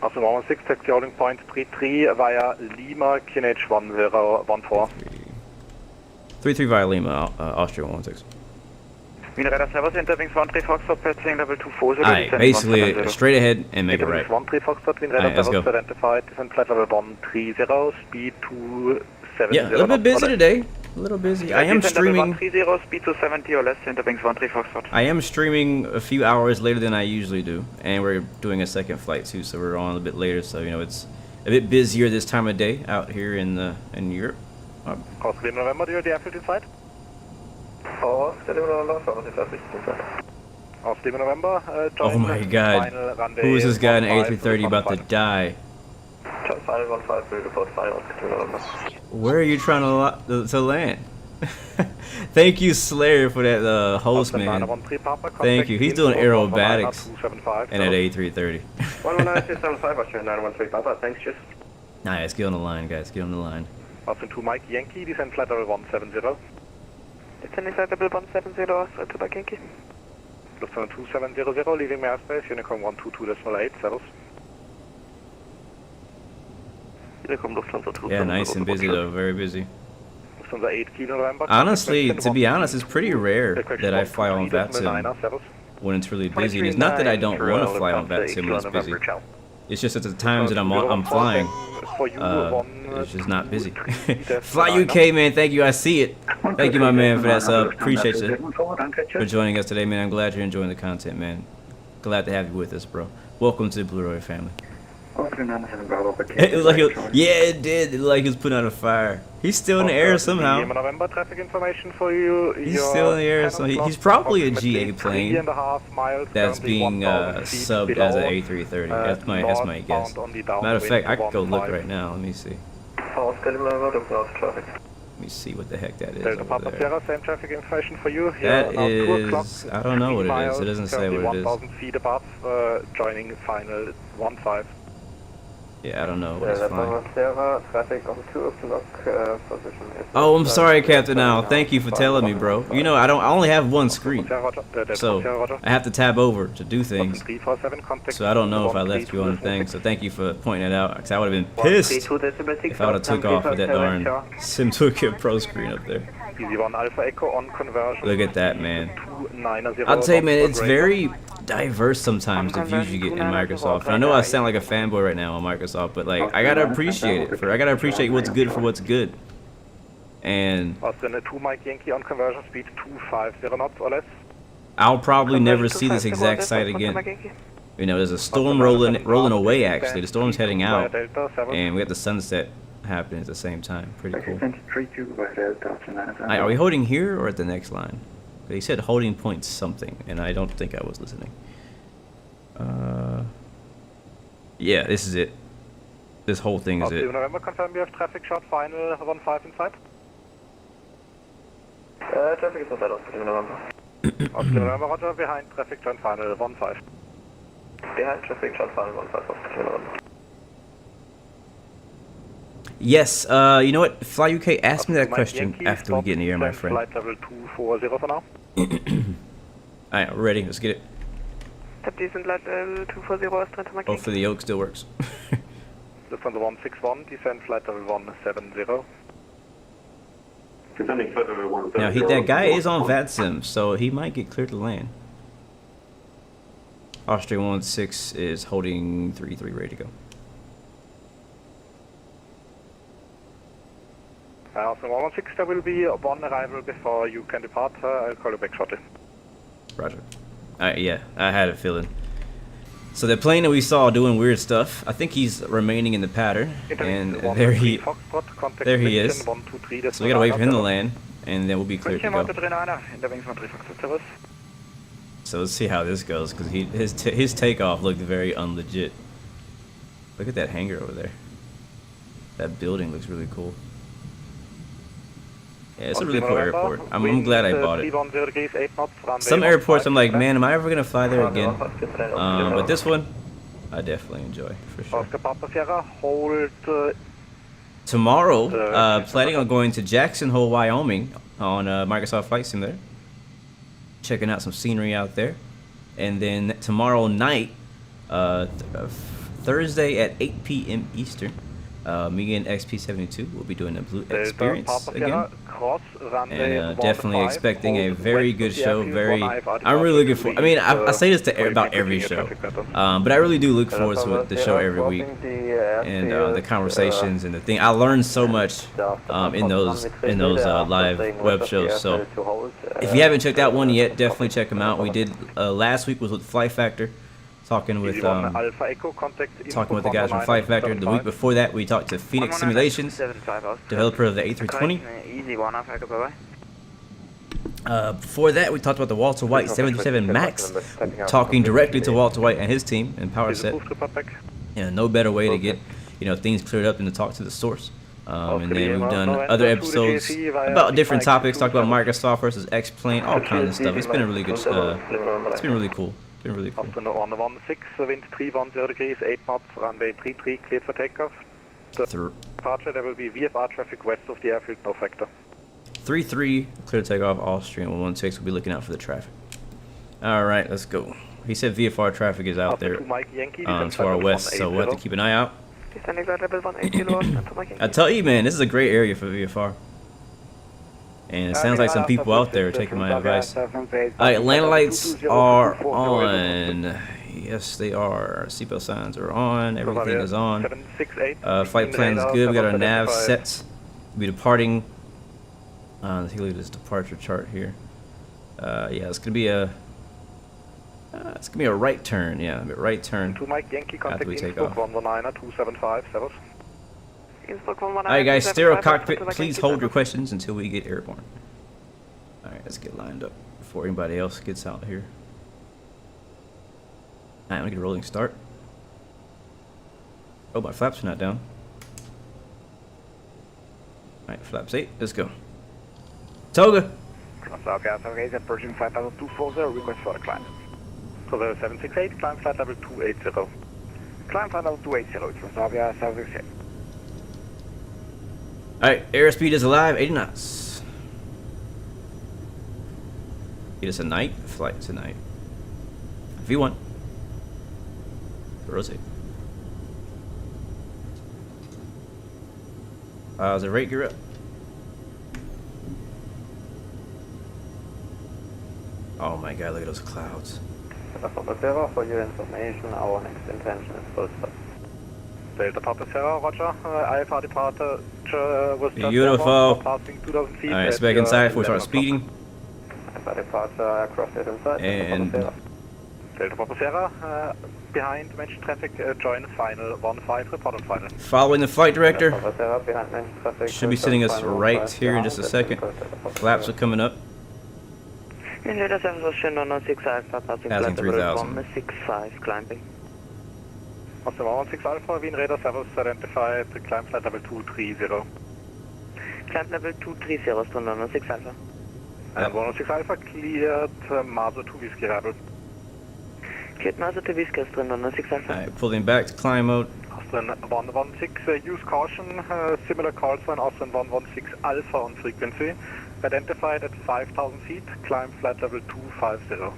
Austrian 116, taxi holding point 33 via Lima, QNH 1014. 33 via Lima, Austrian 116. Radar Service Interwings 13 Foxtrot, passing level 24. Alright, basically straight ahead and make it right. 13 Foxtrot, Alright, let's go. identified, descent flight level 130, speed 270. Yeah, a little bit busy today. A little busy. I am streaming. 130, speed 270 or less, Interwings 13 Foxtrot. I am streaming a few hours later than I usually do, and we're doing a second flight too, so we're on a bit later. So you know it's a bit busier this time of day out here in Europe. Austrian November, do you have the airfield inside? Austrian November, Oh my God! Who is this guy in A330 about to die? Where are you trying to land? Thank you, Slayer, for that host, man. Thank you. He's doing aerobatics and at A330. Nah, let's get on the line, guys. Get on the line. Austin 2 Mike Yankee, descent flight level 170. Descending flight level 170, Austrian 2 Mike Yankee. Lufthansa 2700, leaving my airspace, Unicom 122.8, Servus. Yeah, nice and busy though, very busy. Lufthansa 8 Kilo November. Honestly, to be honest, it's pretty rare that I fly on VATSIM when it's really busy. And it's not that I don't want to fly on VATSIM when it's busy. It's just at the times that I'm flying, it's just not busy. Fly UK, man, thank you, I see it. Thank you, my man, for that sub. Appreciate you for joining us today, man. I'm glad you're enjoying the content, man. Glad to have you with us, bro. Welcome to the Blue Roy family. It was like it did. It like he was putting out a fire. He's still in the air somehow. He's still in the air, so he's probably a GA plane that's being subbed as an A330. That's my guess. Matter of fact, I could go look right now. Let me see. Let me see what the heck that is over there. Same traffic information for you. That is, I don't know what it is. It doesn't say what it is. 1,000 feet above, joining final 15. Yeah, I don't know what it's flying. Traffic on 2 o'clock position. Oh, I'm sorry, Captain Al. Thank you for telling me, bro. You know, I only have one screen, so I have to tab over to do things. So I don't know if I left you on the thing. So thank you for pointing it out, because I would have been pissed if I would have took off with that darn SimToolKit Pro screen up there. Look at that, man. I'll tell you, man, it's very diverse sometimes the views you get in Microsoft. And I know I sound like a fanboy right now on Microsoft, but like I gotta appreciate it. I gotta appreciate what's good for what's good. And I'll probably never see this exact site again. You know, there's a storm rolling away. Actually, the storm's heading out, and we got the sunset happening at the same time. Pretty cool. Are we holding here or at the next line? He said holding point something, and I don't think I was listening. Yeah, this is it. This whole thing is it. November, confirm you have traffic shot final 15 inside. Traffic is inside Austrian November. Austrian November, roger, behind traffic shot final 15. Behind traffic shot final 15, Austrian November. Yes, you know what? Fly UK, ask me that question after we get in the air, my friend. Flight level 240 for now. Alright, we're ready. Let's get it. Descent flight level 240, Austrian. Hopefully the yoke still works. Lufthansa 161, descent flight level 170. Now, that guy is on VATSIM, so he might get cleared to land. Austrian 16 is holding 33 ready to go. Austrian 116, there will be one arrival before you can depart. I'll call you back shortly. Roger. Yeah, I had a feeling. So the plane that we saw doing weird stuff, I think he's remaining in the pattern, and there he is. So we gotta wait for him to land, and then we'll be cleared to go. So let's see how this goes, because his takeoff looked very unlegit. Look at that hangar over there. That building looks really cool. Yeah, it's a really cool airport. I'm glad I bought it. Some airports I'm like, man, am I ever gonna fly there again? But this one, I definitely enjoy for sure. Oscar Papa Sierra, hold Tomorrow, planning on going to Jackson Hole, Wyoming on Microsoft Flight Sim there. Checking out some scenery out there. And then tomorrow night, Thursday at 8 p.m. Eastern, me and XP72 will be doing a Blue Experience again. And definitely expecting a very good show. I'm really looking for. I mean, I say this to about every show, but I really do look forward to the show every week, and the conversations and the thing. I learned so much in those live web shows. So if you haven't checked out one yet, definitely check them out. We did last week was with Flight Factor. Talking with the guys from Flight Factor. The week before that, we talked to Phoenix Simulations, developer of the A320. Before that, we talked about the Walter White 737 MAX, talking directly to Walter White and his team in PowerSet. And no better way to get things cleared up than to talk to the source. And then we've done other episodes about different topics. Talked about Microsoft versus X-Plane, all kinds of stuff. It's been a really good. It's been really cool. Been really cool. After 116, wind 310 degrees, 8 knots, runway 33, cleared for takeoff. Departure, there will be VFR traffic west of the airfield, no factor. 33, clear to takeoff, Austrian 116, we'll be looking out for the traffic. Alright, let's go. He said VFR traffic is out there to our west, so we'll have to keep an eye out. I tell you, man, this is a great area for VFR. And it sounds like some people out there are taking my advice. Alright, landing lights are on. Yes, they are. Seatbelt signs are on. Everything is on. Flight plan is good. We got our nav sets. We'll be departing. Let's take a look at this departure chart here. Yeah, it's gonna be a right turn. Yeah, a right turn after we take off. Alright guys, stereo cockpit, please hold your questions until we get airborne. Alright, let's get lined up before anybody else gets out here. Alright, I'm gonna get a rolling start. Oh, my flaps are not down. Alright, flaps 8, let's go. Toga! Pershing flight level 240, request for the climb. So the 768, climb flight level 280. Climb flight level 280, Transavia 768. Alright, airspeed is alive, 80 knots. It is a night flight tonight. V1. Rotate. How's the rate gear up? Oh my god, look at those clouds. For your information, our next intention is full stop. Delta Papa Sierra, roger. IFR departure was beautiful. Passing 2,000 feet. Alright, so back inside before we start speeding. IFR departure, aircraft is inside. And Delta Papa Sierra, behind mentioned traffic, join final 15, report on final. Following the flight director. Should be sitting us right here in just a second. Flaps are coming up. Passing 3,000. 165 climbing. Austin 116 Alpha, Wien Radar Service identified, climb flight level 230. Climb level 230, 116 Alpha. And 116 Alpha cleared Mazda 2 Whiskey Rebel. Cleared Mazda 2 Whiskey, 116 Alpha. Alright, pulling back to climb mode. Austin 116, use caution, similar call sign, Austin 116 Alpha on frequency. Identified at 5,000 feet, climb flight level 250.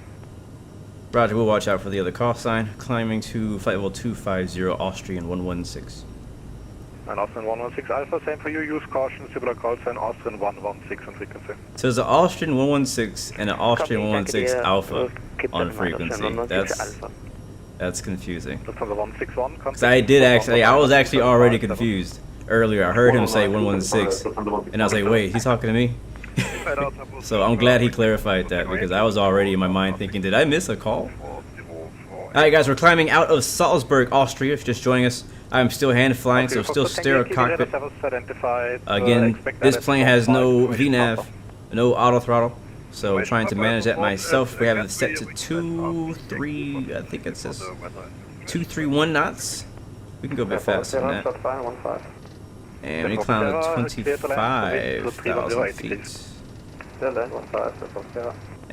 Roger, we'll watch out for the other call sign. Climbing to flight level 250, Austrian 116. And Austrian 116 Alpha, same for you, use caution, similar call sign, Austrian 116 on frequency. So there's an Austrian 116 and an Austrian 116 Alpha on frequency. That's confusing. That's on the 161. Because I was actually already confused earlier. I heard him say 116, and I was like, wait, he's talking to me? So I'm glad he clarified that, because I was already in my mind thinking, did I miss a call? Alright guys, we're climbing out of Salzburg, Austria. If you're just joining us, I'm still hand flying, so still stereo cockpit. Again, this plane has no VNAV, no auto throttle, so I'm trying to manage that myself. We have it set to 2-3, I think it says 231 knots. We can go a bit faster than that. And we climb to 25,000 feet.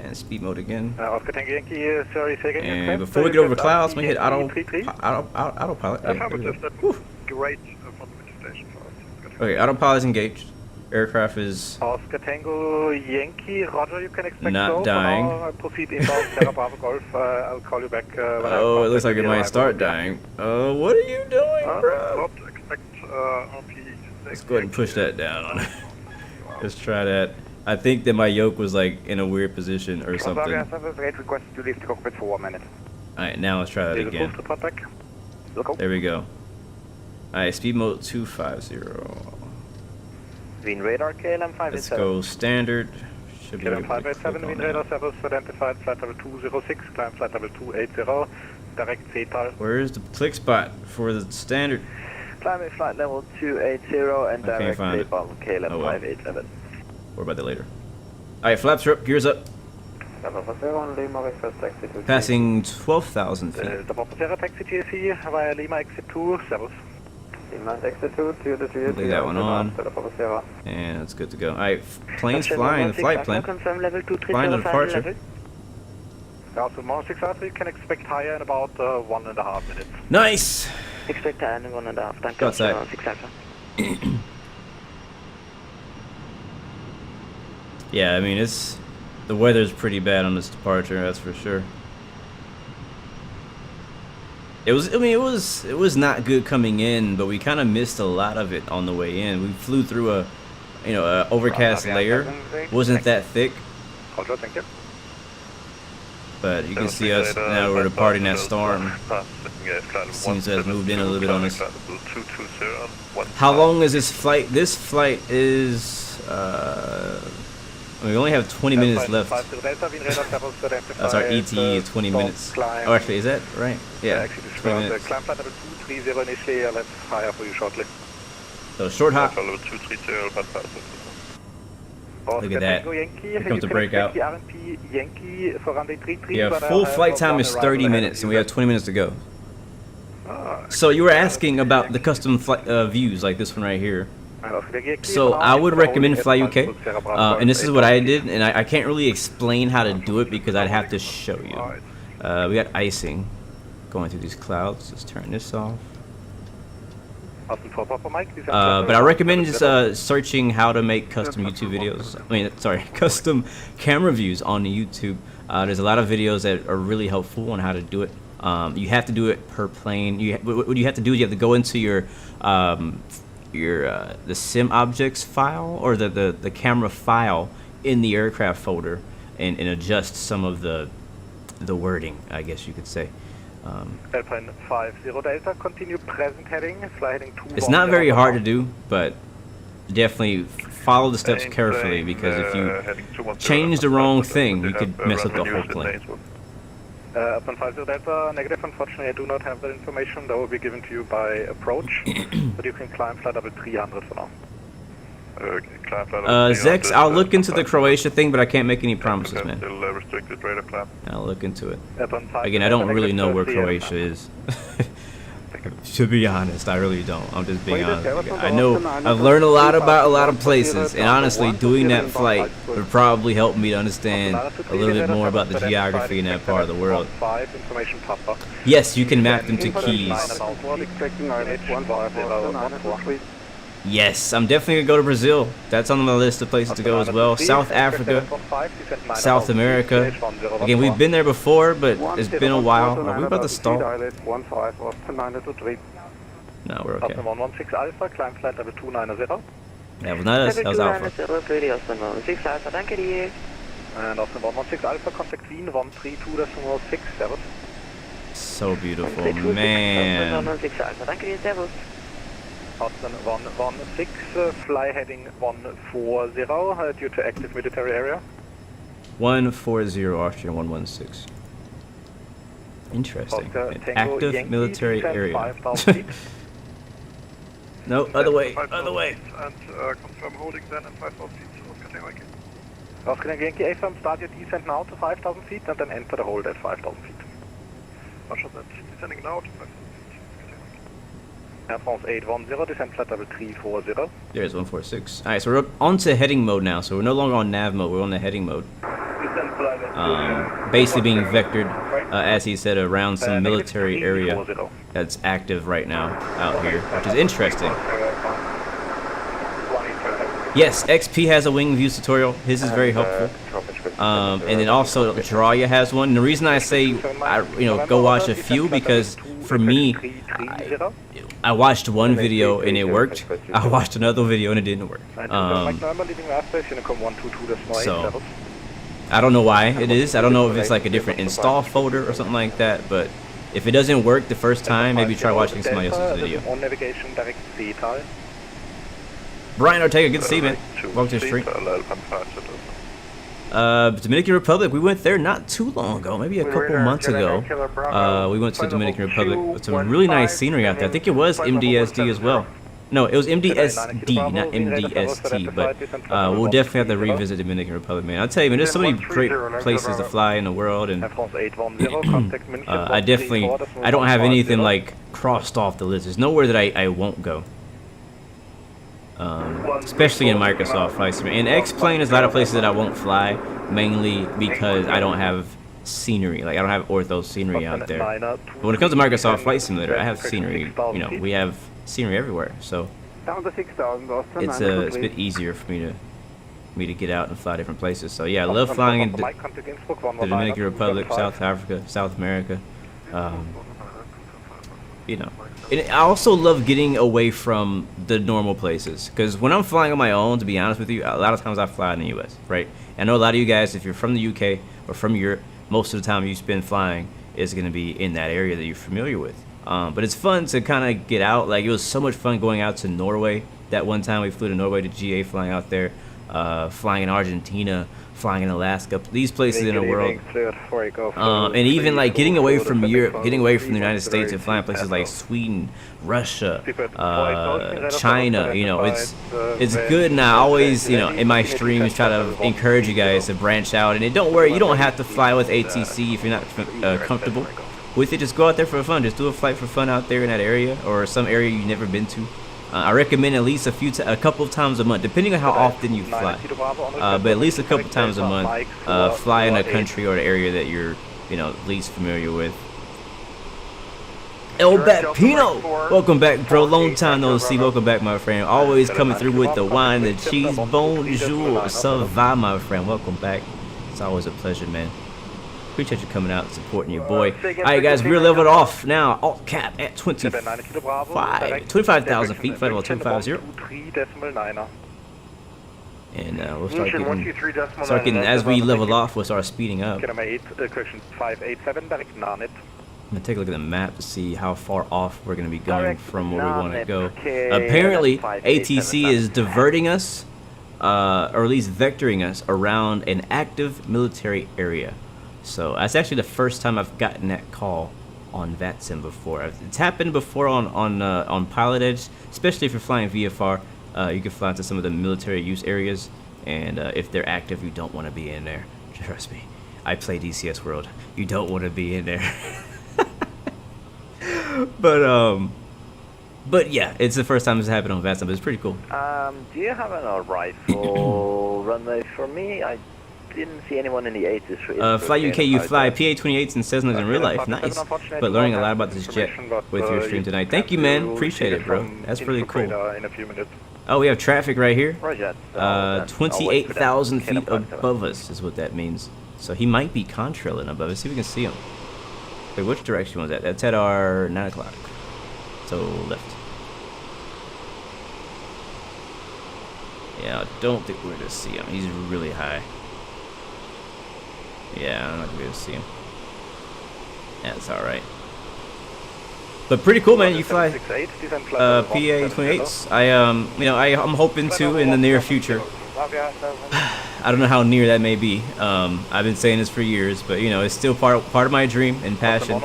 And speed mode again. Oscar Tango Yankee, sorry, say again. And before we get over clouds, let me hit autopilot. Yeah, Affirmative, that's Whew. great fundamental station for us. Okay, autopilot is engaged. Aircraft is Oscar Tango Yankee, Roger, you can expect not so. dying. For now, proceed inbound, Sierra Bravo Golf. I'll call you back when oh, it looks like it might start dying. Oh, what are you doing, bro? Not expect RP. Let's go ahead and push that down. Let's try that. I think that my yoke was like in a weird position or something. Request to leave the cockpit for 1 minute. Alright, now let's try that again. There we go. Alright, speed mode 250. Wind radar KLM 587. Let's go standard. Should be able KLM to 587, click wind on radar that. service identified, flight level 206, climb flight level 280, direct CTAL. Where's the click spot for the standard? Climbing flight level 280 and I can't direct find it. on KLM Oh, well. 587. Or about that later. Alright, flaps are up, gears up. Passing 12,000 feet. The Passenger taxi GSE via Lima exit 2, service. Lay that one on. And it's good to go. Alright, plane's flying, the flight plan. Flying to departure. Also, 160, you can expect higher in about 1.5 minutes. Nice! Expect higher in 1.5. Danke. Go outside. 160. Yeah, I mean, the weather's pretty bad on this departure, that's for sure. It was not good coming in, but we kind of missed a lot of it on the way in. We flew through a overcast layer. Wasn't that thick. Roger, thank you. But you can see us now. We're departing that storm. Seems to have moved in a little bit on us. How long is this flight? This flight is. We only have 20 minutes left. That's our ETA, 20 minutes. Oh, actually, is that right? Yeah, 20 minutes. Climb flight level 230 initially, let's hire for you shortly. So short hop. Level 230, Look at that. Here comes the breakout. Yeah, Yeah, full flight time is 30 minutes, and we have 20 minutes to go. So you were asking about the custom flight views, like this one right here. So I would recommend Fly UK, and this is what I did, and I can't really explain how to do it because I'd have to show you. We got icing going through these clouds. Let's turn this off. But I recommend just searching how to make custom YouTube videos. Custom camera views on YouTube. There's a lot of videos that are really helpful on how to do it. You have to do it per plane. What you have to do is you have to go into your the sim objects file or the camera file in the aircraft folder and adjust some of the wording, I guess you could say. Airplane 50 Delta, continue present heading, fly heading 2. It's not very hard to do, but definitely follow the steps carefully because if you change the wrong thing, you could mess up the whole plane. Airplane 50 Delta, negative. Unfortunately, I do not have that information. That will be given to you by approach, but you can climb flight level 300 for now. Zex, I'll look into the Croatia thing, but I can't make any promises, man. Still restricted radar climb. I'll look into it. Airplane 50 Again, I don't Delta, really know where negative, Croatia is. To be honest, I really don't. I'm just being honest. I know I've learned a lot about a lot of places, and honestly, doing that flight would probably help me to understand a little bit more about the geography in that part of the world. Yes, you can map them to keys. Yes, I'm definitely gonna go to Brazil. That's on my list of places to go as well. South Africa, South America. Again, we've been there before, but it's been a while. Are we about to stall? No, we're okay. Austin 116 Alpha, climb flight level 290. That was not us, that was Alpha. And Austin 116 Alpha, contact Wien 132.6, service. So beautiful, man. Austin 116, fly heading 140 due to active military area. 140 Austrian 116. Interesting. An active military area. No, other way, other way. And confirm holding then at 5,000 feet. Oscar Yankee A-firm, start your descent now to 5,000 feet and then enter the hold at 5,000 feet. Roger that. Descending now to 5,000 feet. Air France 810, descent flight level 340. There's 146. Alright, so we're up onto heading mode now, so we're no longer on nav mode, we're on the heading mode. basically being vectored, as he said, around some military area that's active right now out here, which is interesting. Yes, XP has a wing views tutorial. His is very helpful. And then also Jiraiya has one. And the reason I say go watch a few, because for me, I watched one video and it worked. I watched another video and it didn't work. So I don't know why it is. I don't know if it's like a different install folder or something like that. But if it doesn't work the first time, maybe try watching somebody else's video. Brian Ortega, good to see you, man. Welcome to the stream. Dominican Republic, we went there not too long ago, maybe a couple months ago. We went to the Dominican Republic with some really nice scenery out there. I think it was MDSD as well. No, it was MDSD, not MDST, but we'll definitely have to revisit Dominican Republic, man. I'll tell you, man, there's so many great places to fly in the world, and I don't have anything like crossed off the list. There's nowhere that I won't go. Especially in Microsoft Flight Simulator. In X-Plane, there's a lot of places that I won't fly, mainly because I don't have scenery. Like, I don't have ortho scenery out there. But when it comes to Microsoft Flight Simulator, I have scenery. You know, we have scenery everywhere, so it's a bit easier for me to get out and fly different places. So yeah, I love flying in the Dominican Republic, South Africa, South America. You know. And I also love getting away from the normal places, because when I'm flying on my own, to be honest with you, a lot of times I fly in the US, right? I know a lot of you guys, if you're from the UK or from Europe, most of the time you spend flying is going to be in that area that you're familiar with. But it's fun to kind of get out. Like, it was so much fun going out to Norway. That one time we flew to Norway to GA, flying out there, flying in Argentina, flying in Alaska, these places in the world, and even like getting away from Europe, getting away from the United States, and flying places like Sweden, Russia, China. You know, it's good. And I always, in my streams, try to encourage you guys to branch out. And don't worry, you don't have to fly with ATC if you're not comfortable with it. Just go out there for fun. Just do a flight for fun out there in that area, or some area you've never been to. I recommend at least a couple of times a month, depending on how often you fly. But at least a couple times a month, fly in a country or an area that you're, least familiar with. El Bapino, welcome back, bro. Long time no see. Welcome back, my friend. Always coming through with the wine, the cheese. Bonjour, ça va, my friend. Welcome back. It's always a pleasure, man. Appreciate you coming out and supporting your boy. Alright, guys, we're leveled off now. Alt cap at 25,000 feet, flight level 250. And we'll start getting, as we level off, we'll start speeding up. I'm gonna take a look at the map to see how far off we're gonna be going from where we want to go. Apparently, ATC is diverting us, or at least vectoring us around an active military area. So that's actually the first time I've gotten that call on VATSIM before. It's happened before on Pilot Edge, especially if you're flying VFR. You can fly into some of the military use areas, and if they're active, you don't want to be in there. Trust me, I play DCS World. You don't want to be in there. But yeah, it's the first time it's happened on VATSIM, but it's pretty cool. Do you have an arrival runway for me? I didn't see anyone in the 80s. Fly UK, you fly PA-28s and Cessnas in real life. Nice. But learning a lot about this jet with your stream tonight. Thank you, man. Appreciate it, bro. That's really cool. Oh, we have traffic right here. 28,000 feet above us is what that means. So he might be contrailing above us. See if we can see him. Wait, which direction was that? That's at our 9 o'clock. So left. Yeah, I don't think we're going to see him. He's really high. Yeah, I'm not gonna be able to see him. That's alright. But pretty cool, man. You fly PA-28s. I'm hoping to in the near future. I don't know how near that may be. I've been saying this for years, but it's still part of my dream and passion.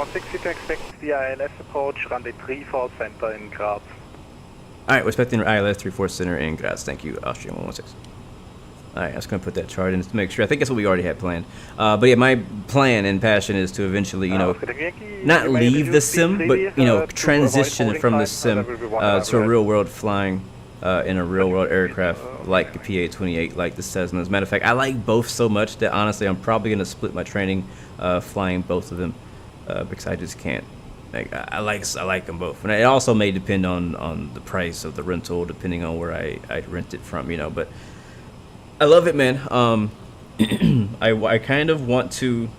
Alright, we're expecting ILS 34 Center in Graz. Thank you, Austrian 116. Alright, I was going to put that chart in to make sure. I think that's what we already had planned. But yeah, my plan and passion is to eventually, not leave the sim, but, transition from the sim to a real world flying in a real world aircraft like the PA-28, like the Cessna. As a matter of fact, I like both so much that honestly I'm probably going to split my training flying both of them because I just can't. Like, I like them both, and it also may depend on the price of the rental, depending on where I rent it from, you know. But I love it, man. I kind of want to,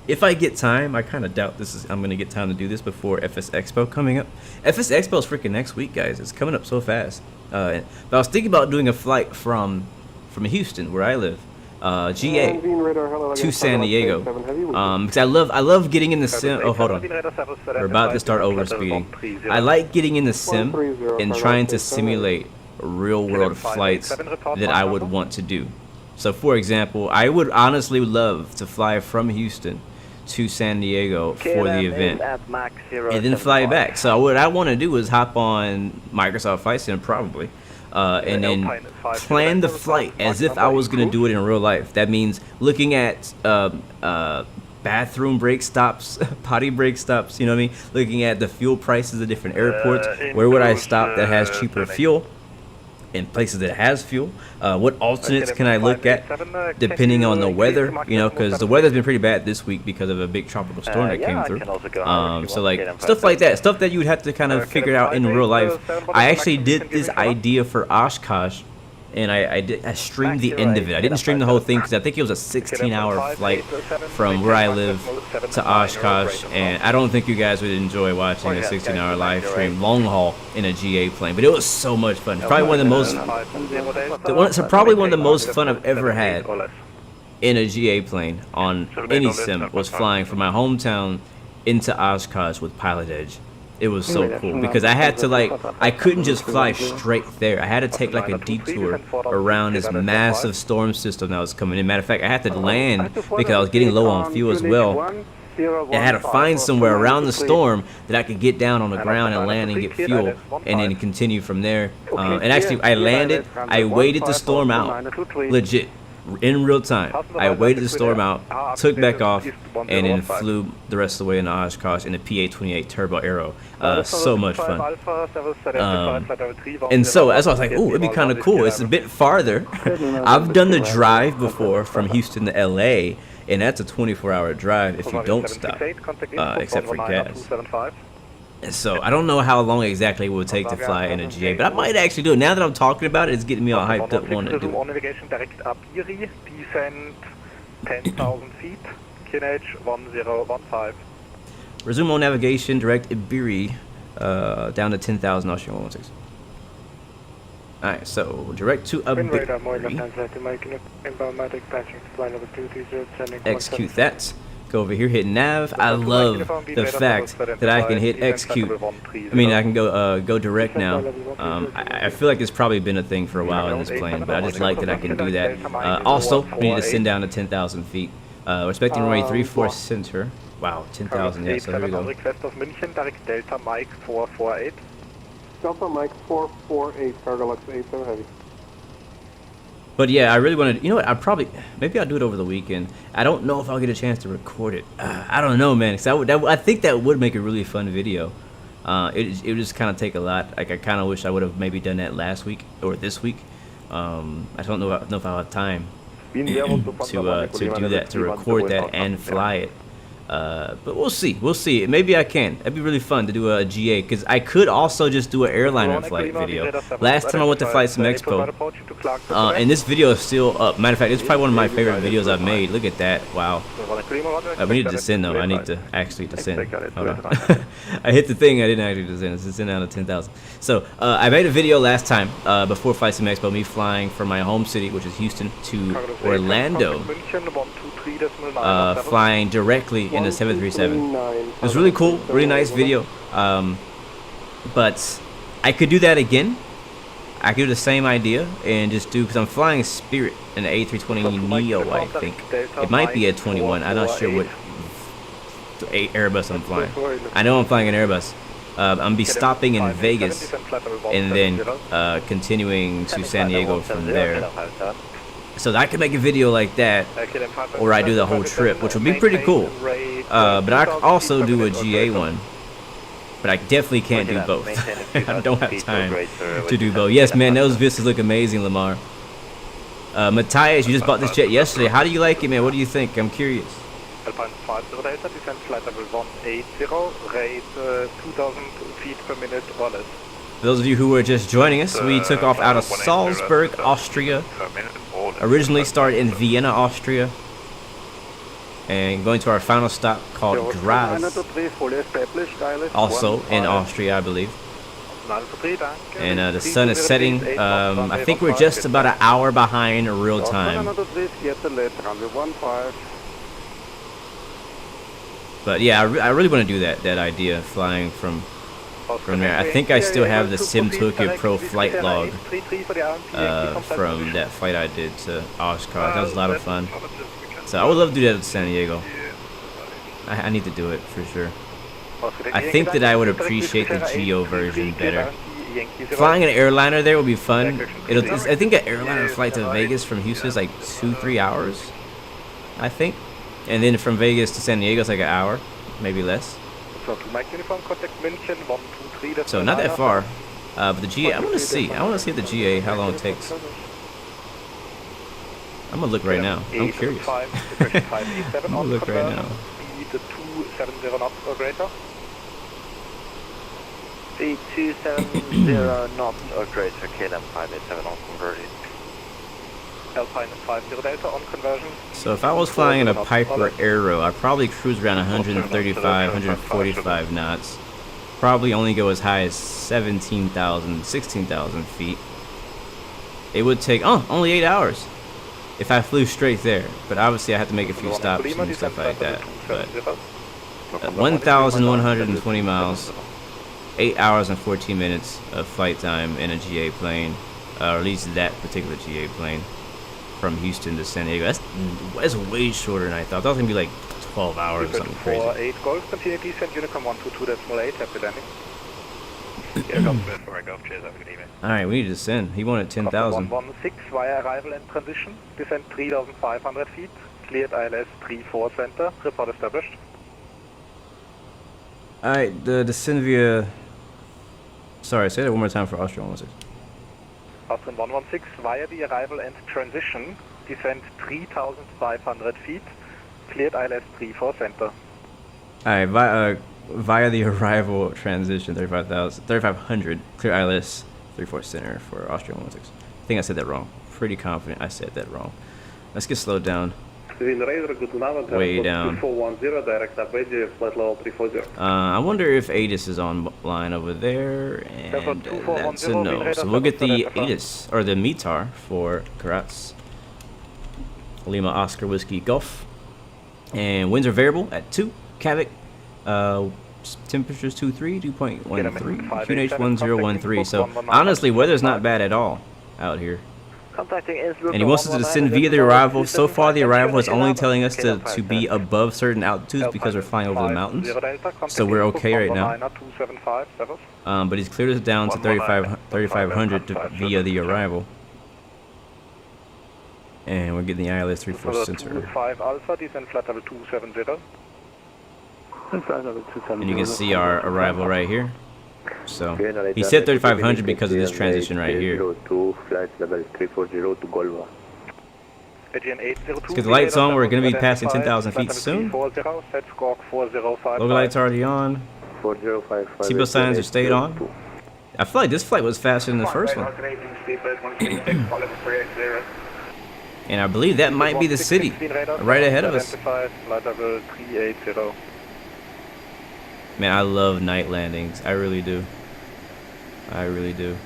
if I get time. I kind of doubt I'm gonna get time to do this before FS Expo coming up. FS Expo is freaking next week, guys. It's coming up so fast. But I was thinking about doing a flight from Houston, where I live, GA, to San Diego, because I love getting in the sim. Oh, hold on, we're about to start overspeeding. I like getting in the sim and trying to simulate real world flights that I would want to do. So for example, I would honestly love to fly from Houston to San Diego for the event and then fly back. So what I want to do is hop on Microsoft Flight Sim probably, and then plan the flight as if I was going to do it in real life. That means looking at bathroom break stops, potty break stops, you know what I mean? Looking at the fuel prices of different airports. Where would I stop that has cheaper fuel? In places that has fuel, what alternates can I look at depending on the weather, you know, because the weather's been pretty bad this week because of a big tropical storm that came through. So like stuff like that, stuff that you would have to kind of figure out in real life. I actually did this idea for Oshkosh, and I streamed the end of it. I didn't stream the whole thing because I think it was a 16-hour flight from where I live to Oshkosh, and I don't think you guys would enjoy watching a 16-hour live stream long haul in a GA plane, but it was so much fun. Probably one of the most fun I've ever had in a GA plane on any sim was flying from my hometown into Oshkosh with Pilot Edge. It was so cool because I had to I couldn't just fly straight there. I had to take like a detour around this massive storm system that was coming in. Matter of fact, I had to land because I was getting low on fuel as well. I had to find somewhere around the storm that I could get down on the ground and land and get fuel and then continue from there. And actually, I landed, I waited the storm out, legit. In real time, I waited the storm out, took back off, and then flew the rest of the way into Oshkosh in the PA-28 Turbo Aero. So much fun. And so that's why I was like, ooh, it'd be kind of cool. It's a bit farther. I've done the drive before from Houston to LA, and that's a 24-hour drive if you don't stop, except for gas. And so I don't know how long exactly it would take to fly in a GA, but I might actually do it. Now that I'm talking about it, it's getting me all hyped up wanting to do it. Navigation direct ABIRI, descent 10,000 feet, QNH 1015. Resume on navigation direct ABIRI down to 10,000 Austrian 116. Alright, so direct to ABIRI. Execute that. Go over here, hit nav. I love the fact that I can hit execute. I mean, I can go direct now. I feel like it's probably been a thing for a while in this plane, but I just like that I can do that. Also, we need to send down to 10,000 feet. We're expecting runway 34 center. Wow, 10,000, yeah, so here we go. Request of München, direct Delta Mike 448. Delta Mike 448, Cargo Lux 87 heavy. But yeah, I really wanted, you know what, maybe I'll do it over the weekend. I don't know if I'll get a chance to record it. I don't know, man, because I think that would make a really fun video. It would just kind of take a lot. Like, I kind of wish I would have maybe done that last week or this week. I don't know if I'll have time to do that, to record that and fly it. But we'll see. Maybe I can. That'd be really fun to do a GA, because I could also just do an airliner flight video. Last time I went to Flight Sim Expo, and this video is still up. Matter of fact, it's probably one of my favorite videos I've made. Look at that. Wow. We need to descend though. I need to actually descend. Hold on. I hit the thing. I didn't actually descend. It's descend down to 10,000. So I made a video last time before Flight Sim Expo, me flying from my home city, which is Houston, to Orlando, flying directly in the 737. It was really cool, really nice video. But I could do that again. I could do the same idea and just do, because I'm flying Spirit in the A320neo, I think. It might be a 21. I'm not sure what Airbus I'm flying. I know I'm flying an Airbus. I'm be stopping in Vegas and then continuing to San Diego from there. So I could make a video like that, or I do the whole trip, which would be pretty cool. But I could also do a GA one but I definitely can't do both. I don't have time to do both. Yes, man, those vistas look amazing, Lamar. Matthias, you just bought this jet yesterday. How do you like it, man? What do you think? I'm curious. Alpine 50 Delta, descent flight level 180, rate 2,000 feet per minute or less. For those of you who were just joining us, we took off out of Salzburg, Austria. Originally started in Vienna, Austria. And going to our final stop called Graz. Also in Austria, I believe. And the sun is setting. I think we're just about an hour behind real time. But yeah, I really want to do that idea, flying from there. I think I still have the Sim Tokyo Pro flight log from that flight I did to Oshkosh. That was a lot of fun. So I would love to do that in San Diego. I need to do it for sure. I think that I would appreciate the Geo version better. Flying an airliner there will be fun. I think an airliner flight to Vegas from Houston is like 2-3 hours, I think. And then from Vegas to San Diego is like an hour, maybe less. So not that far. But the GA, I want to see if the GA, how long it takes. I'm gonna look right now. I'm curious. I'm gonna look right now. 270 knots or greater. Speed 270 knots or greater, KLM 587 on conversion. Alpine 50 Delta on conversion. So if I was flying in a Piper Aero, I'd probably cruise around 135, 145 knots. Probably only go as high as 17,000, 16,000 feet. It would take, only 8 hours if I flew straight there. But obviously I have to make a few stops and stuff like that. But 1,120 miles, 8 hours and 14 minutes of flight time in a GA plane, or at least that particular GA plane, from Houston to San Diego. That's way shorter than I thought. That was gonna be like 12 hours or something crazy. 8 Golf, continue descent, Unicom 122.8, happy landing. Alright, we need to descend. He wanted 10,000. 116 via arrival and transition, descent 3,500 feet, cleared ILS 34 center, report established. Alright, the descend via... Sorry, say that one more time for Austrian 116. Austrian 116 via the arrival and transition, descent 3,500 feet, cleared ILS 34 center. Alright, via the arrival transition 3,500, clear ILS 34 center for Austrian 116. I think I said that wrong. Pretty confident I said that wrong. Let's get slowed down. Way down. I wonder if ATIS is online over there, and that's a no. So we'll get the ATIS, or the METAR for Graz. Lima Oscar Whiskey Golf. And winds are variable at 2. Kavik. Temperatures 2.13, 2.13. QNH 1013. So honestly, weather's not bad at all out here. And he wants us to descend via the arrival. So far, the arrival is only telling us to be above certain altitudes because we're flying over the mountains. So we're okay right now. But he's cleared us down to 3,500 via the arrival. And we're getting the ILS 34 center. 5 Alpha, descent flight level 270. And you can see our arrival right here. So he said 3,500 because of this transition right here. Let's get the lights on. We're going to be passing 10,000 feet soon. Logo lights already on. Seatbelt signs are stayed on. I feel like this flight was faster than the first one. And I believe that might be the city right ahead of us. Man, I love night landings. I really do. I really do.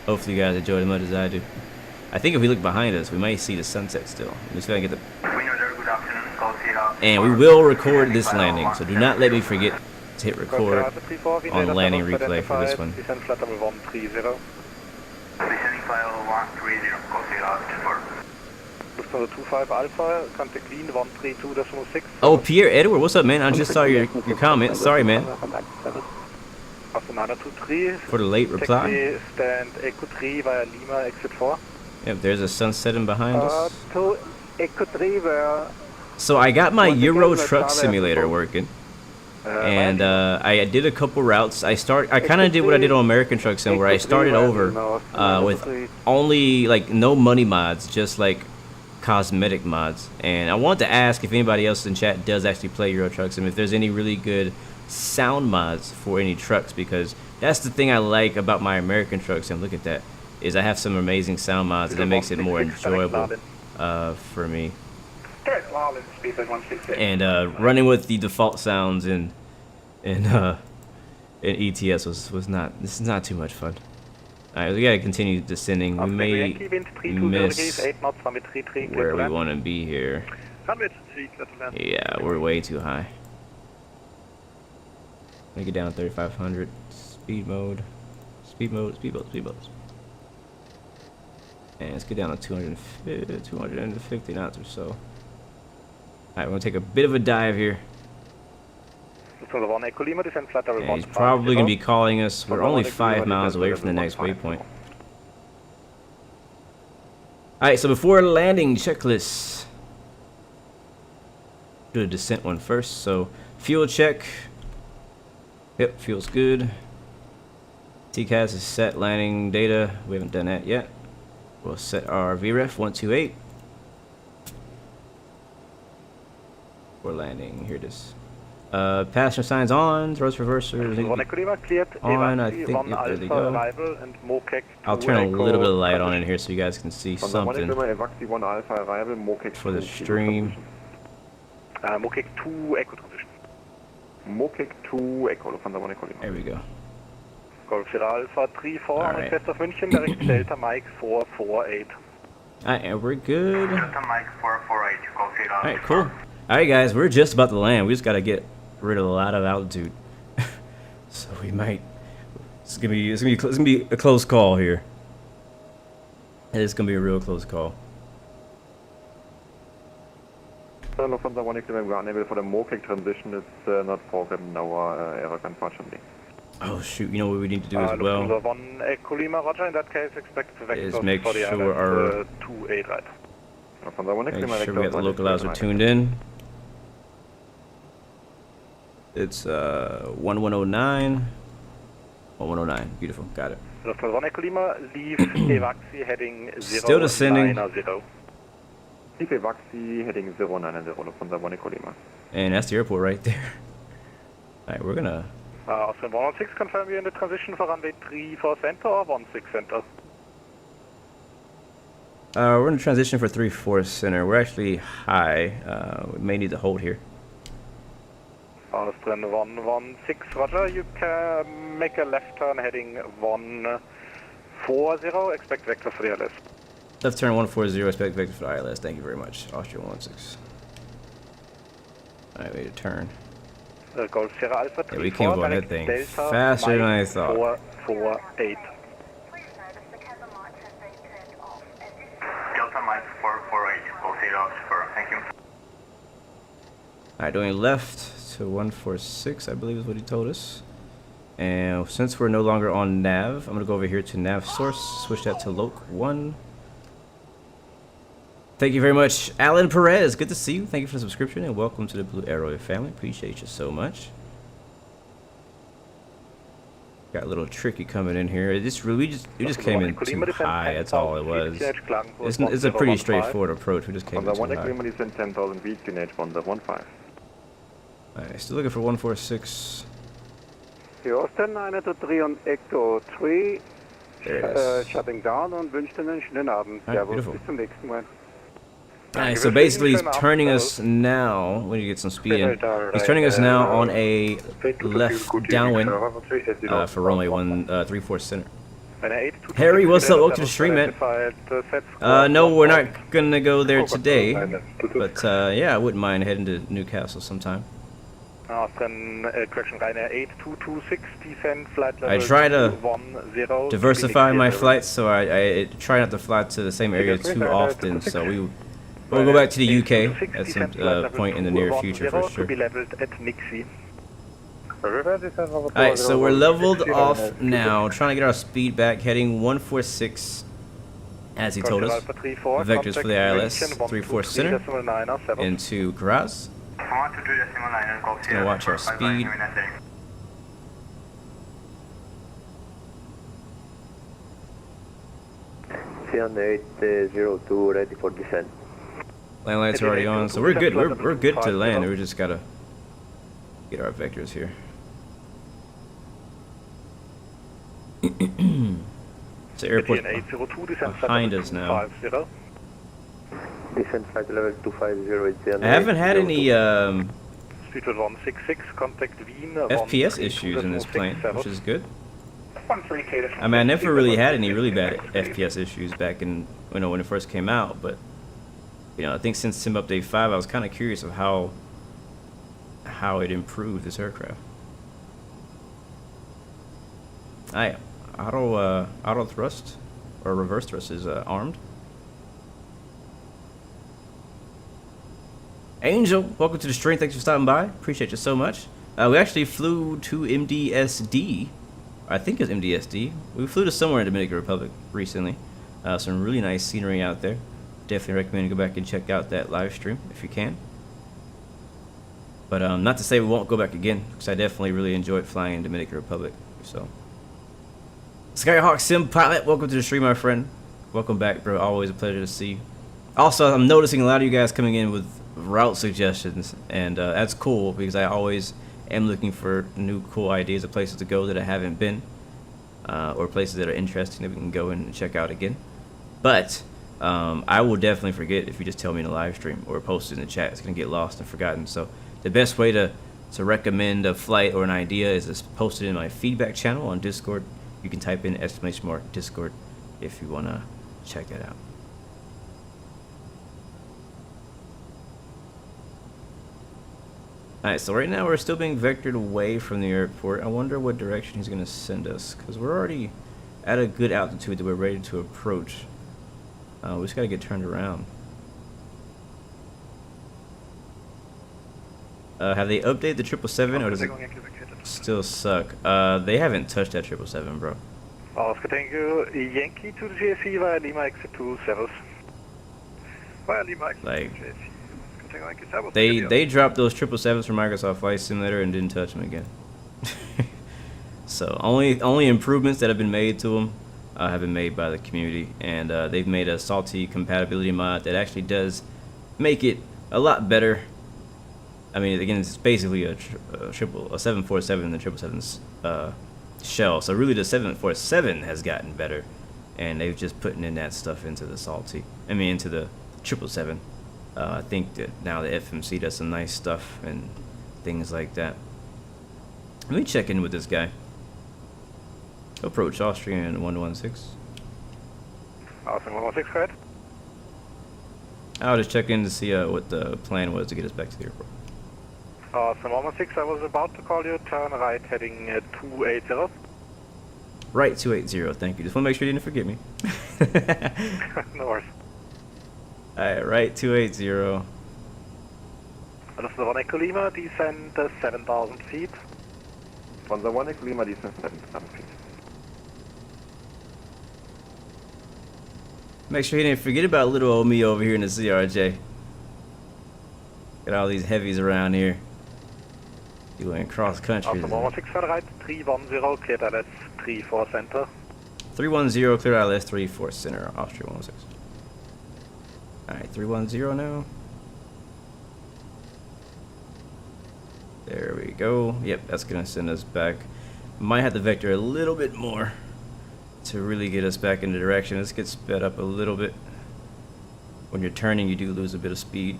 Hopefully you guys enjoy it as much as I do. I think if we look behind us, we might see the sunset still. I'm just gonna get the... And we will record this landing, so do not let me forget to hit record on the landing replay for this one. Oh, Pierre Edward, what's up, man? I just saw your comment. Sorry, man, for the late reply. Yep, there's a sun setting behind us. So I got my Euro Truck Simulator working. And I did a couple routes. I kind of did what I did on American Truck Sim, where I started over with only like no money mods, just like cosmetic mods. And I wanted to ask if anybody else in chat does actually play Euro Truck Sim, if there's any really good sound mods for any trucks, because that's the thing I like about my American Truck Sim. Look at that, is I have some amazing sound mods, and it makes it more enjoyable for me. And running with the default sounds in ETS was not. This is not too much fun. All right, we gotta continue descending. We may miss where we want to be here. Yeah, we're way too high. Make it down to 3,500. Speed mode. And let's get down to 250 knots or so. Alright, we're gonna take a bit of a dive here. And he's probably gonna be calling us. We're only 5 miles away from the next waypoint. Alright, so before landing, checklist. Do a descent one first. So fuel check. Yep, fuel's good. TCAS is set. Landing data, we haven't done that yet. We'll set our VREF 128. We're landing. Here it is. Passenger signs on. Thrust reversers on. I think there they go. I'll turn a little bit of light on in here so you guys can see something for the stream. MOCAC 2 Echo transition. MOCAC 2 Echo von der One Echo. There we go. Golf Sierra Alpha 34 on request of München, direct Delta Mike 448. Alright, we're good. Delta Mike 448, Golf Sierra Alpha. Alright, cool. Alright guys, we're just about to land. We just gotta get rid of a lot of altitude. So we might, it's gonna be a close call here. It's gonna be a real close call. Von der One Echo, we are unable for the MOCAC transition. It's not programmed in our error, unfortunately. Oh shoot, you know what we need to do as well? One Echo Lima, Roger, in that case, expect the is make sure our make sure we got the local LOWs are tuned in. It's 1109. 1109, beautiful, got it. One Echo Lima, leave BAGSI heading 090. Still descending. Leave BAGSI heading 090 von der One Echo Lima. And that's the airport right there. Alright, we're gonna... Austrian 116, confirm you in the transition for runway 34 center or 16 center? We're in transition for 34 center. We're actually high. We may need to hold here. Austrian 116, roger. You can make a left turn heading 140. Expect vector for the ILS. Left turn 140. Expect vector for the ILS. Thank you very much. Austrian 116. Alright, we need to turn. Golf Sierra Alpha 34, yeah, we came on that thing faster than I thought. 448. Delta Mike 448, Golf Sierra Alpha, thank you. Alright, doing left to 146, I believe is what he told us. And since we're no longer on nav, I'm gonna go over here to nav source, switch that to loc 1. Thank you very much, Alan Perez. Good to see you. Thank you for the subscription and welcome to the Blue Arrow family. Appreciate you so much. Got a little tricky coming in here. We just came in too high. That's all it was. It's a pretty straightforward approach. We just came in too high. 10,000 feet, QNH 115. Alright, still looking for 146. Houston, 903 on Ecto 3. There it is. Shutting down und wünscht Ihnen einen schönen Abend. Beautiful. Bis zum nächsten Mal. Alright, so basically he's turning us now, we need to get some speed in, he's turning us now on a left downwind for runway 134 center. Harry, what's up? Welcome to the stream, man. No, we're not gonna go there today, but yeah, I wouldn't mind heading to Newcastle sometime. I try to diversify my flights, so I try not to fly to the same area too often, so we'll go back to the UK at some point in the near future for sure. Alright, so we're leveled off now, trying to get our speed back, heading 146 as he told us. Vectors for the ILS, 34 center into Graz. Just gonna watch our speed. Sian 802 ready for descent. Land lights are already on, so we're good. We're good to land. We just gotta get our vectors here. So airport behind us now. Descent flight level 250. I haven't had any Speedbird 166, contact Wien. FPS issues in this plane, which is good. I mean, I never really had any really bad FPS issues back in, you know, when it first came out, but you know, I think since Sim Update 5, I was kind of curious of how it improved this aircraft. Auto thrust or reverse thrust is armed. Angel, welcome to the stream. Thanks for stopping by. Appreciate you so much. We actually flew to MDSD. I think it's MDSD. We flew to somewhere in the Dominican Republic recently. Some really nice scenery out there. Definitely recommend you go back and check out that live stream if you can. But not to say we won't go back again, because I definitely really enjoyed flying in Dominican Republic. So, Skyhawk Sim Pilot, welcome to the stream, my friend. Welcome back, bro. Always a pleasure to see you. Also, I'm noticing a lot of you guys coming in with route suggestions, and that's cool because I always am looking for new cool ideas of places to go that I haven't been, or places that are interesting that we can go in and check out again. But I will definitely forget if you just tell me in a live stream or post it in the chat. It's gonna get lost and forgotten. So the best way to recommend a flight or an idea is to post it in my feedback channel on Discord. You can type in !Discord if you wanna check that out. Alright, so right now we're still being vectored away from the airport. I wonder what direction he's going to send us, because we're already at a good altitude that we're ready to approach. We just got to get turned around. Have they updated the 777, or does it still suck? They haven't touched that 777, bro. Oscar, thank you. Yankee to the JC via Lima exit 2 Servus. Via Lima exit Like, 2 JC. they dropped those 777s from Microsoft Flight Simulator and didn't touch them again. So only improvements that have been made to them have been made by the community, and they've made a salty compatibility mod that actually does make it a lot better. I mean, again, it's basically a 747 in the 777's shell. So really, the 747 has gotten better, and they've just putting in that stuff into the salty. I mean, into the 777. I think that now the FMC does some nice stuff and things like that. Let me check in with this guy. Approach Austrian 116. Austrian 116, go ahead. I'll just check in to see what the plan was to get us back to the airport. Austrian 116, I was about to call you. Turn right, heading 280. Right, 280. Thank you. Just want to make sure you didn't forget me. No worries. Alright, right, 280. Das ist der One Echo Lima, descent 7,000 feet. Von der One Echo Lima, descent 7,000 feet. Make sure you didn't forget about little old me over here in the CRJ. Got all these heavies around here. Doing cross country. 116 right, 310, cleared ILS 34 center. 310, clear ILS 34 center, Austria 116. Alright, 310 now. There we go. Yep, that's gonna send us back. Might have to vector a little bit more to really get us back in the direction. Let's get sped up a little bit. When you're turning, you do lose a bit of speed.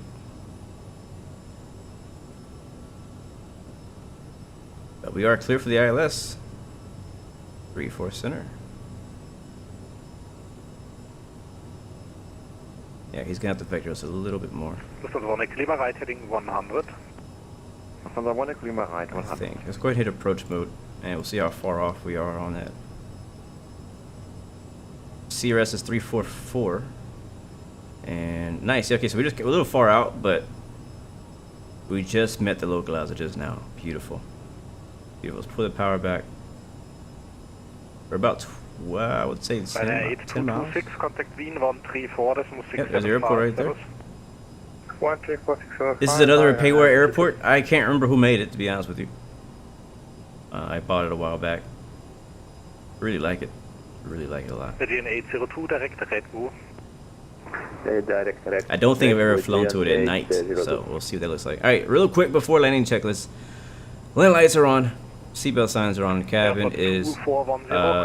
But we are clear for the ILS. 34 center. Yeah, he's gonna have to vector us a little bit more. Das ist der One Echo Lima right, heading 100. Von der One Echo Lima right, I 100. think. Let's go ahead and hit approach mode, and we'll see how far off we are on that. CRS is 344. And nice. Okay, so we're a little far out, but we just met the localizer just now. Beautiful. Beautiful. Let's pull the power back. We're about, I would say 10 miles. contact Wien 134, das muss Yep, there's the airport right there. 13460. This is another payware airport. I can't remember who made it, to be honest with you. I bought it a while back. Really like it. Really like it a lot. Pigeon 802 direct Red Bull. I don't think I've ever flown to it at night, so we'll see what that looks like. Alright, real quick before landing checklist. Landing lights are on. Seatbelt signs are on. The cabin is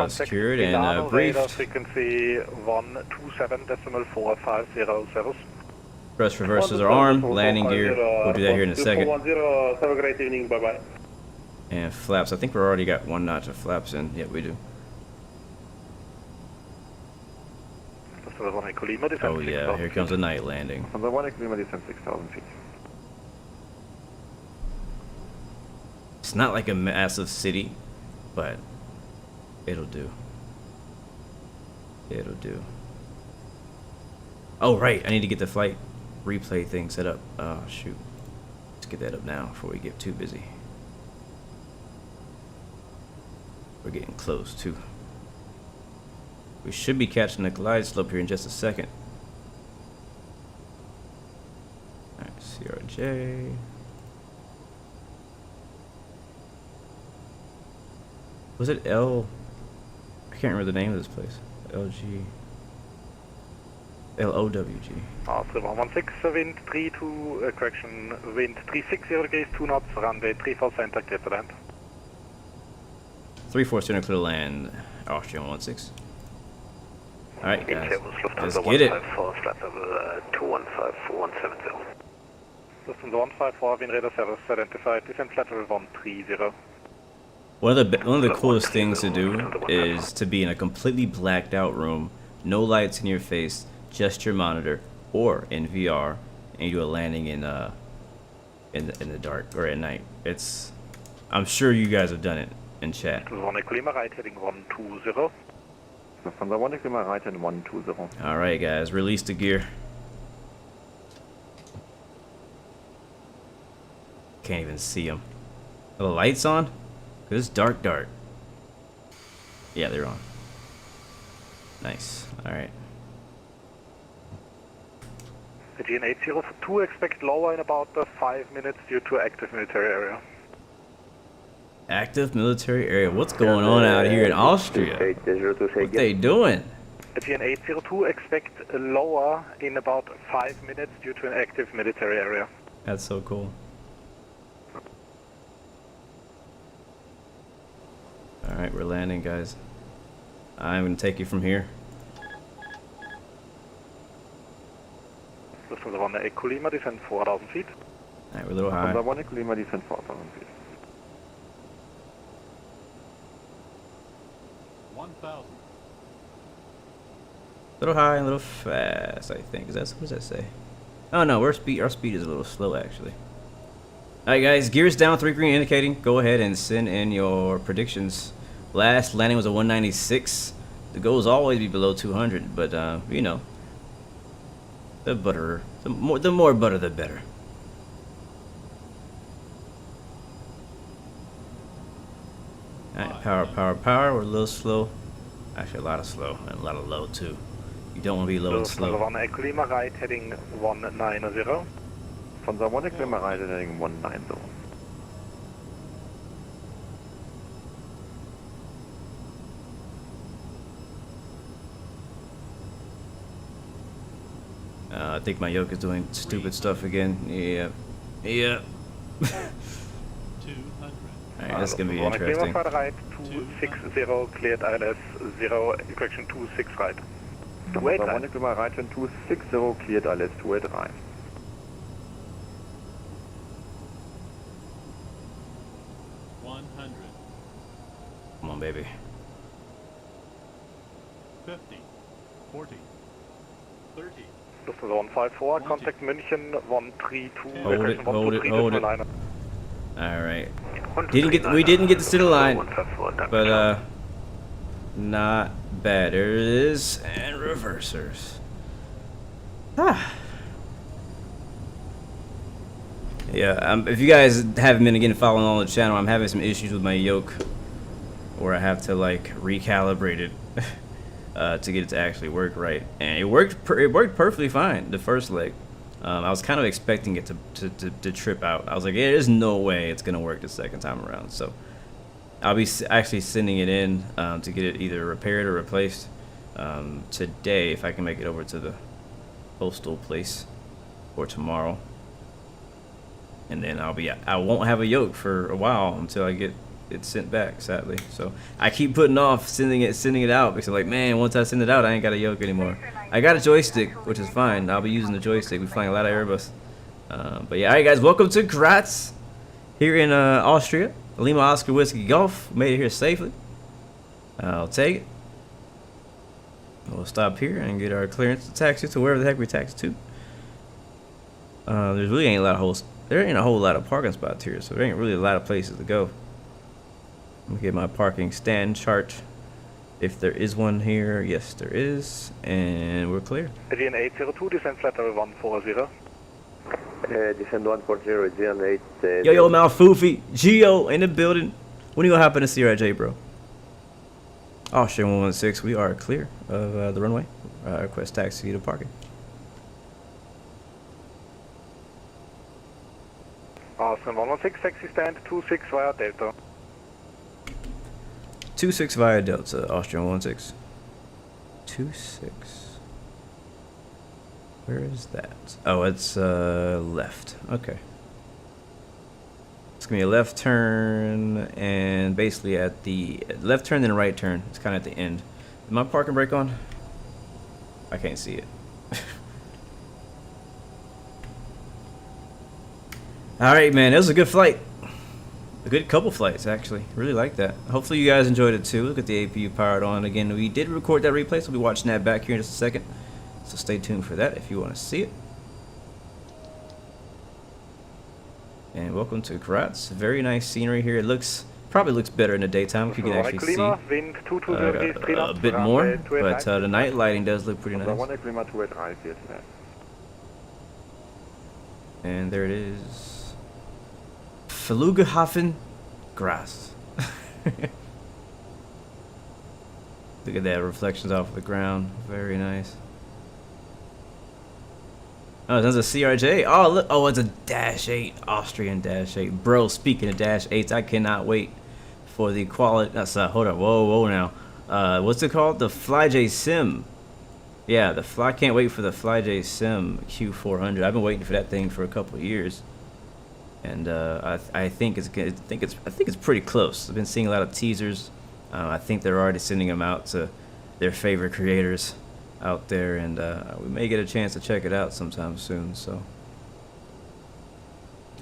secured and briefed. Frequency 127.4500. Thrust reversers are armed. Landing gear, we'll do that here in a second. Have a great evening. Bye bye. And flaps, I think we already got one notch of flaps in. Yep, we do. Oh yeah, here comes a night landing. From the 1 kilometer descent 6,000 feet. It's not like a massive city, but it'll do. It'll do. Oh right, I need to get the flight replay thing set up. Oh shoot. Let's get that up now before we get too busy. We're getting close too. We should be catching the glide slope here in just a second. Alright, CRJ. Was it L? I can't remember the name of this place. LG. LOWG. Austrian 116, wind 32, correction, wind 360 degrees, 2 knots, runway 34 center, clear to land. 34 center, clear to land. Austrian 16. Alright guys, let's get it. System 154, wind radar service identified, descent flight level 130. One of the coolest things to do is to be in a completely blacked out room, no lights in your face, just your monitor, or in VR, and you do a landing in the dark or at night. It's, I'm sure you guys have done it in chat. 1 kilometer right heading 120. From the 1 kilometer right and 120. All right, guys, release the gear. Can't even see them. Are the lights on? It's dark, dark. Yeah, they're on. Nice. All right. Pigeon 802, expect lower in about 5 minutes due to active military area. Active military area. What's going on out here in Austria? What they doing? Pigeon 802, expect lower in about 5 minutes due to an active military area. That's so cool. Alright, we're landing, guys. I'm going to take you from here. This is the 1 Ecolima, descent 4,000 feet. Alright, we're a little high. From the 1 Ecolima, descent 4,000 feet. 1,000. A little high and a little fast, I think. Is that, what does that say? Oh no, our speed is a little slow, actually. Alright guys, gears down, 3 green indicating. Go ahead and send in your predictions. Last landing was a 196. The goal is always be below 200, but you know, the more butter, the better. Alright, power. We're a little slow. Actually, a lot of slow and a lot of low too. You don't want to be low and slow. 1 Ecolima right heading 190. From the 1 Ecolima right heading 190. I think my yoke is doing stupid stuff again. Yep. 200. Alright, this is gonna be interesting. Right, 260, cleared ILS 0, correction 26 right. 283. 1 Ecolima right and 260, cleared ILS 283. 100. Come on, baby. 50. 40. 30. This is 154, contact München 132. Hold it. Alright. We didn't get to sit in line, but not bad. There it is, and reversers. Yeah, if you guys haven't been again following on the channel, I'm having some issues with my yoke, where I have to like recalibrate it to get it to actually work right. And it worked perfectly fine the first leg, I was kind of expecting it to trip out. I was like, yeah, there's no way it's gonna work the second time around. So I'll be actually sending it in to get it either repaired or replaced today, if I can make it over to the postal place, or tomorrow. And then I won't have a yoke for a while until I get it sent back, sadly. So I keep putting off sending it out because I'm like, man, once I send it out, I ain't got a yoke anymore. I got a joystick, which is fine. I'll be using the joystick. We're flying a lot of Airbus. But yeah, all right, guys, welcome to Graz here in Austria. Lima Oscar Whiskey Golf. Made it here safely. I'll take it. We'll stop here and get our clearance to taxi to wherever the heck we taxi to. There's really ain't a lot of holes. There ain't a whole lot of parking spots here, so there ain't really a lot of places to go. Let me get my parking stand chart. If there is one here, yes, there is, and we're clear. Adrian 802, descent flight level 140. Descend 140, Adrian 8. Yo, Malfufi, Geo in the building. When you gonna hop in the CRJ, bro? Austrian 116, we are clear of the runway. Request taxi to parking. Austrian 116, taxi stand 26 via Delta. 26 via Delta, Austrian 16. 26. Where is that? Oh, it's left. Okay. It's gonna be a left turn, and basically at the left turn then right turn. It's kind of at the end. Is my parking brake on? I can't see it. All right, man. It was a good flight. A good couple flights, actually. Really like that. Hopefully you guys enjoyed it too. Look at the APU powered on. Again, we did record that replay, so we'll be watching that back here in just a second. So stay tuned for that if you want to see it. And welcome to Graz. Very nice scenery here. It probably looks better in the daytime if you can actually see a bit more. But the night lighting does look pretty nice. And there it is. Flughafen Graz. Look at that, reflections off of the ground. Very nice. Oh, that's a CRJ. Oh, look. Oh, it's a Dash 8. Austrian Dash 8. Bro, speaking of Dash 8s, I cannot wait for the quality. That's hold on. Whoa now. What's it called? The FlyJ Sim. Yeah, I can't wait for the FlyJ Sim Q400. I've been waiting for that thing for a couple of years. And I think it's pretty close. I've been seeing a lot of teasers. I think they're already sending them out to their favorite creators out there, and we may get a chance to check it out sometime soon. So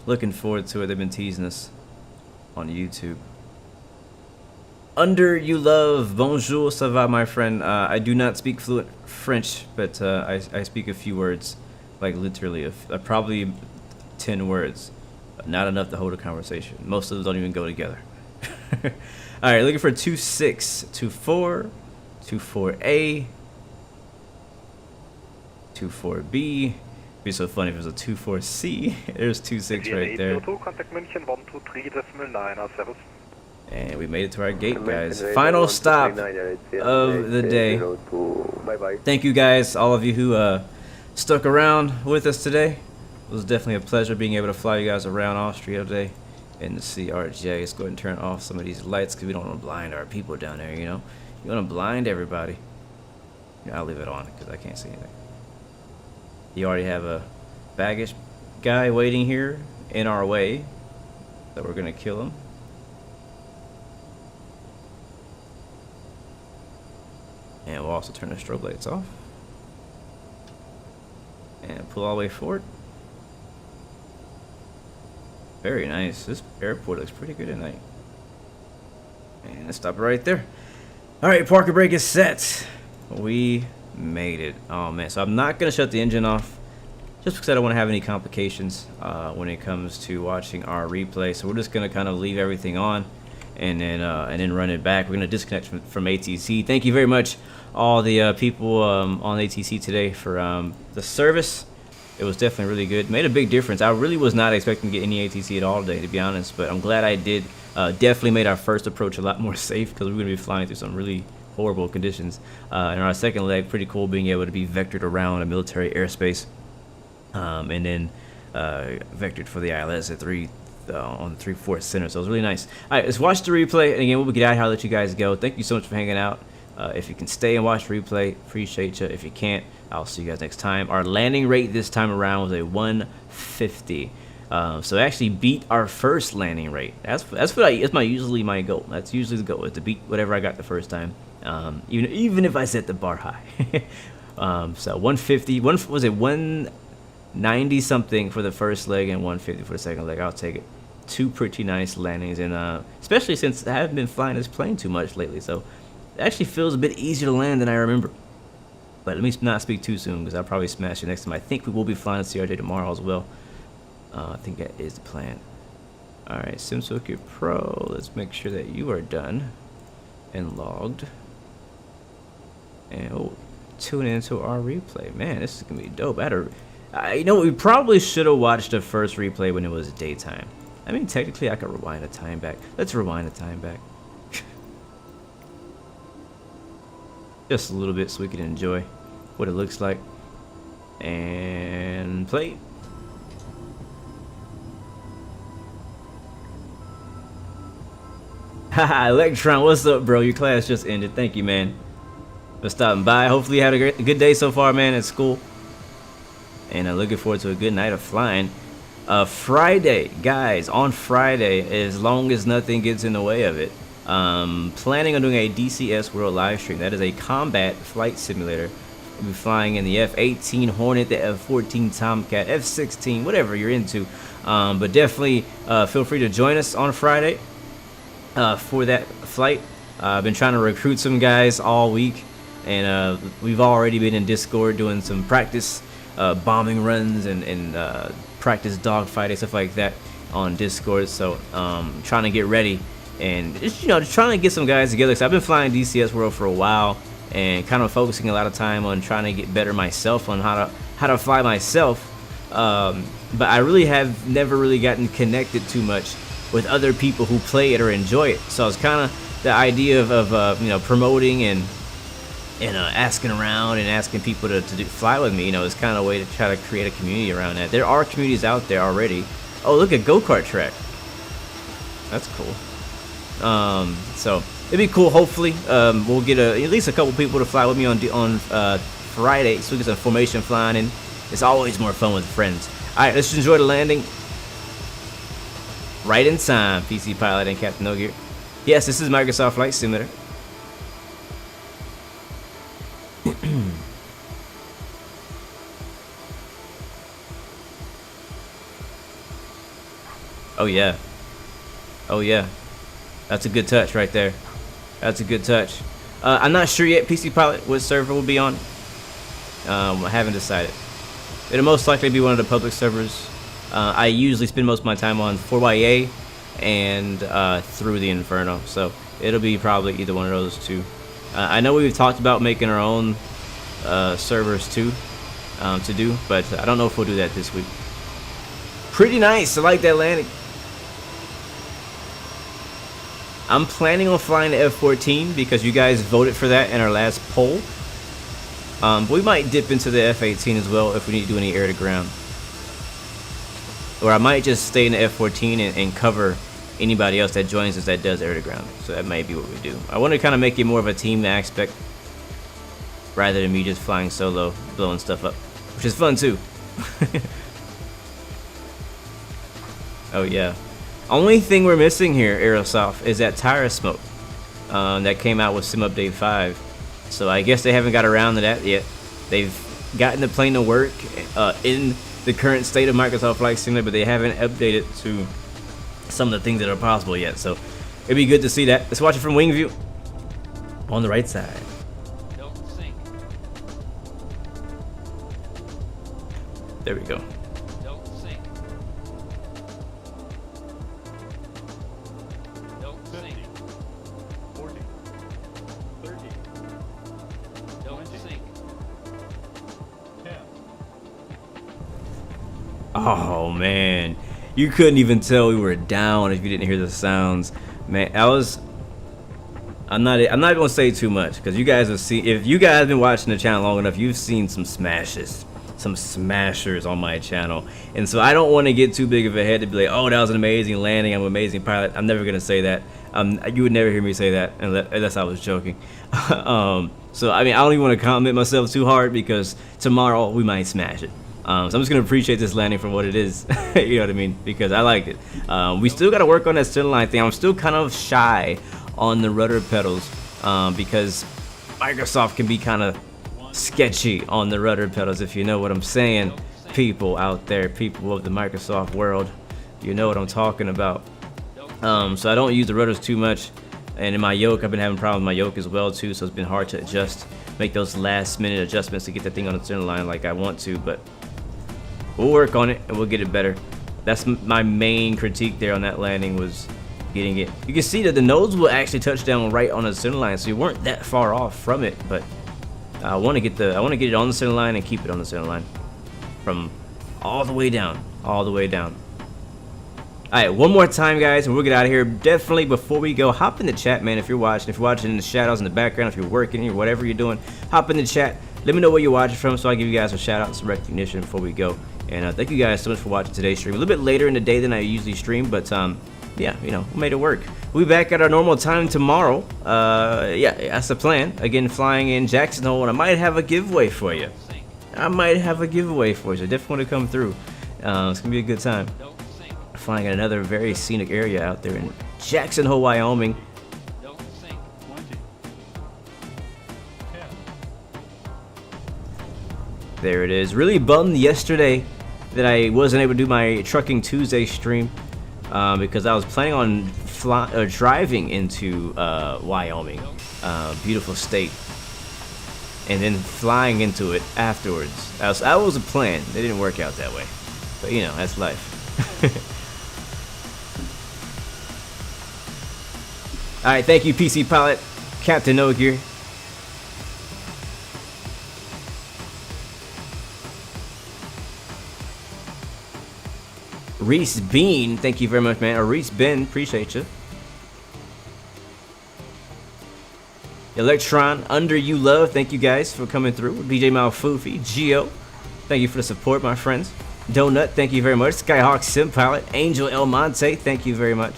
looking forward to it. They've been teasing us on YouTube. Under you love, bonjour, ça va, my friend. I do not speak fluent French, but I speak a few words, like literally probably 10 words. Not enough to hold a conversation. Most of them don't even go together. All right, looking for 26, 24, 24A, 24B. It'd be so funny if it was a 24C. There's 26 right there. Contact München 123.9, service. And we made it to our gate, guys. Final stop of the day. Thank you guys, all of you who stuck around with us today. It was definitely a pleasure being able to fly you guys around Austria today in the CRJ. Let's go ahead and turn off some of these lights because we don't want to blind our people down there, you know. You want to blind everybody. Yeah, I'll leave it on because I can't see anything. You already have a baggage guy waiting here in our way that we're going to kill him. And we'll also turn the strobe lights off. And pull all the way forward. Very nice. This airport looks pretty good at night. And let's stop it right there. Alright, parking brake is set. We made it. Oh man, so I'm not going to shut the engine off just because I don't want to have any complications when it comes to watching our replay. So we're just going to kind of leave everything on and then run it back. We're going to disconnect from ATC. Thank you very much, all the people on ATC today for the service. It was definitely really good. Made a big difference. I really was not expecting to get any ATC at all today, to be honest, but I'm glad I did. Definitely made our first approach a lot more safe because we're going to be flying through some really horrible conditions. And our second leg, pretty cool being able to be vectored around a military airspace. and then vectored for the ILS at 3 on the 3/4 center. So it was really nice. All right, let's watch the replay. And again, we'll get out here. I'll let you guys go. Thank you so much for hanging out. If you can stay and watch the replay, appreciate you. If you can't, I'll see you guys next time. Our landing rate this time around was a 150. So I actually beat our first landing rate. That's usually my goal. That's usually the goal, is to beat whatever I got the first time. Even if I set the bar high. So 150. Was it 190 something for the first leg and 150 for the second leg? I'll take it. Two pretty nice landings, and especially since I haven't been flying this plane too much lately, so it actually feels a bit easier to land than I remember. But let me not speak too soon, because I'll probably smash it next time. I think we will be flying the CRJ tomorrow as well. I think that is the plan. Alright, SimSocket Pro, let's make sure that you are done and logged. And tune into our replay. Man, this is going to be dope. You know, we probably should have watched the first replay when it was daytime. I mean, technically, I could rewind the time back. Let's rewind the time back. Just a little bit so we can enjoy what it looks like. And play. Haha, Electron, what's up, bro? Your class just ended. Thank you, man, for stopping by. Hopefully you had a good day so far, man, at school. And I'm looking forward to a good night of flying. Friday, guys, on Friday, as long as nothing gets in the way of it, planning on doing a DCS World live stream. That is a combat flight simulator. We'll be flying in the F-18 Hornet, the F-14 Tomcat, F-16, whatever you're into. But definitely feel free to join us on Friday for that flight. I've been trying to recruit some guys all week, and we've already been in Discord doing some practice bombing runs and practice dogfighting, stuff like that on Discord. So trying to get ready and just trying to get some guys together. So I've been flying DCS World for a while and kind of focusing a lot of time on trying to get better myself on how to fly myself. But I really have never really gotten connected too much with other people who play it or enjoy it. So it's kind of the idea of promoting and asking around and asking people to fly with me. It's kind of a way to try to create a community around that. There are communities out there already. Oh, look at go-kart track. That's cool. So it'd be cool. Hopefully, we'll get at least a couple people to fly with me on Friday, so we get some formation flying, and it's always more fun with friends. All right, let's enjoy the landing. Right in time, PC Pilot and Captain No Gear. Yes, this is Microsoft Flight Simulator. Oh yeah. Oh yeah. That's a good touch right there. That's a good touch. I'm not sure yet, PC Pilot, what server will be on. I haven't decided. It'll most likely be one of the public servers. I usually spend most of my time on 4YA and through the Inferno, so it'll be probably either one of those two. I know we've talked about making our own servers too to do, but I don't know if we'll do that this week. Pretty nice. I like that landing. I'm planning on flying the F-14 because you guys voted for that in our last poll. But we might dip into the F-18 as well if we need to do any air to ground. Or I might just stay in the F-14 and cover anybody else that joins us that does air to ground. So that might be what we do. I want to kind of make it more of a team aspect rather than me just flying solo, blowing stuff up, which is fun too. Oh yeah. Only thing we're missing here, Aerosoft, is that tire smoke that came out with Sim Update 5. So I guess they haven't got around to that yet. They've gotten the plane to work in the current state of Microsoft Flight Simulator, but they haven't updated to some of the things that are possible yet. So it'd be good to see that. Let's watch it from wing view on the right side. Don't sink. There we go. Don't sink. Don't 50, sink. 40, 30, Don't sink. 10. Oh man, you couldn't even tell we were down if you didn't hear the sounds, man. I'm not gonna say too much because you guys have seen. If you guys have been watching the channel long enough, you've seen some smashes, some smashers on my channel. And so I don't want to get too big of a head to be like, oh, that was an amazing landing, I'm an amazing pilot. I'm never gonna say that. You would never hear me say that unless I was joking. So I mean, I don't even want to comment myself too hard because tomorrow we might smash it. So I'm just gonna appreciate this landing for what it is. You know what I mean? Because I liked it. We still gotta work on that center line thing. I'm still kind of shy on the rudder pedals because Microsoft can be kind of sketchy on the rudder pedals, if you know what I'm saying. People out there, people of the Microsoft world, you know what I'm talking about. So I don't use the rudders too much, and in my yoke I've been having problems with my yoke as well too, so it's been hard to adjust, make those last minute adjustments to get the thing on the center line like I want to, but we'll work on it and we'll get it better. That's my main critique there on that landing, was getting it. You can see that the nose will actually touch down right on the center line, so you weren't that far off from it, but I want to get it on the center line and keep it on the center line from all the way down, all the way down. Alright, one more time, guys, and we'll get out of here. Definitely, before we go, hop in the chat, man, if you're watching. If you're watching in the shadows in the background, if you're working or whatever you're doing, hop in the chat. Let me know where you're watching from so I give you guys a shout out and some recognition before we go. And thank you guys so much for watching today's stream. A little bit later in the day than I usually stream, but yeah, you know, we made it work. We'll be back at our normal time tomorrow. Yeah, that's the plan. Again, flying in Jackson Hole, and I might have a giveaway for you. I might have a giveaway for you. So definitely want to come through. It's gonna be a good time. Flying in another very scenic area out there in Jackson Hole, Wyoming. There it is. Really bummed yesterday that I wasn't able to do my Trucking Tuesday stream because I was planning on driving into Wyoming, beautiful state, and then flying into it afterwards. That was a plan. It didn't work out that way, but you know, that's life. Alright, thank you, PC Pilot, Captain No Gear. Reese Bean, thank you very much, man. Or Reese Ben, appreciate you. Electron, Under You Love, thank you guys for coming through. DJ Malfufi, Geo, thank you for the support, my friends. Donut, thank you very much. Skyhawk Sim Pilot, Angel El Monte, thank you very much.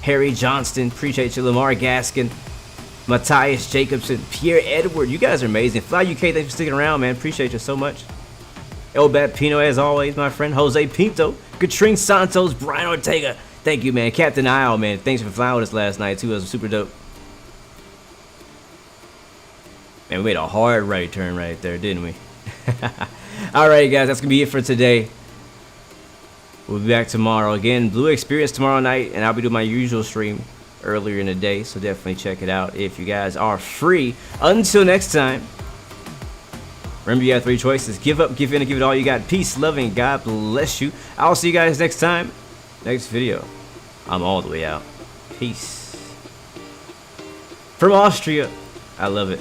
Harry Johnston, appreciate you. Lamar Gaskin, Matthias Jacobson, Pierre Edward, you guys are amazing. Fly UK, thanks for sticking around, man. Appreciate you so much. Elbat Pino, as always, my friend. Jose Pinto, Katrine Santos, Brian Ortega, thank you, man. Captain Isle, man, thanks for flying with us last night too. It was super dope. Man, we made a hard right turn right there, didn't we? Alright, guys, that's gonna be it for today. We'll be back tomorrow. Again, Blue Experience tomorrow night, and I'll be doing my usual stream earlier in the day, so definitely check it out if you guys are free. Until next time, remember you have 3 choices. Give up, give in, and give it all you got. Peace, loving, God bless you. I'll see you guys next time. Next video. I'm all the way out. Peace. From Austria. I love it.